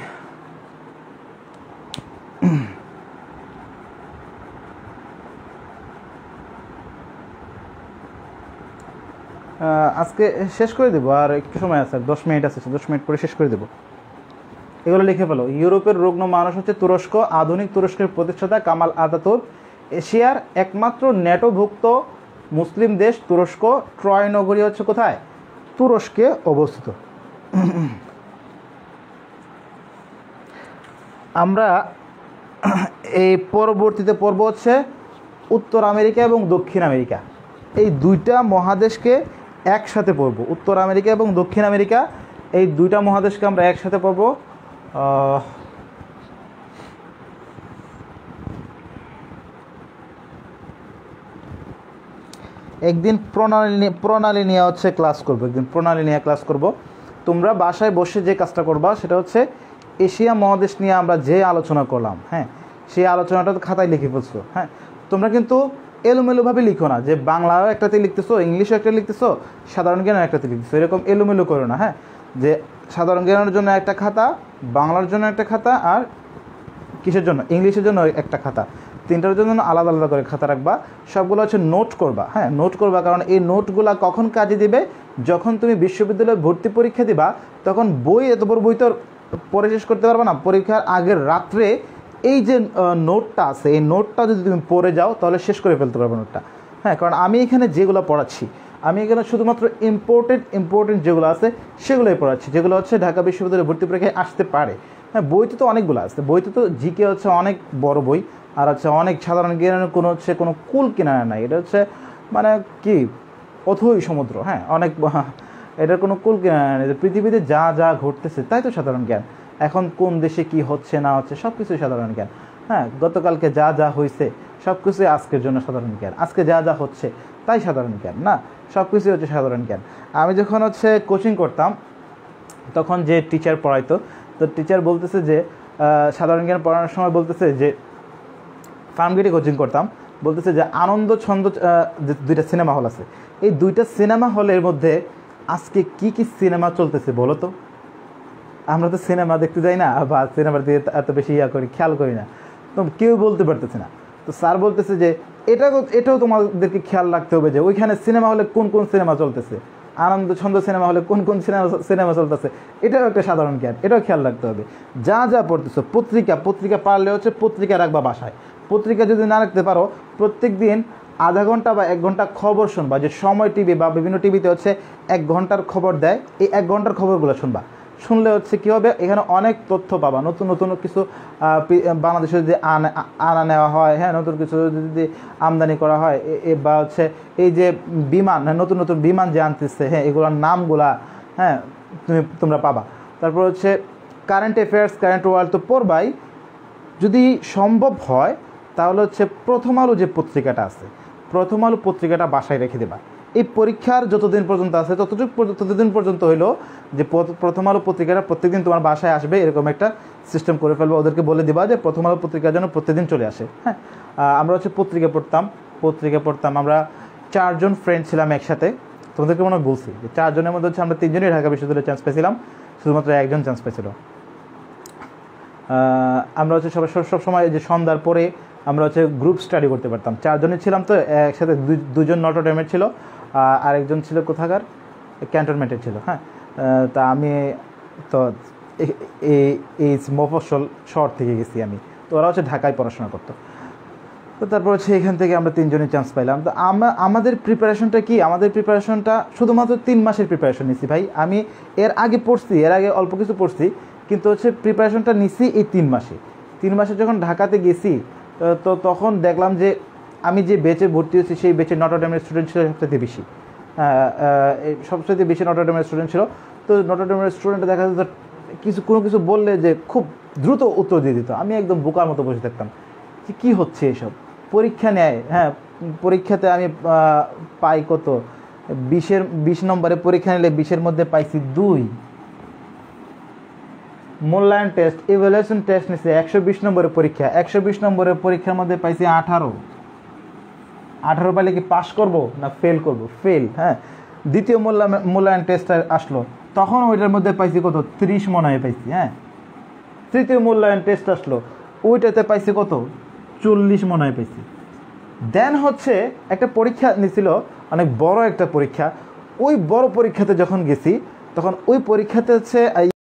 আজকে শেষ করে দেবো, আর একটু সময় আছে, 10 মিনিট আছে, 10 মিনিট পরে শেষ করে দেবো। এগুলো লিখে ফেলো। ইউরোপের রুগ্ন মানুষ হচ্ছে তুরস্ক। আধুনিক তুরস্কের প্রতিষ্ঠাতা কামাল আতাতুর্ক। এশিয়ার একমাত্র নেটোভুক্ত মুসলিম দেশ তুরস্ক। ট্রয় নগরী হচ্ছে কোথায়? তুরস্কে অবস্থিত। আমরা এই পরবর্তীতে পর্ব হচ্ছে উত্তর আমেরিকা এবং দক্ষিণ আমেরিকা, এই দুইটা মহাদেশকে একসাথে পড়ব। উত্তর আমেরিকা এবং দক্ষিণ আমেরিকা এই দুইটা মহাদেশকে আমরা একসাথে পড়ব। একদিন প্রণালী নিয়ে হচ্ছে ক্লাস করব, একদিন প্রণালী নিয়ে ক্লাস করব। তোমরা বাসায় বসে যে কাজটা করবা সেটা হচ্ছে এশিয়া মহাদেশ নিয়ে আমরা যে আলোচনা করলাম, হ্যাঁ, সেই আলোচনাটা তো খাতায় লিখে ফেলছো। হ্যাঁ, তোমরা কিন্তু এলোমেলোভাবে লিখো না, যে বাংলাও একটাতে লিখতেছো, ইংলিশও একটা লিখতেছো, সাধারণ জ্ঞানের একটাতে লিখতেছো, এরকম এলোমেলো করো না। হ্যাঁ, যে সাধারণ জ্ঞানের জন্য একটা খাতা, বাংলার জন্য একটা খাতা, আর কিসের জন্য, ইংলিশের জন্য একটা খাতা, তিনটার জন্য আলাদা আলাদা করে খাতা রাখবা। সবগুলো হচ্ছে নোট করবা। হ্যাঁ, নোট করবা, কারণ এই নোটগুলা কখন কাজে দিবে, যখন তুমি বিশ্ববিদ্যালয়ে ভর্তি পরীক্ষা দিবা, তখন বই, এত বড় বই তো পড়ে শেষ করতে পারবে না। পরীক্ষার আগের রাত্রে এই যে নোটটা আছে, এই নোটটা যদি তুমি পড়ে যাও তাহলে শেষ করে ফেলতে পারবে নোটটা। হ্যাঁ, কারণ আমি এখানে যেগুলো পড়াচ্ছি, আমি এখানে শুধুমাত্র ইম্পর্টেন্ট যেগুলো আছে সেগুলোই পড়াচ্ছি, যেগুলো হচ্ছে ঢাকা বিশ্ববিদ্যালয়ে ভর্তি পরীক্ষায় আসতে পারে। হ্যাঁ, বইতে তো অনেকগুলো আছে, বইতে তো জিকে হচ্ছে অনেক বড় বই, আর হচ্ছে অনেক সাধারণ জ্ঞানের কোনো কুল কিনারা নাই। এটা হচ্ছে মানে কি অথই সমুদ্র। হ্যাঁ, অনেক, এটার কোনো কুল কিনারা নেই। পৃথিবীতে যা যা ঘটতেছে তাই তো সাধারণ জ্ঞান। এখন কোন দেশে কি হচ্ছে না হচ্ছে সব কিছুই সাধারণ জ্ঞান। হ্যাঁ, গতকালকে যা যা হয়েছে সব কিছুই আজকের জন্য সাধারণ জ্ঞান, আজকে যা যা হচ্ছে তাই সাধারণ জ্ঞান না, সব কিছুই হচ্ছে সাধারণ জ্ঞান। আমি যখন হচ্ছে কোচিং করতাম তখন যে টিচার পড়াইতো, তো টিচার বলতেছে যে সাধারণ জ্ঞান পড়ানোর সময় বলতেছে যে, ফার্মগেটে কোচিং করতাম, বলতেছে যে আনন্দ ছন্দ যে দুইটা সিনেমা হল আছে, এই দুইটা সিনেমা হলের মধ্যে আজকে কি কি সিনেমা চলতেছে বলো তো। আমরা তো সিনেমা দেখতে যাই না, বা সিনেমার দিকে এত বেশি খেয়াল করি না, তো কেউ বলতে পারতেছে না। তো স্যার বলতেছে যে এটাও তোমাদেরকে খেয়াল রাখতে হবে যে ওইখানে সিনেমা হলে কোন কোন সিনেমা চলতেছে, আনন্দ ছন্দ সিনেমা হলে কোন কোন সিনেমা চলতেছে, এটাও একটা সাধারণ জ্ঞান, এটাও খেয়াল রাখতে হবে। যা যা পড়তেছো, পত্রিকা পারলে হচ্ছে পত্রিকা রাখবা বাসায়। পত্রিকা যদি না রাখতে পারো, প্রত্যেক দিন আধা ঘন্টা বা 1 ঘন্টা খবর শুনবা। যে সময় টিভি বা বিভিন্ন টিভিতে হচ্ছে 1 ঘন্টার খবর দেয়, এই 1 ঘন্টার খবরগুলো শুনবা। শুনলে হচ্ছে কী হবে, এখানে অনেক তথ্য পাবা, নতুন নতুন কিছু বাংলাদেশে যদি আনা নেওয়া হয়, হ্যাঁ, নতুন কিছু যদি আমদানি করা হয়, বা হচ্ছে এই যে বিমান, নতুন নতুন বিমান যে আনতেছে, হ্যাঁ, এগুলোর নামগুলা, হ্যাঁ, তোমরা পাবা। তারপর হচ্ছে কারেন্ট অ্যাফেয়ার্স, কারেন্ট ওয়ার্ল্ড তো পড়বাই। যদি সম্ভব হয় তাহলে হচ্ছে প্রথম আলো যে পত্রিকাটা আছে, প্রথম আলো পত্রিকাটা বাসায় রেখে দেবা। এই পরীক্ষার যতদিন পর্যন্ত আছে ততদিন পর্যন্ত হইলো যে প্রথম আলো পত্রিকাটা প্রত্যেকদিন তোমার বাসায় আসবে, এরকম একটা সিস্টেম করে ফেলবো। ওদেরকে বলে দিবা যে প্রথম আলো পত্রিকার জন্য প্রত্যেকদিন চলে আসে। হ্যাঁ, আমরা হচ্ছে পত্রিকা পড়তাম। আমরা 4 জন ফ্রেন্ড ছিলাম একসাথে। তোমাদেরকে মনে বলছি যে 4 জনের মধ্যে হচ্ছে আমরা 3 জনই ঢাকা বিশ্ববিদ্যালয়ে চান্স পেয়েছিলাম, শুধুমাত্র একজন চান্স পেয়েছিল। আমরা হচ্ছে সব সময় যে সন্ধ্যার পরে আমরা হচ্ছে গ্রুপ স্টাডি করতে পারতাম। 4 জনই ছিলাম, তো একসাথে 2 জন নটরডেমের ছিল, আরেকজন ছিল কোথাকার, ক্যান্টনমেন্টের ছিল। হ্যাঁ, তা আমি তো এই মফস্বল শহর থেকে গেছি আমি, তো ওরা হচ্ছে ঢাকায় পড়াশোনা করতো। তো তারপর হচ্ছে এখান থেকে আমরা 3 জনই চান্স পাইলাম। তো আমাদের প্রিপারেশনটা কি, আমাদের প্রিপারেশনটা শুধুমাত্র 3 মাসের প্রিপারেশন নিছি ভাই। আমি এর আগে অল্প কিছু পড়ছি, কিন্তু হচ্ছে প্রিপারেশনটা নিছি এই 3 মাসে। 3 মাসে যখন ঢাকাতে গেছি, তো তখন দেখলাম যে আমি যে বেচে ভর্তি হয়েছি সেই বেচে নটরডেমের স্টুডেন্ট ছিল সবচেয়ে বেশি নটরডেমের স্টুডেন্ট ছিল। তো নটরডেমের স্টুডেন্ট দেখা যেত কোনো কিছু বললে যে খুব দ্রুত উত্তর দিয়ে দিত। আমি একদম বোকার মতো বসে থাকতাম যে কী হচ্ছে এসব। পরীক্ষা নেয়, হ্যাঁ, পরীক্ষাতে আমি পাই কত, 20 নম্বরে পরীক্ষা নিলে 20-এর মধ্যে পাইছি 2। মূল্যায়ন টেস্ট, ইভ্যালুয়েশন টেস্ট নিচ্ছে 120 নম্বরের পরীক্ষা, 120 নম্বরের পরীক্ষার মধ্যে পাইছি 18 পাইলে কি পাস করব না ফেল করব? ফেল। হ্যাঁ, দ্বিতীয় মূল্যায়ন টেস্ট আসলো, তখন ওইটার মধ্যে পাইছি কত, 30 মনে হয় পাইছি। হ্যাঁ, তৃতীয় মূল্যায়ন টেস্ট আসলো, ওইটাতে পাইছি কত, 40 মনে হয় পাইছি। দেন হচ্ছে একটা পরীক্ষা নিছিল, অনেক বড় একটা পরীক্ষা। ওই বড় পরীক্ষাতে যখন গেছি, তখন ওই পরীক্ষাতে হচ্ছে